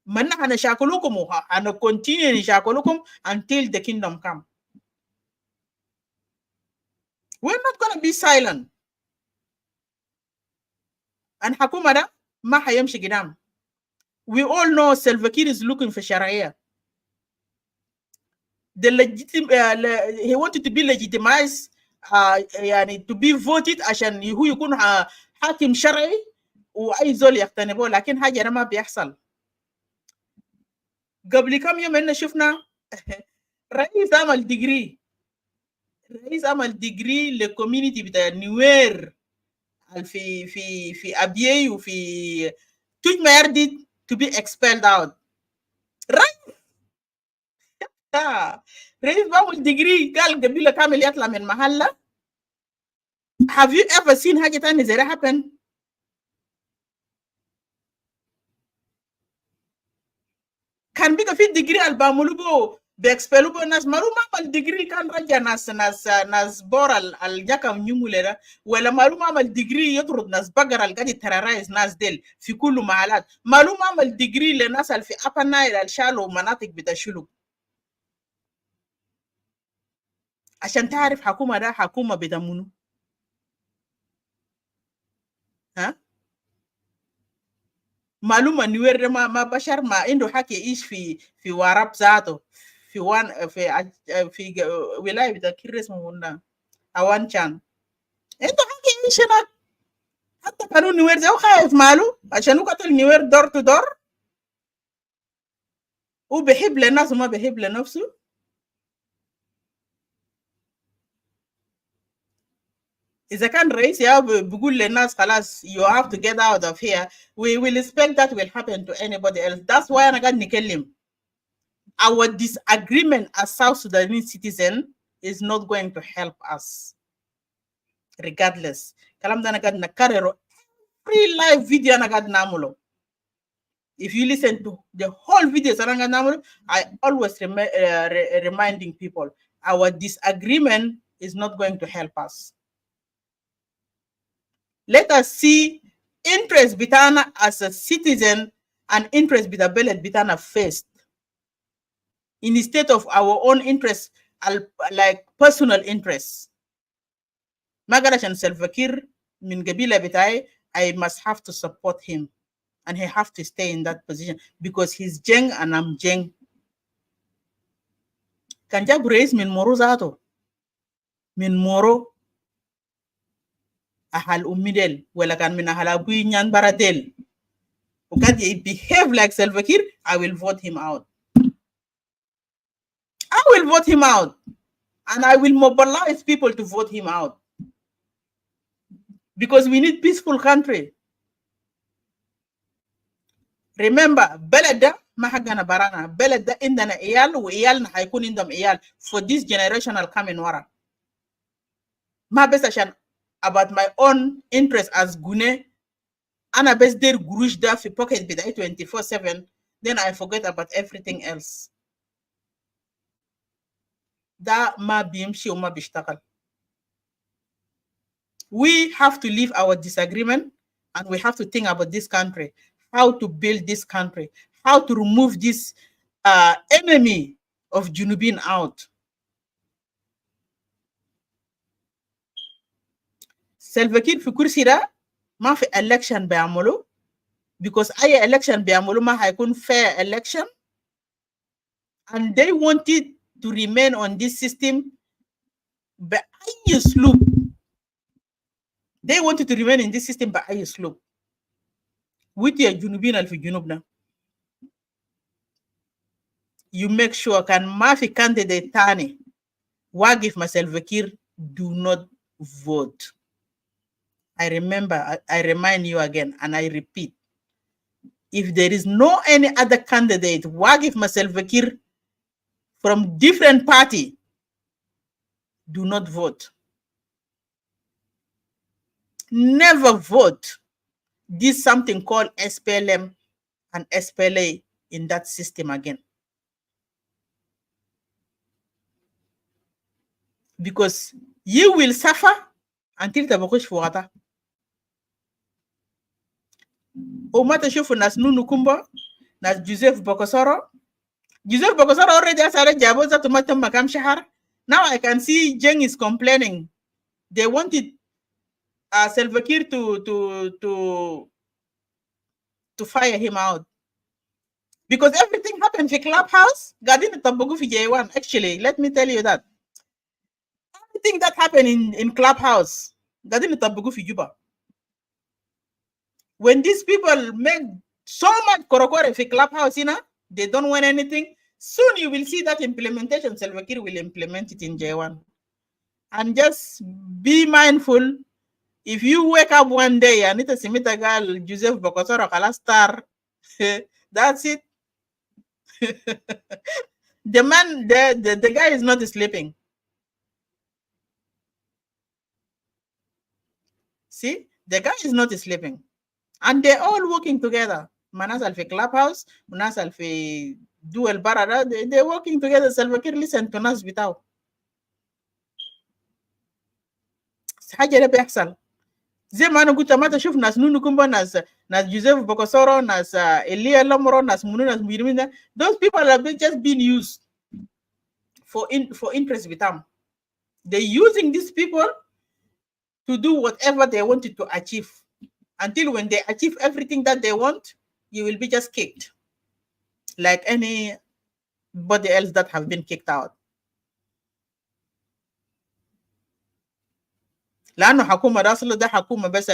ما احنا هنشاكلوكم وهنكونتينيو نشاكلوكم until the kingdom come. We're not gonna be silent. الحكومه ده ما حيمشي قدام. We all know Salva Kiir is looking for Sharia. He wanted to be legitimized, يعني to be voted عشان هو يكون حاكم شرعي واي زول يقتنع به، لكن حاجه ده ما بيحصل. قبل كم يوم احنا شفنا رئيس عمل ديجري للكوميونتي بتاع نوير في ابيي وفي توج ما يردي to be expelled out. رئيس بعمل ديجري قال قبيله كامل يطلع من محله. Have you ever seen حاجه ثانيه زي ده happen؟ كان بيبقى في ديجري اللي بعملوا به بيكسبلوا به الناس، مالو ما عمل ديجري كان رجع ناس بورا الجاكم نيمولي ده، ولا مالو ما عمل ديجري يطرد ناس بقرة اللي قاعد يترارايز ناس ديل في كل محلات، مالو ما عمل ديجري لناس اللي في أبا نايل اللي شالوا مناطق بتشيلوا. عشان تعرف حكومة ده حكومة بدمونه. ها؟ معلومة نوير ما بشر ما عنده حق يعيش في وارب ذاته، في في ولاية بتاع كير اسمه هنا أوان شان، عنده حق يعيش هناك. حتى كانوا نوير ده خايف ماله عشان هو قتل نوير دور تو دور، هو بيحب للناس وما بيحب لنفسه. إذا كان رئيس يا بيقول للناس خلاص you have to get out of here, we will expect that will happen to anybody else. That's why أنا قاعد نكلم. Our disagreement as South Sudanese citizen is not going to help us regardless. كلام ده أنا قاعد نكرره every live video أنا قاعد نعمله. If you listen to the whole videos أنا قاعد نعمله, I always reminding people our disagreement is not going to help us. Let us see interest bitana as a citizen and interest bita bellet bitana first, instead of our own interest, like personal interests. Magarashan Salva Kiir min gabila bitai, I must have to support him, and he have to stay in that position because he's Jeng and I'm Jeng. Kanja Brace min Moro zato, min Moro. Ahal umidel wala kan min ahal abuy nyan baradel, ukadi behave like Salva Kiir, I will vote him out. I will vote him out, and I will mobilize people to vote him out, because we need peaceful country. Remember, Beleda mahagana barana, Beleda indana iyal wa iyalna haykun indam iyal for this generational coming wara. Ma bes ashan about my own interest as Gune, ana bes der gurush da fi pocket bida 24/7, then I forget about everything else. Da ma bimshi o ma bishtakal. We have to leave our disagreement, and we have to think about this country, how to build this country, how to remove this enemy of Junubin out. Salva Kiir fi kursi da ma fi election biamulu, because ay election biamulu ma haykun fair election, and they wanted to remain on this system by ay sloop. They wanted to remain in this system by ay sloop. With your Junubin al fi Junubna. You make sure can mafi candidate tani wagif myself Vakir do not vote. I remind you again, and I repeat, if there is no any other candidate wagif myself Vakir from different party, do not vote. Never vote. This something called SPLM and SPLA in that system again. Because you will suffer until the Bokush Fuata. Omata Shufu Nas Nunu Kumba, Nas Joseph Bokosoro. Joseph Bokosoro already has a Jaboza to Matam Makam Shahar. Now I can see Jeng is complaining. They wanted Salva Kiir to fire him out. Because everything happened in Clubhouse. Gadin Tabogu fi J1. Actually, let me tell you that. Everything that happened in Clubhouse, Gadin Tabogu fi Juba. When these people make so much korokore fi Clubhouse, they don't want anything. Soon you will see that implementation. Salva Kiir will implement it in J1. And just be mindful. If you wake up one day and it's a simita girl, Joseph Bokosoro Kala star, that's it. The man, the guy is not sleeping. See, the guy is not sleeping. And they're all working together. Manas alfi Clubhouse, Manas alfi Dual Barada, they're working together. Salva Kiir listen to Nas Bitao. Hajere Bexal. Zemano Gutamata Shuf Nas Nunu Kumba, Nas Joseph Bokosoro, Nas Elia Lomoro, Nas Munu, Nas Mirimina. Those people have just been used for interest with them. They're using these people to do whatever they wanted to achieve. Until when they achieve everything that they want, you will be just kicked. Like anybody else that have been kicked out. لانه حكومه راسله ده حكومه بس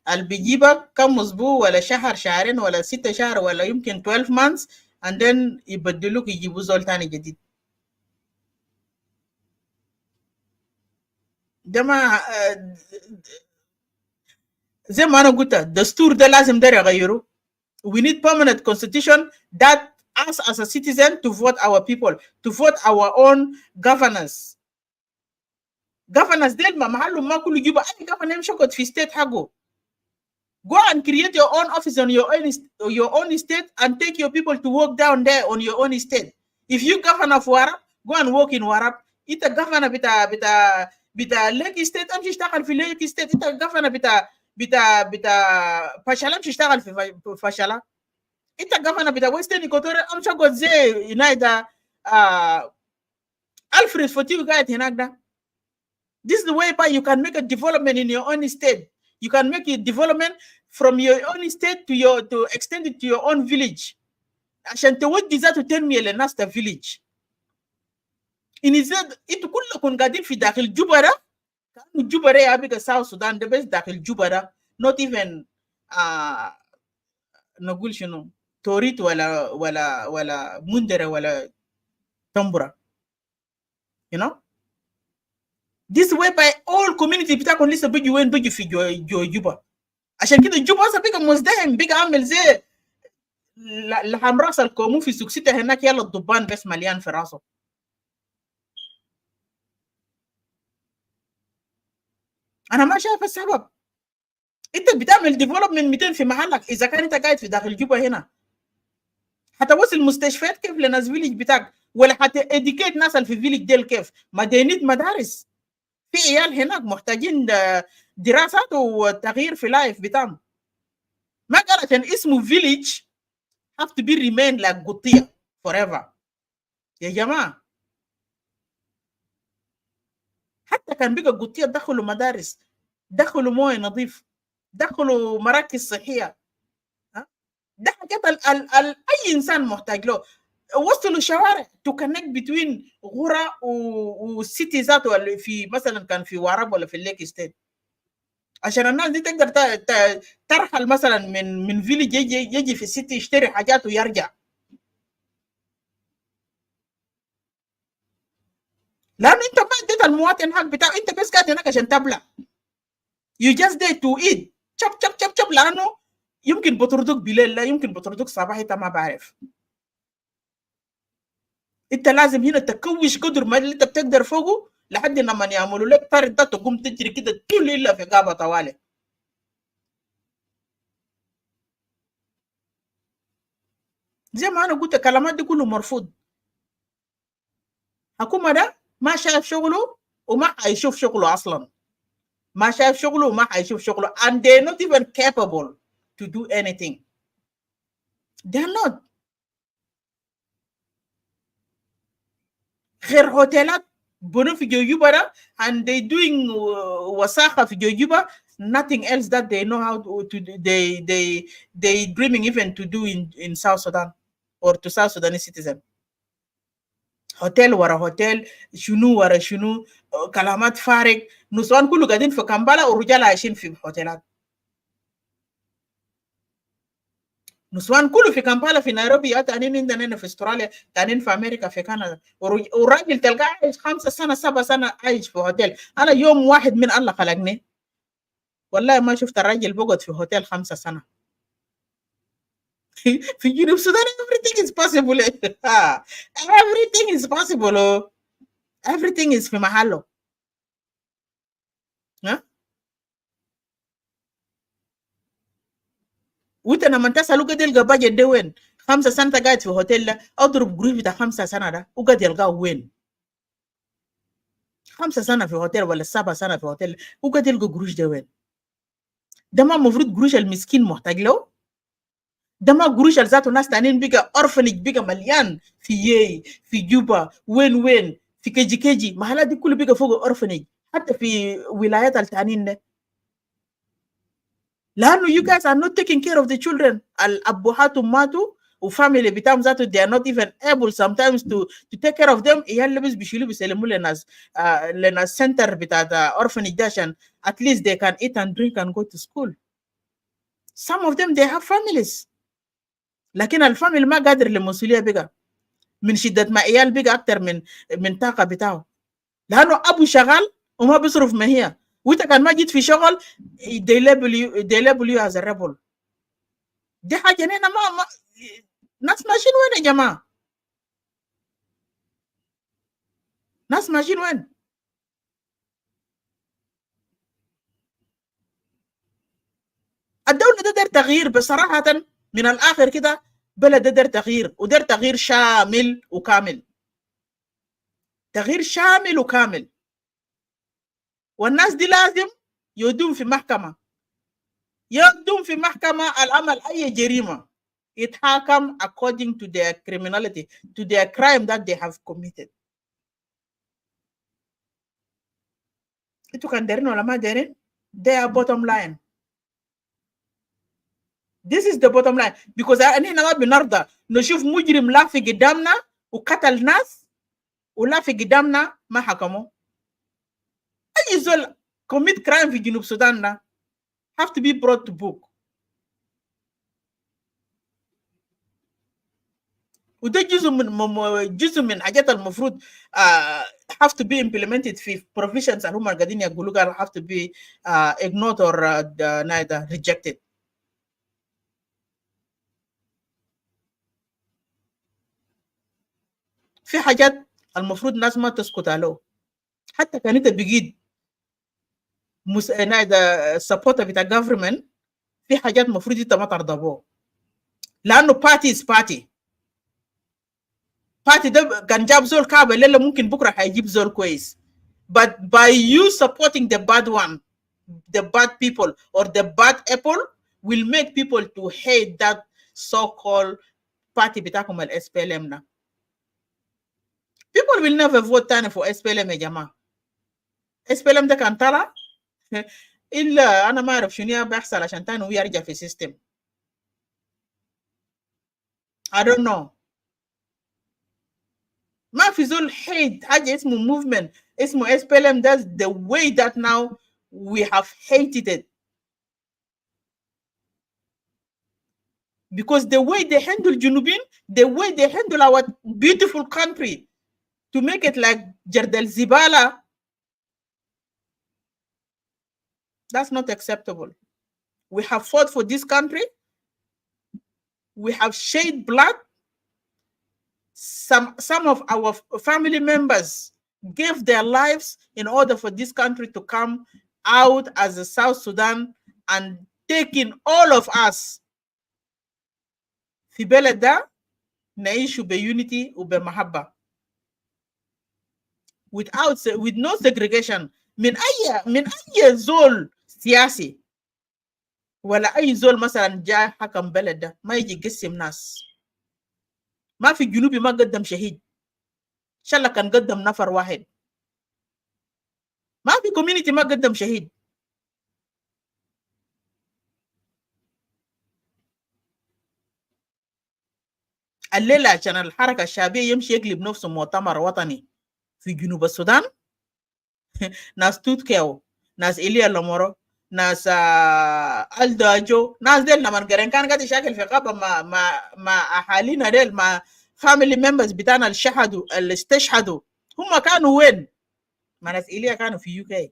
بيجيبك كم اسبوع ولا شهر شهرين ولا 6 شهر ولا يمكن 12 months and then يبدلوك يجيبوا زول ثاني جديد. ده ما زي ما انا قلت الدستور ده لازم ده يغيروه. We need permanent constitution that us as a citizen to vote our people, to vote our own governors. Governors del ma mahallu ma kullu juba ay governor shokot fi state hago. Go and create your own office on your own state and take your people to work down there on your own state. If you governor of Warab, go and work in Warab. Ita governor bita Lake State am tishtagal fi Lake State. Ita governor bita Fashala am tishtagal fi Fashala. Ita governor bita Western Equatorial am shokot ze inaida Alfred Fotiu guide hinagda. This is the way you can make a development in your own state. You can make a development from your own state to extend it to your own village. عشان تودي ذاته تنمية للناس the village. إن إذا إنتوا كلكم قاعدين في داخل جوبا ده كانوا جوبا ده يابيك South Sudan ده بس داخل جوبا ده not even نقول شنو توريت ولا مندرة ولا تمبرة. you know. This way by all community بتاعكم لسه بيجوا وين؟ بيجوا في جو جوبا. عشان كده جوبا اصلا بقى مزدحم، بقى عامل زي لحم راس الكومو في سوكسيتا هناك، يلا الضبان بس مليان في راسه. انا ما شايف السبب. انت بتعمل ديفلوبمنت 200 في محلك، اذا كان انت قاعد في داخل جوبا هنا حتوصل مستشفيات كيف لناس فيليج بتاعك؟ ولا حتى اديكيت ناس اللي في فيليج ديل كيف؟ ما دينيت مدارس، في عيال هناك محتاجين دراسات وتغيير في لايف بتاعهم. ما قال عشان اسمه فيليج have to be remain like قطيع forever. يا جماعة حتى كان بقى قطيع دخلوا مدارس، دخلوا مويه نظيف، دخلوا مراكز صحية. ده حاجات اي انسان محتاج له. وصلوا شوارع to connect between غورة والسيتي ذاته اللي في مثلا كان في واراب ولا في الليك ستيت، عشان الناس دي تقدر ترحل مثلا من فيليج يجي في السيتي يشتري حاجات ويرجع. لانه انت ما اديت المواطن حق بتاعه، انت بس قاعد هناك عشان تبلع. you just there to eat chop chop chop chop. لانه يمكن بطردك بالليل، لا يمكن بطردك صباح، انت ما بعرف. انت لازم هنا تكوش قدر ما اللي انت بتقدر فوقه لحد لما يعملوا لك طرد ده تقوم تجري كده طول الا في غابه طوالي. زي ما انا قلت الكلامات دي كله مرفوض. حكومه ده ما شايف شغله وما هيشوف شغله اصلا، ما شايف شغله وما هيشوف شغله and they're not even capable to do anything. they're not. غير هوتيلات بنوا في جوجوبا ده and they doing وساخه في جوجوبا. nothing else that they know how to do, they dreaming even to do in South Sudan or to South Sudanese citizen. هوتيل ورا هوتيل، شنو ورا شنو، كلامات فارغ. نسوان كله قاعدين في كامبالا والرجال عايشين في هوتيلات. نسوان كله في كامبالا في نيروبي، تانيين عندنا هنا في استراليا، تانيين في امريكا في كندا. والراجل تلقاه عايش 5 سنة 7 سنة عايش في هوتيل. انا يوم واحد من الله خلقني والله ما شفت الراجل بقعد في هوتيل 5 سنة. في جنوب السودان everything is possible. everything is possible. everything is في محله. وانت لما تسأله قد يلقى باجت ده وين؟ 5 سنة قاعد في هوتيل ده، اضرب جروب بتاع 5 سنة ده وقد يلقاه وين؟ 5 سنة في هوتيل ولا 7 سنة في هوتيل وقد يلقى قروش ده وين؟ ده ما المفروض قروش المسكين محتاج له؟ ده ما قروش ذاته ناس تانيين بقى أورفنج بقى مليان في في جوبا وين في كيجي محلات دي كله بقى فوق أورفنج حتى في ولايات التانيين ده. لأنه you guys are not taking care of the children. الأبوهاتهم ماتوا وفاميلي بتاعهم ذاته they are not even able sometimes to take care of them. عيال بس بيشيلوا بيسلموا لناس سنتر بتاع orphanage ده عشان at least they can eat and drink and go to school. Some of them they have families. لكن الفاميلي ما قادر للمسؤولية بقى من شدة ما عيال بقى أكتر من طاقة بتاعه. لأنه أبو شغال وما بيصرف ما هي، وانت كان ما جيت في شغل they label you as a rebel. دي حاجة هنا ما ناس ماشيين وين يا جماعة؟ ناس ماشيين وين؟ الدولة ده داير تغيير بصراحة من الآخر كده. بلد ده داير تغيير وداير تغيير شامل وكامل. تغيير شامل وكامل. والناس دي لازم يودون في محكمة. يودون في محكمة العمل أي جريمة يتحاكم according to their criminality, to their crime that they have committed. إنتوا كان دارين ولا ما دارين؟ They are bottom line. This is the bottom line because أنا ما بنرضى نشوف مجرم لا في قدامنا وقتل ناس ولا في قدامنا ما حكموا. أي زول commit crime في جنوب السودان ده have to be brought to book. وده جزء من حاجات المفروض have to be implemented في provisions اللي هم قاعدين يقولوا قال have to be ignored or neither rejected. في حاجات المفروض الناس ما تسكت عليه، حتى كان انت بقيت neither support بتاع government، في حاجات المفروض انت ما ترضى بها، لانه party is party. party ده كان جاب زول كعب الليله ممكن بكره هيجيب زول كويس. But by you supporting the bad one, the bad people or the bad apple will make people to hate that so-called party بتاعكم ال SPLM na. People will never vote تاني for SPLM يا جماعة. SPLM ده كان طلع إلا أنا ما أعرف شنو بيحصل عشان تاني ويرجع في system. I don't know. ما في زول hate حاجة اسمه movement اسمه SPLM. That's the way that now we have hated it. Because the way they handle Junubin, the way they handle our beautiful country, to make it like Jardel Zibala, that's not acceptable. We have fought for this country. We have shed blood. Some of our family members gave their lives in order for this country to come out as a South Sudan and taking all of us في بلد ده نعيش بunity وبمحبة with no segregation من أي زول سياسي ولا أي زول مثلا جاي حكم بلد ده ما يجي يقسم ناس. ما في جنوبي ما قدم شهيد، إن شاء الله كان قدم نفر واحد. ما في community ما قدم شهيد. الليلة عشان الحركة الشعبية يمشي يقلب نفسه مؤتمر وطني في جنوب السودان، ناس توتكيو، ناس إيليا لومورو، ناس ألدو أجو، ناس ديل لما كان قاعد يشاكل في غابة مع أهالينا ديل، مع family members بتاعنا اللي استشهدوا، هم كانوا وين؟ ما ناس إيليا كانوا في UK.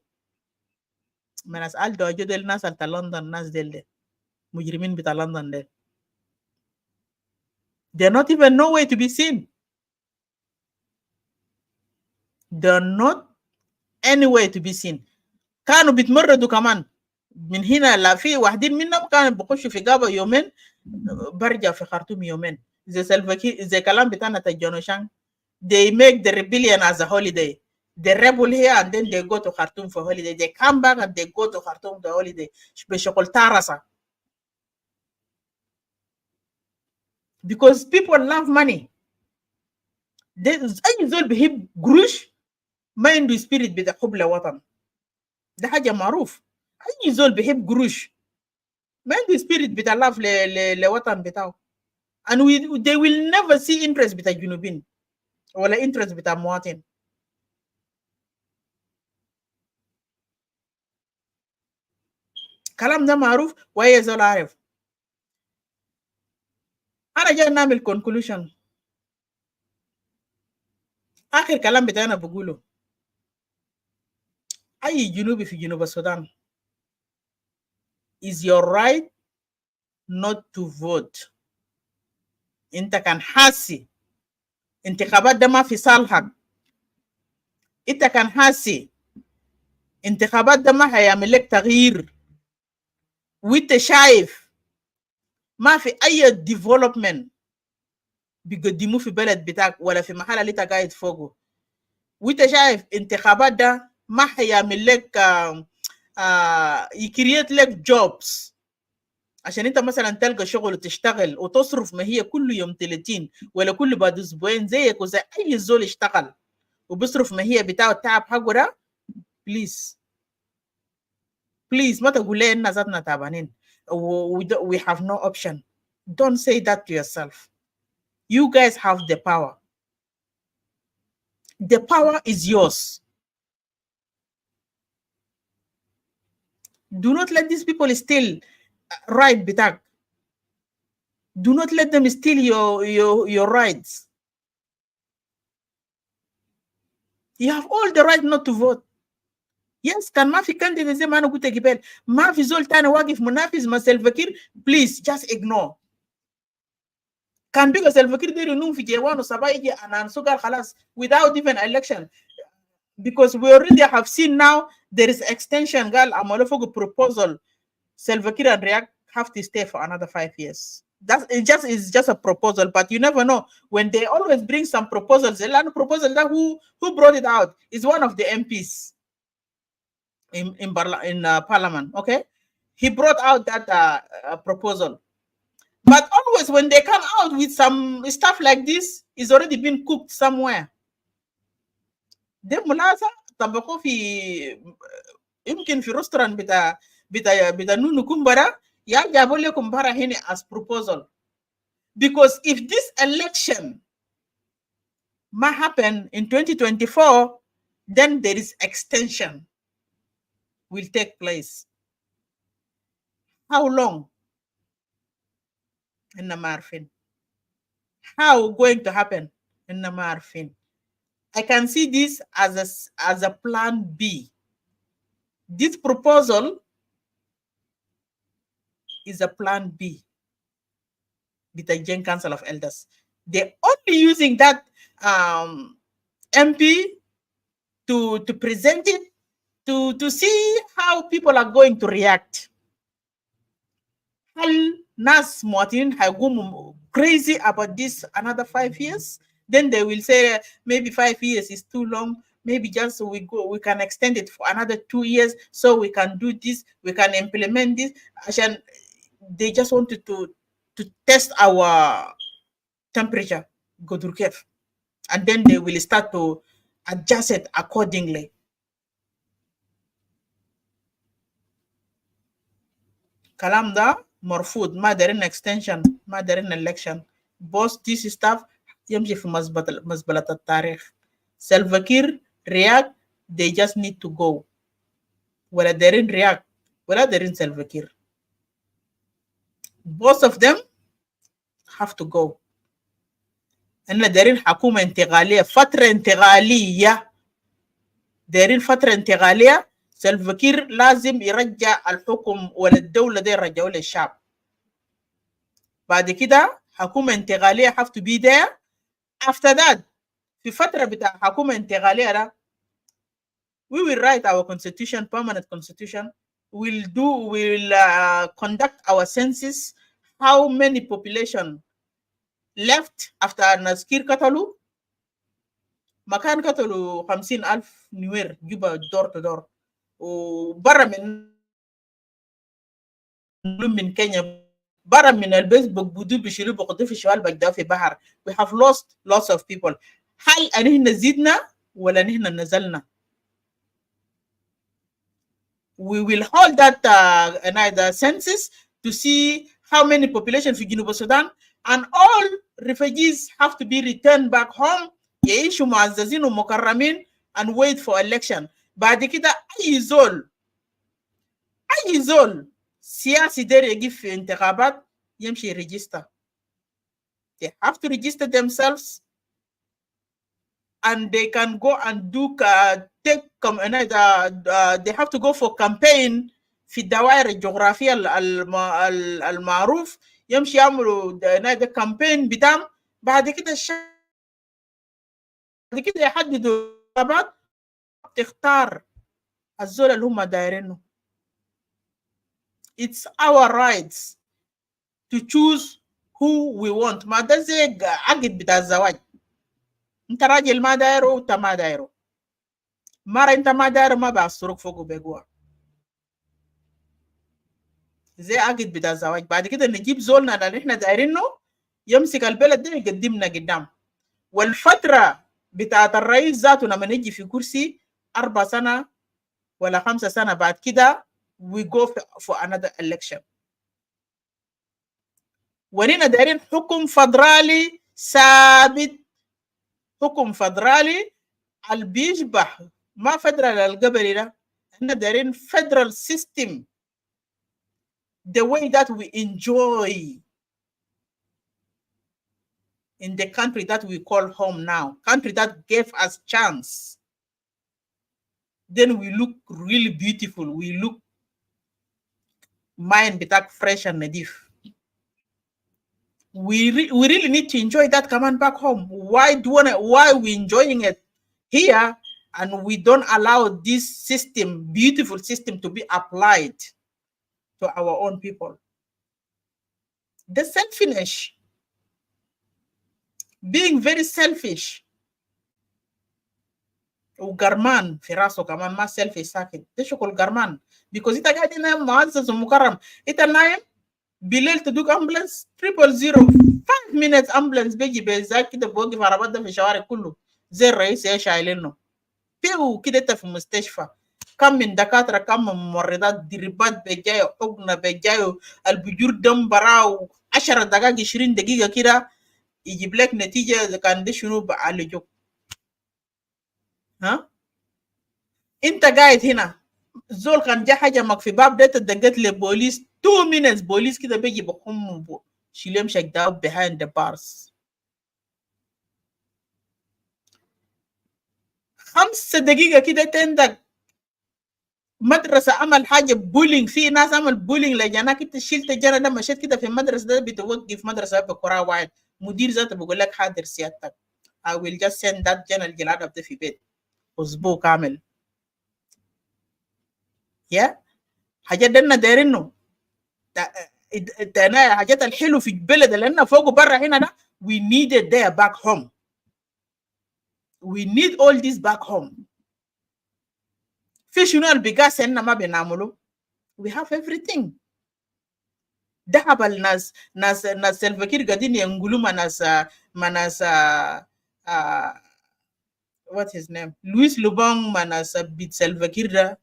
ما ناس ألدو أجو ديل ناس بتاع لندن، ناس ديل مجرمين بتاع لندن ديل. They're not even nowhere to be seen. They're not anywhere to be seen. كانوا بيتمردوا كمان من هنا. لا في واحدين منهم كانوا بيخشوا في غابة يومين برجع في خرطوم يومين. زي كلام بتاعنا تجونوشان. They make the rebellion as a holiday. They rebel here and then they go to Khartoum for holiday. They come back and they go to Khartoum for holiday. بشغل تارسة. Because people love money. أي زول بيحب قروش ما عنده spirit بتاع حب لوطن. ده حاجة معروف. أي زول بيحب قروش ما عنده spirit بتاع love لوطن بتاعه. And they will never see interest بتاع جنوبين ولا interest بتاع مواطن. كلام ده معروف وأي زول عارف. أنا جاي نعمل conclusion. آخر كلام بتاعنا بقوله أي جنوبي في جنوب السودان is your right not to vote. أنت كان حاسي انتخابات ده ما في صالحك، أنت كان حاسي انتخابات ده ما هيعمل لك تغيير، وأنت شايف ما في أي development بيقدموه في بلد بتاعك ولا في محل اللي أنت قاعد فوقه، وأنت شايف انتخابات ده ما هيعمل لك يكريت لك جوبز عشان انت مثلا تلقى شغل وتشتغل وتصرف ما هي كل يوم 30 ولا كل بعد اسبوعين زيك وزي اي زول يشتغل وبيصرف ما هي بتاعه التعب حقه ده. بليز ما تقول لي ان ذاتنا تعبانين. We have no option. Don't say that to yourself. You guys have the power. The power is yours. Do not let these people steal right بتاعك. Do not let them steal your rights. You have all the right not to vote. Yes, كان ما في candidate زي ما أنا قلت قبل، ما في زول تاني واقف منافس مع سلفكير. Please just ignore. كان بيجي سلفكير دير ينوم في جوان وصباح يجي أنا نسوق خلاص without even election, because we already have seen now there is extension. قال عملوا فوق proposal Salva-Kiir and React have to stay for another 5 years. It's just a proposal, but you never know when they always bring some proposals. The land proposal that who brought it out is one of the MPs in Parliament. Okay, he brought out that proposal, but always when they come out with some stuff like this, it's already been cooked somewhere. ده ملاحظة طبقوه في يمكن في رستوران بتاع نونو كومبارا يا جابوا لي كومبارا هنا as proposal, because if this election might happen in 2024, then there is extension will take place. How long? إننا ما عارفين. How going to happen? إننا ما عارفين. I can see this as a plan B. This proposal is a plan B with the Gen Council of Elders. They're only using that MP to present it to see how people are going to react. Hal Nas Martin Hagum crazy about this another 5 years. Then they will say maybe 5 years is too long. Maybe just we can extend it for another 2 years so we can do this, we can implement this. They just wanted to test our temperature, go to Kiev, and then they will start to adjust it accordingly. Kalam da marfud, ma darin extension, ma darin election. Boss this stuff يمشي في مزبلة التاريخ. Salva-Kiir, React, they just need to go. ولا دارين React ولا دارين Salva-Kiir. Both of them have to go. أننا دارين حكومة انتقالية، فترة انتقالية. دارين فترة انتقالية. Salva-Kiir لازم يرجع الحكم ولا الدولة دي يرجعوا للشعب. بعد كده حكومة انتقالية have to be there. After that, في فترة بتاع حكومة انتقالية ده, we will write our constitution, permanent constitution. We'll conduct our census. How many population left after Naskir Katalu? Makan Katalu 50,000 نوير جوبا دور تدور. وبرا من كينيا برا من البيت بقبضوا بيشيلوا بقضوا في الشوال بقدوا في بحر. We have lost lots of people. هل نحن زدنا ولا نحن نزلنا؟ We will hold that the census to see how many population في جنوب السودان, and all refugees have to be returned back home يعيشوا معززين ومكرمين and wait for election. بعد كده أي زول سياسي داير يجيب في انتخابات يمشي register. They have to register themselves and they can go and do they have to go for campaign في الدوائر الجغرافية المعروف. يمشي يعملوا campaign بتاعهم. بعد كده يحددوا انتخابات تختار الزول اللي هم دايرينه. It's our rights to choose who we want. ما ده زي عقد بتاع الزواج. انت راجل ما دايره وانت ما دايره. مرة انت ما دايره ما بيعصروك فوقه بيقوى. زي عقد بتاع الزواج. بعد كده نجيب زولنا اللي احنا دايرينه يمسك البلد ده يقدمنا قدام. والفترة بتاعت الرئيس ذاته لما نجي في كرسي 4 سنة ولا 5 سنة بعد كده we go for another election. ونحن دايرين حكم فدرالي ثابت. حكم فدرالي اللي بيشبه ما فدرال القبلي ده. احنا دايرين federal system the way that we enjoy in the country that we call home now, country that gave us chance, then we look really beautiful. We look mind bitak fresh and nadif. We really need to enjoy that command back home. Why we enjoying it here and we don't allow this system, beautiful system, to be applied to our own people? The selfishness, being very selfish. وقرمان في راسه كمان ما selfish ساكن ده شغل قرمان because انت قاعد نايم معزز ومكرم انت نايم بالليل تدوق امبولانس 000 5 minutes امبولانس بيجي بيزاك كده بوقف عربات ده في الشوارع كله زي الرئيس يا شايلينه بيو كده انت في مستشفى كم من دكاتره كم من ممرضات دربات بيجايو حقنه بيجايو البجور دم براو 10 دقائق 20 دقيقه كده يجيب لك نتيجه اذا كان ده شنو بعالجوك. ها انت قاعد هنا زول كان جا حاجه في باب ده تدقت لبوليس 2 minutes بوليس كده بيجي بقوم شيلهم شكداو behind the bars 5 دقيقه كده تندق مدرسه عمل حاجه بولينج في ناس عمل بولينج لجناك انت شلت الجنة ده مشيت كده في المدرسه ده بتوقف مدرسه بكره واحد مدير ذاته بيقول لك حاضر سيادتك I will just send that جنة الجلاد ده في بيت اسبوع كامل يا حاجات دنا دايرينه ده حاجات الحلو في البلد اللي لنا فوق برا هنا ده we need it there back home. We need all this back home. في شنو البقاس هنا ما بنعمله. We have everything. دهب الناس ناس سلفكير قاعدين ينقلوا مناس what his name لويس لوبون مناس بيت سلفكير ده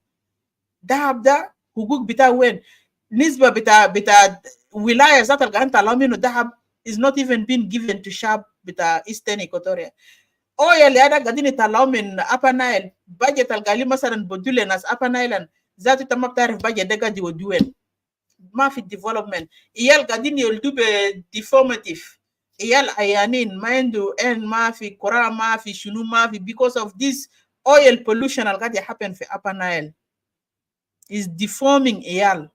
دهب ده حقوق بتاع وين نسبة بتاع ولاية ذات القرن طلعوا منه دهب is not even being given to شعب بتاع Eastern Equatoria. اويا اللي هذا قاعدين يطلعوا من Upper Nile باجت القالي مثلا بدوا لناس Upper Nile ذاته انت ما بتعرف باجت ده قاعد يودوين ما في development. عيال قاعدين يولدوا بديفورماتيف عيال عيانين ما عنده ما في قرى ما في شنو ما في because of this oil pollution اللي قاعد يحصل في Upper Nile is deforming عيال.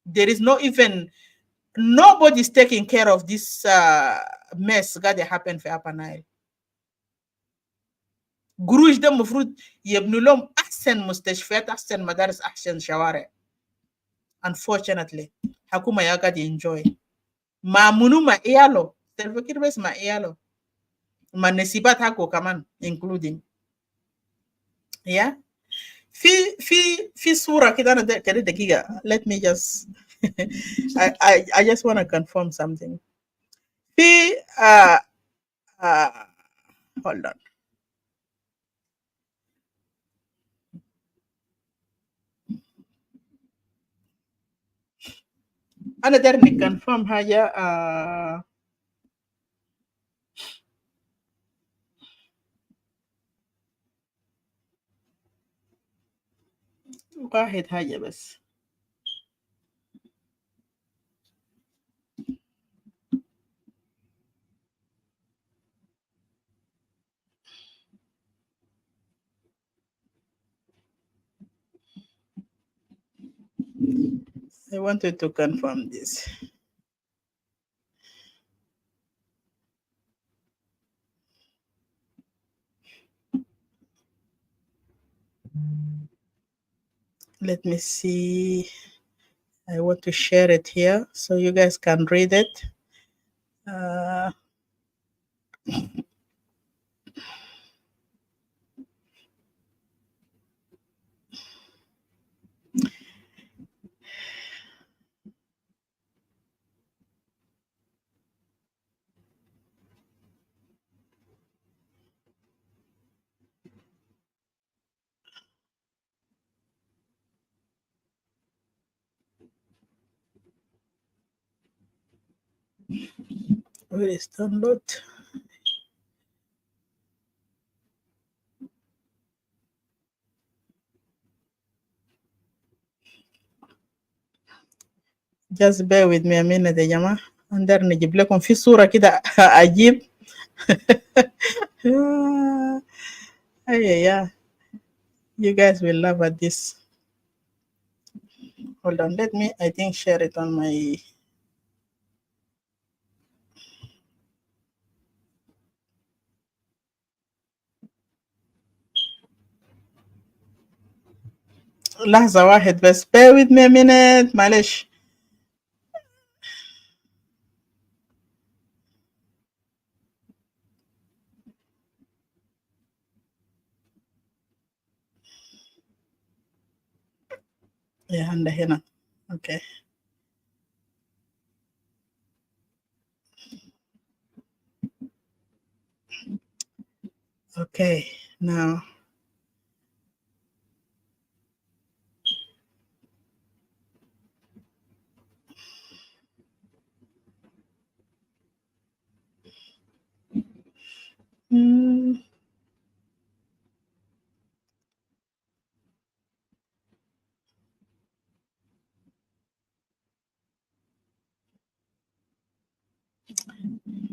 There is no even nobody is taking care of this mess قاعد يحصل في Upper Nile. قروش ده المفروض يبنوا لهم احسن مستشفيات احسن مدارس احسن شوارع. Unfortunately حكومة يا قاعد enjoy ما منو ما عياله تفكر بس ما عياله ما نسيبات حقه كمان including في صورة كده أنا كده دقيقة let me just I just want to confirm something. في hold on. أنا دارني confirm حاجة واحد حاجة بس. I wanted to confirm this. Let me see. I want to share it here so you guys can read it. Where is download? Just bear with me a minute يا جماعة. أندر نجيب لكم في صورة كده عجيب Yeah. You guys will laugh at this. Hold on, let me, I think, share it on my. لحظة واحد بس, bear with me a minute, معلش. يا عند هنا. Okay. Okay, now.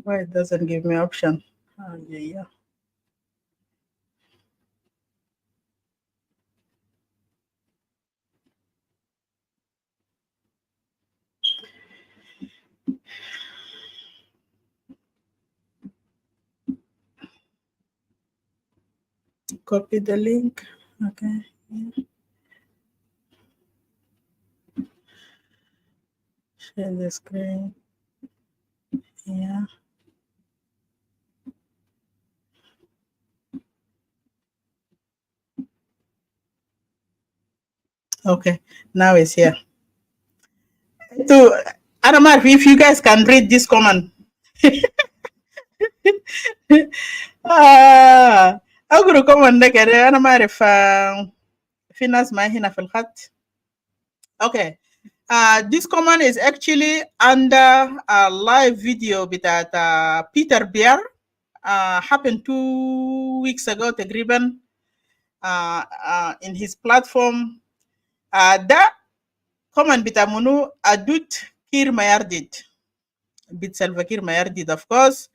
Why it doesn't give me option? Yeah. Copy the link. Okay. Yeah. Share the screen. Yeah. Okay, now it's here. So, I don't know if you guys can read this comment. أقرأ comment ده كده, أنا ما أعرف في ناس معي هنا في الخط. Okay. This comment is actually under a live video بتاعت Peter Bear, happened 2 weeks ago تقريبا, in his platform. ده comment بتاع منو أدوت كير مايرديد, بيت سلفا كير مايرديد of course.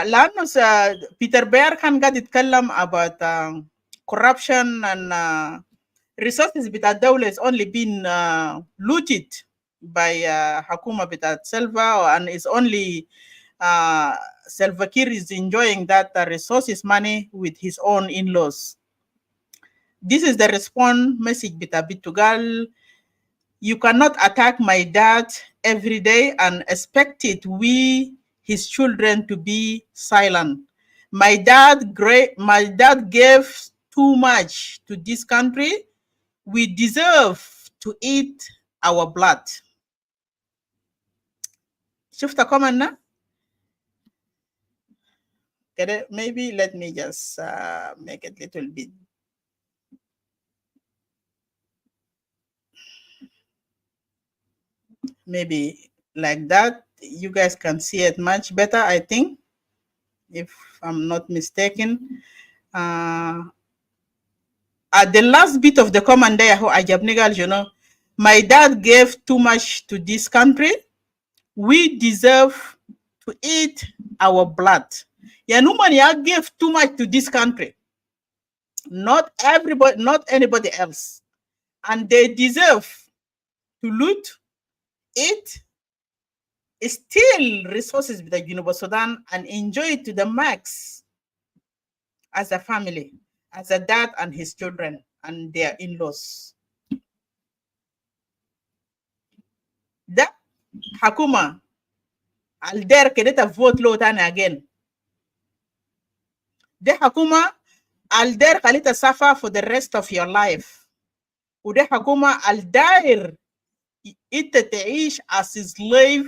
لأنه بيتر بير كان قاعد يتكلم about corruption and resources بتاع الدولة is only been looted by حكومة بتاعت سلفا, and is only Salva Kiir is enjoying that resources money with his own in-laws. This is the response message bita Bitugal. You cannot attack my dad every day and expect it we his children to be silent. My dad gave too much to this country. We deserve to eat our blood. شفت comment? Maybe let me just make it a little bit. Maybe like that. You guys can see it much better, I think, if I'm not mistaken. The last bit of the comment there, you know, my dad gave too much to this country. We deserve to eat our blood. Yanumania gave too much to this country. Not everybody, not anybody else. And they deserve to loot, eat, steal resources with the University of Sudan and enjoy it to the max as a family, as a dad and his children and their in-laws. That Hakuma, I'll dare to vote low than again. The Hakuma, I'll dare to suffer for the rest of your life. Ude Hakuma, I'll dare it تعيش as a slave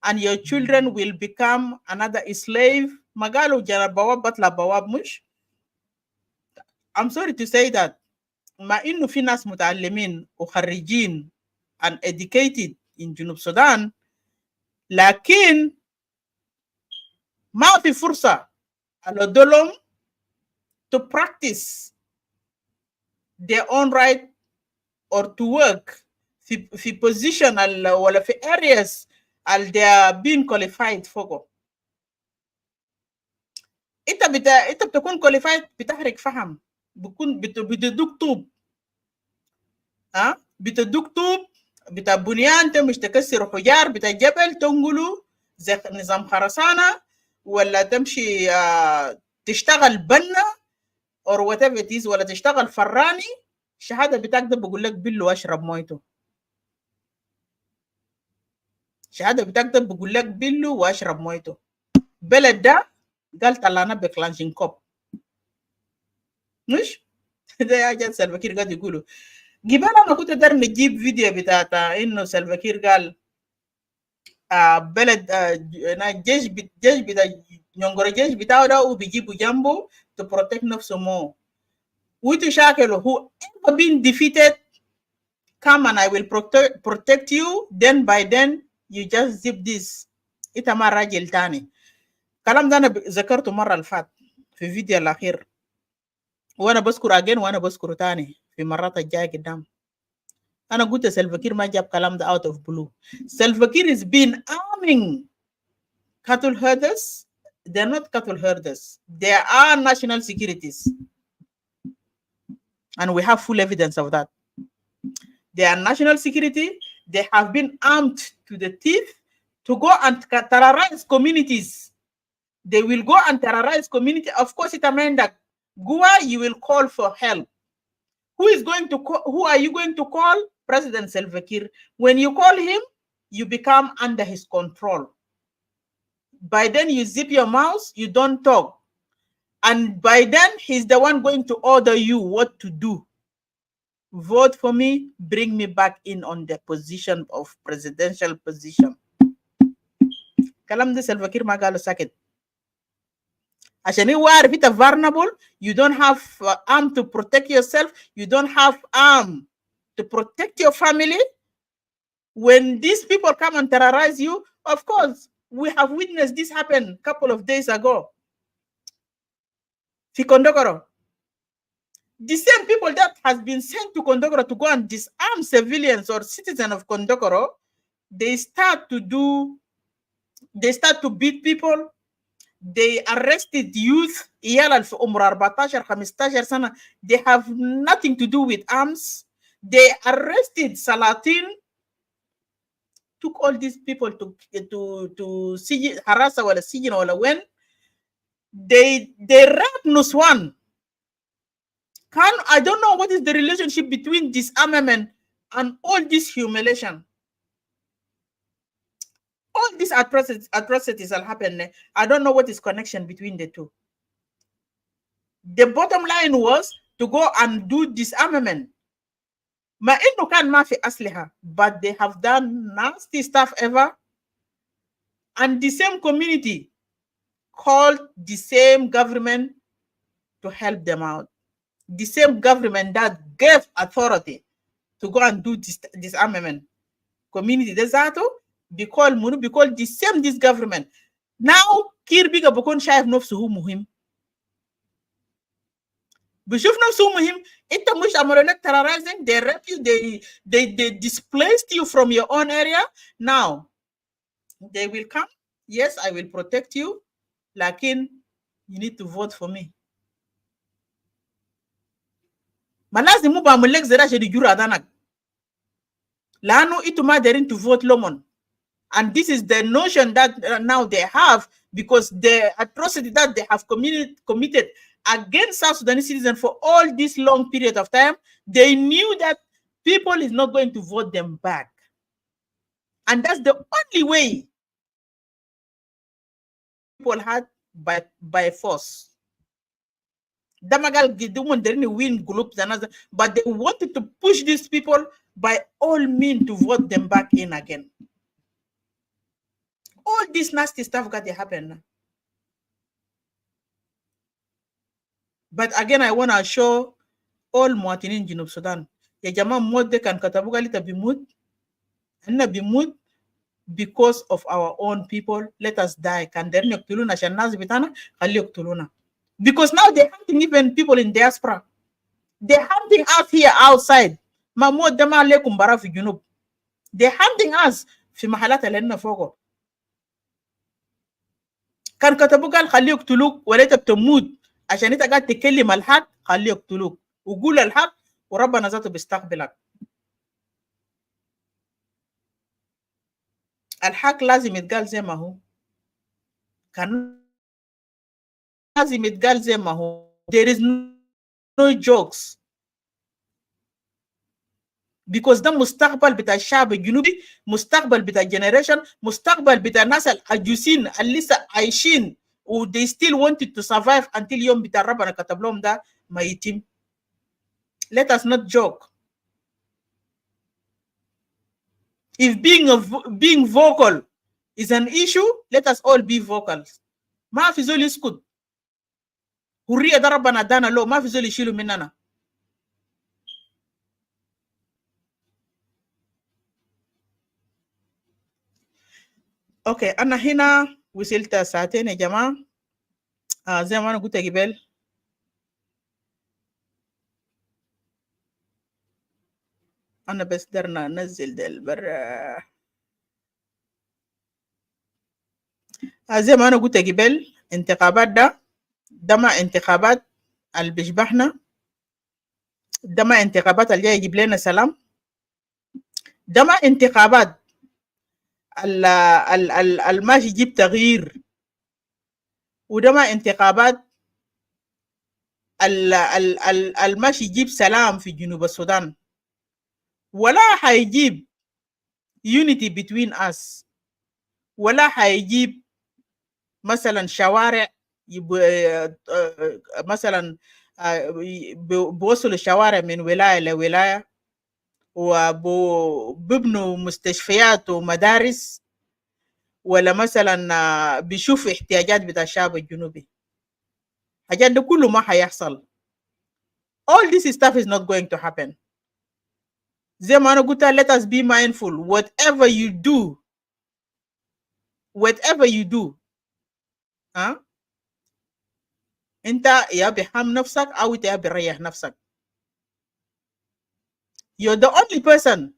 and your children will become another slave. Magalu jara bawab batla bawab mush. I'm sorry to say that. Ma innu fi nas mutaallimin u kharrijin and educated in Junub Sudan, lakin ma fi fursa alodolom to practice their own right or to work fi position wala fi areas al they are being qualified for. انت بتكون كواليفايد بتحرق فحم، بكون بتدوك طوب، بتدوك طوب بتاع بنيان، مش تكسر حجار بتاع جبل تنقله زي نظام خرسانه، ولا تمشي تشتغل بنا or whatever it is، ولا تشتغل فراني. الشهاده بتاعك ده بقول لك بلو اشرب مويته. الشهاده بتاعك ده بقول لك بلو واشرب مويته. بلد ده قال طلعنا بكلانشين كوب، مش ده يا جد سلفكير قاعد يقولوا. قبل انا كنت دار نجيب فيديو بتاعت انه سلفكير قال بلد جيش بتاع ينقر الجيش بتاعه ده وبيجيبوا جنبه to protect نفسه مو وتشاكله. whoever been defeated come and I will protect you, then by then you just zip this. انت ما راجل تاني. الكلام ده انا ذكرته مره اللي فات في الفيديو الاخير، وانا بذكر اجين وانا بذكره تاني في مرات الجايه قدام. انا قلت سلفكير ما جاب كلام ده out of blue. سلفكير is been arming cattle herders. They're not cattle herders, they are national securities, and we have full evidence of that. They are national security. They have been armed to the teeth to go and terrorize communities. They will go and terrorize community. Of course, it means that Gua, you will call for help. Who is going to call? Who are you going to call? President Salva Kiir. When you call him, you become under his control. By then, you zip your mouth, you don't talk. And by then, he's the one going to order you what to do. Vote for me, bring me back in on the position of presidential position. Kalam de Salva Kiir magalo sakit. عشان يعرف انت vulnerable, you don't have arm to protect yourself, you don't have arm to protect your family. When these people come and terrorize you, of course, we have witnessed this happen a couple of days ago. في Kondogoro. The same people that has been sent to Kondogoro to go and disarm civilians or citizens of Kondogoro, they start to beat people. They arrested youth, يلا في عمر 14 15 سنة. They have nothing to do with arms. They arrested Salatin, took all these people to Harasa ولا Sijin ولا when. They raped Nuswan. I don't know what is the relationship between disarmament and all this humiliation. All these atrocities will happen. I don't know what is connection between the two. The bottom line was to go and do disarmament. Ma inno kan ma fi asliha, but they have done nasty stuff ever. And the same community called the same government to help them out. The same government that gave authority to go and do disarmament. Community desato. Because the same this government now Kiir biga bukon shaif nafsuhu muhim bishuf nafsuhu muhim. Ita mush amolek terrorizing, they rape you, they displaced you from your own area. Now they will come, yes, I will protect you, lakin you need to vote for me. Malazi muba amolek zera shedi jura danak lano ituma derin to vote lomon. And this is the notion that now they have, because the atrocity that they have committed against South Sudanese citizens for all this long period of time, they knew that people is not going to vote them back. And that's the only way people had by force. Damagal didn't win groups, but they wanted to push these people by all means to vote them back in again. All this nasty stuff got to happen. But again, I want to show all Muatinin Junub Sudan. Ya jama mode kan katabuga lita bimut. Anna bimut because of our own people. Let us die. Kan derni oktuluna shanaz bitana kali oktuluna. Because now they're hunting even people in diaspora. They're hunting us here outside. Ma mode dama lekum bara fi Junub. They're hunting us fi mahalata lenna fogo. كان كتبوا قال خليه يقتلوك ولا انت بتموت عشان انت قاعد تكلم الحق، خليه يقتلوك وقول الحق وربنا ذاته بيستقبلك. الحق لازم يتقال زي ما هو، كان لازم يتقال زي ما هو. there is no jokes because ده مستقبل بتاع الشعب الجنوبي، مستقبل بتاع الجنريشن، مستقبل بتاع الناس العجوزين اللي لسه عايشين و they still wanted to survive until يوم بتاع ربنا كتب لهم ده ما يتم. let us not joke. if being vocal is an issue, let us all be vocal. ما في زول يسكت. حرية ده ربنا ادانا له، ما في زول يشيله مننا. اوكي انا هنا وصلت ساعتين يا جماعة. زي ما انا قلت قبل، انا بس درنا انزل ده البر. زي ما انا قلت قبل، انتخابات ده ما انتخابات اللي بيشبهنا، ده ما انتخابات اللي جاي يجيب لنا سلام، ده ما انتخابات الماشي يجيب تغيير، وده ما انتخابات الماشي يجيب سلام في جنوب السودان، ولا حيجيب unity between us، ولا حيجيب مثلا شوارع مثلا بوصلوا الشوارع من ولاية لولاية، وبيبنوا مستشفيات ومدارس، ولا مثلا بيشوفوا احتياجات بتاع الشعب الجنوبي. حاجات ده كله ما حيحصل. all this stuff is not going to happen. زي ما أنا قلت let us be mindful whatever you do انت يا بحام نفسك او انت يا بريح نفسك. you're the only person.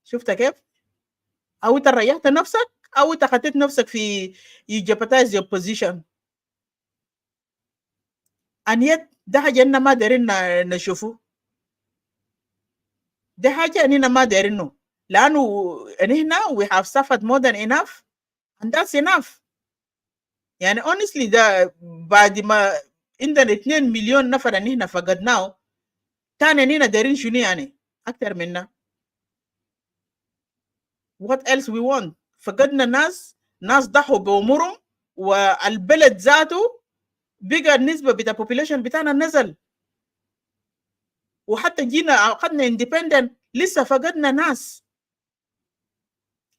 شفت كيف؟ او انت ريحت نفسك او انت خطيت نفسك في you jeopardize your position. and yet ده حاجة اننا ما دارين نشوفه، ده حاجة اننا ما دارينه، لانه هنا we have suffered more than enough and that's enough. يعني honestly ده بعد ما عندنا 2 مليون نفر ان احنا فقدناه، تاني اننا دارين شنو يعني اكتر منا؟ what else we want؟ فقدنا ناس ضحوا بأمورهم، والبلد ذاته بقى النسبة بتاع population بتاعنا نزل، وحتى جينا أخذنا independent لسه فقدنا ناس،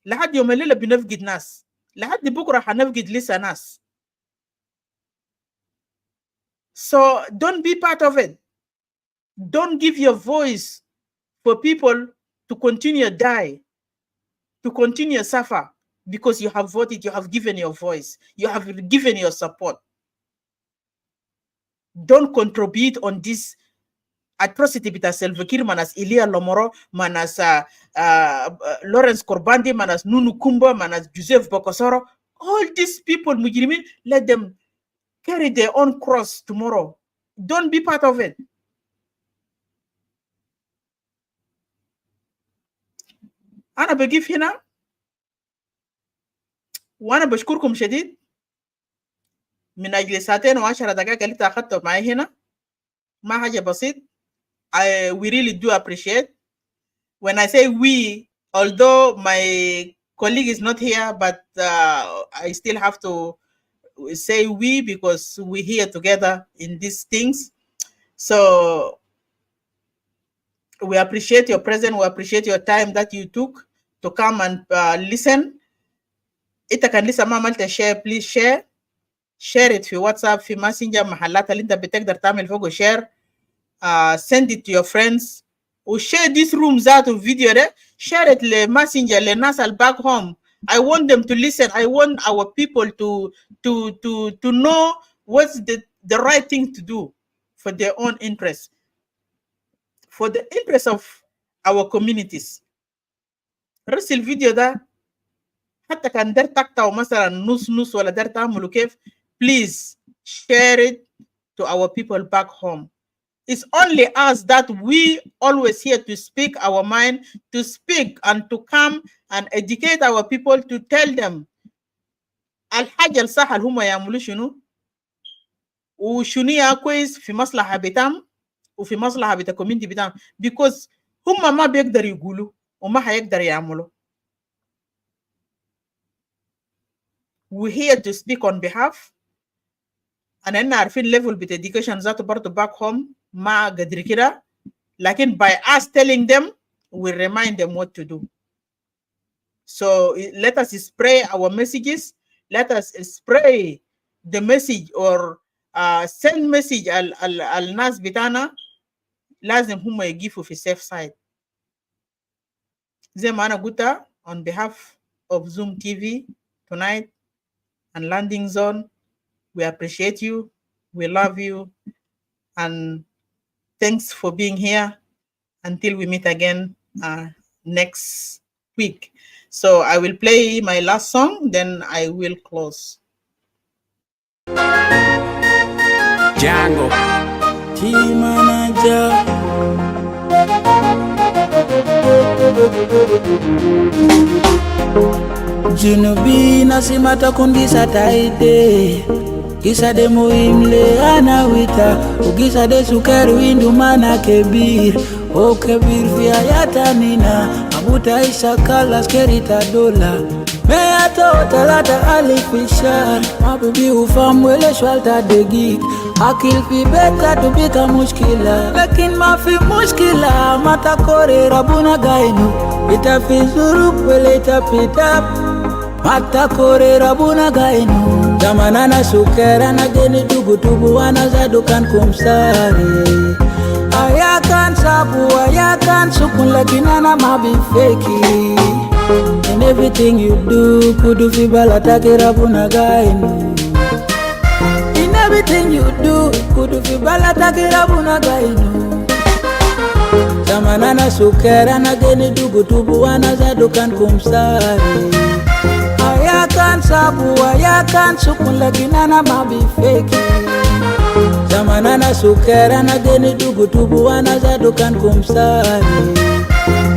لحد يوم الليلة بنفقد ناس، لحد بكرة حنفقد لسه ناس. so don't be part of it. don't give your voice for people to continue die, to continue suffer, because you have voted, you have given your voice, you have given your support. don't contribute on this atrocity bita Salva Kiir, manas Ilia Lomoro, manas Lawrence Korbandi, manas Nunu Kumba, manas Joseph Bokosoro. All these people, Mujrimin, let them carry their own cross tomorrow. Don't be part of it. أنا بجيب هنا وأنا بشكركم شديد من أجل 2 و10 دقائق اللي أخذتوا معي هنا، ما حاجة بسيط. we really do appreciate. When I say we, although my colleague is not here, but I still have to say we because we're here together in these things. So we appreciate your presence. We appreciate your time that you took to come and listen. Ita kan lisa ma عملت share, please share it في WhatsApp, في Messenger, محلات اللي انت بتقدر تعمل فوقه share. Send it to your friends. Or share this room ذاته video ده, share it لماسنجر للناس back home. I want them to listen. I want our people to know what's the right thing to do for their own interest, for the interest of our communities. رسل الفيديو ده حتى كان در تقطعوا مثلا نص ولا در تعملوا كيف, please share it to our people back home. It's only us that we always here to speak our mind, to speak and to come and educate our people, to tell them الحاجة الصح اللي هم يعملوا شنو وشنو يا كويس في مصلحة بتاعهم وفي مصلحة بتاع community بتاعهم, because هم ما بيقدروا يقولوا وما حيقدروا يعملوا. We're here to speak on behalf. أنا إحنا عارفين level بتاع education ذاته برضه back home ما قدر كده, لكن by us telling them we remind them what to do. So let us spray our messages, let us spray the message or send message al nas bitana لازم هم يجيفوا في safe side. زي ما أنا قلت on behalf of Zoom TV tonight and Landing Zone, we appreciate you, we love you, and thanks for being here until we meet again next week. So I will play my last song, then I will close. Django, team manager. Junubi nasimata kundisa taide. Gisa de muhimle ana wita. Ugisa de sukari windu mana kebir. O kebir via yata nina. Abuta isa kala skerita dola. Mea to talata alifishar. Mabibi ufamwele shwalta de gig. Akil fi beta tubika mushkila. Lakin ma fi mushkila. Mata kore rabuna gainu. Ita fi zuruk wele ita pitap. Mata kore rabuna gainu. Zamanana sukera na geni tubu wana zadukan kumsari. Ayakan sabu, ayakan sukun lakinana mabi feki. In everything you do, kudu fi balatake rabuna gainu. In everything you do, kudu fi balatake rabuna gainu. Zamanana sukera na geni tubu wana zadukan kumsari. Ayakan sabu, ayakan sukun lakinana mabi feki. Zamanana sukera na geni tubu wana zadukan kumsari.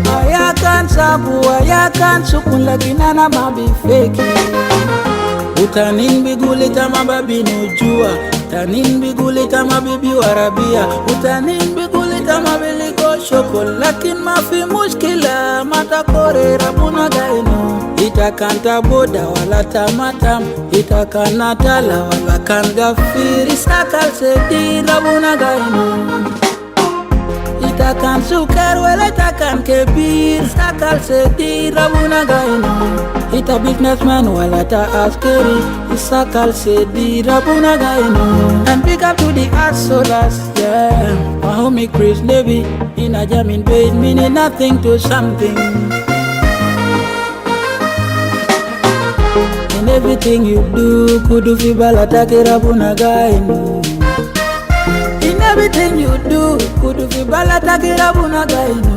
Ayakan sabu, ayakan sukun lakinana mabi feki. Utanin bigulita mababi nujua. Utanin bigulita mabibi warabia. Utanin bigulita mabiliko shokol. Lakin mafi mushkila mata kore rabuna gainu. Itakanta boda wala tamatam. Itakana tala wala kan gafiri. Sakal sedi rabuna gainu. Itakan sukar wala itakan kebir. Sakal sedi rabuna gainu. Ita businessman wala ta askeri. Sakal sedi rabuna gainu. And big up to the hustlers, yeah. My homie Chris Levy in a jamming bed, meaning nothing to something. In everything you do, kudu fi balatake rabuna gainu. In everything you do, kudu fi balatake rabuna gainu.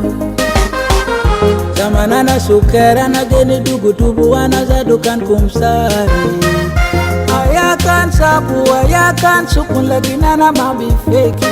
Zamanana sukera na geni tubu wana zadukan kumsari. Ayakan sabu, ayakan sukun lakinana mabi feki.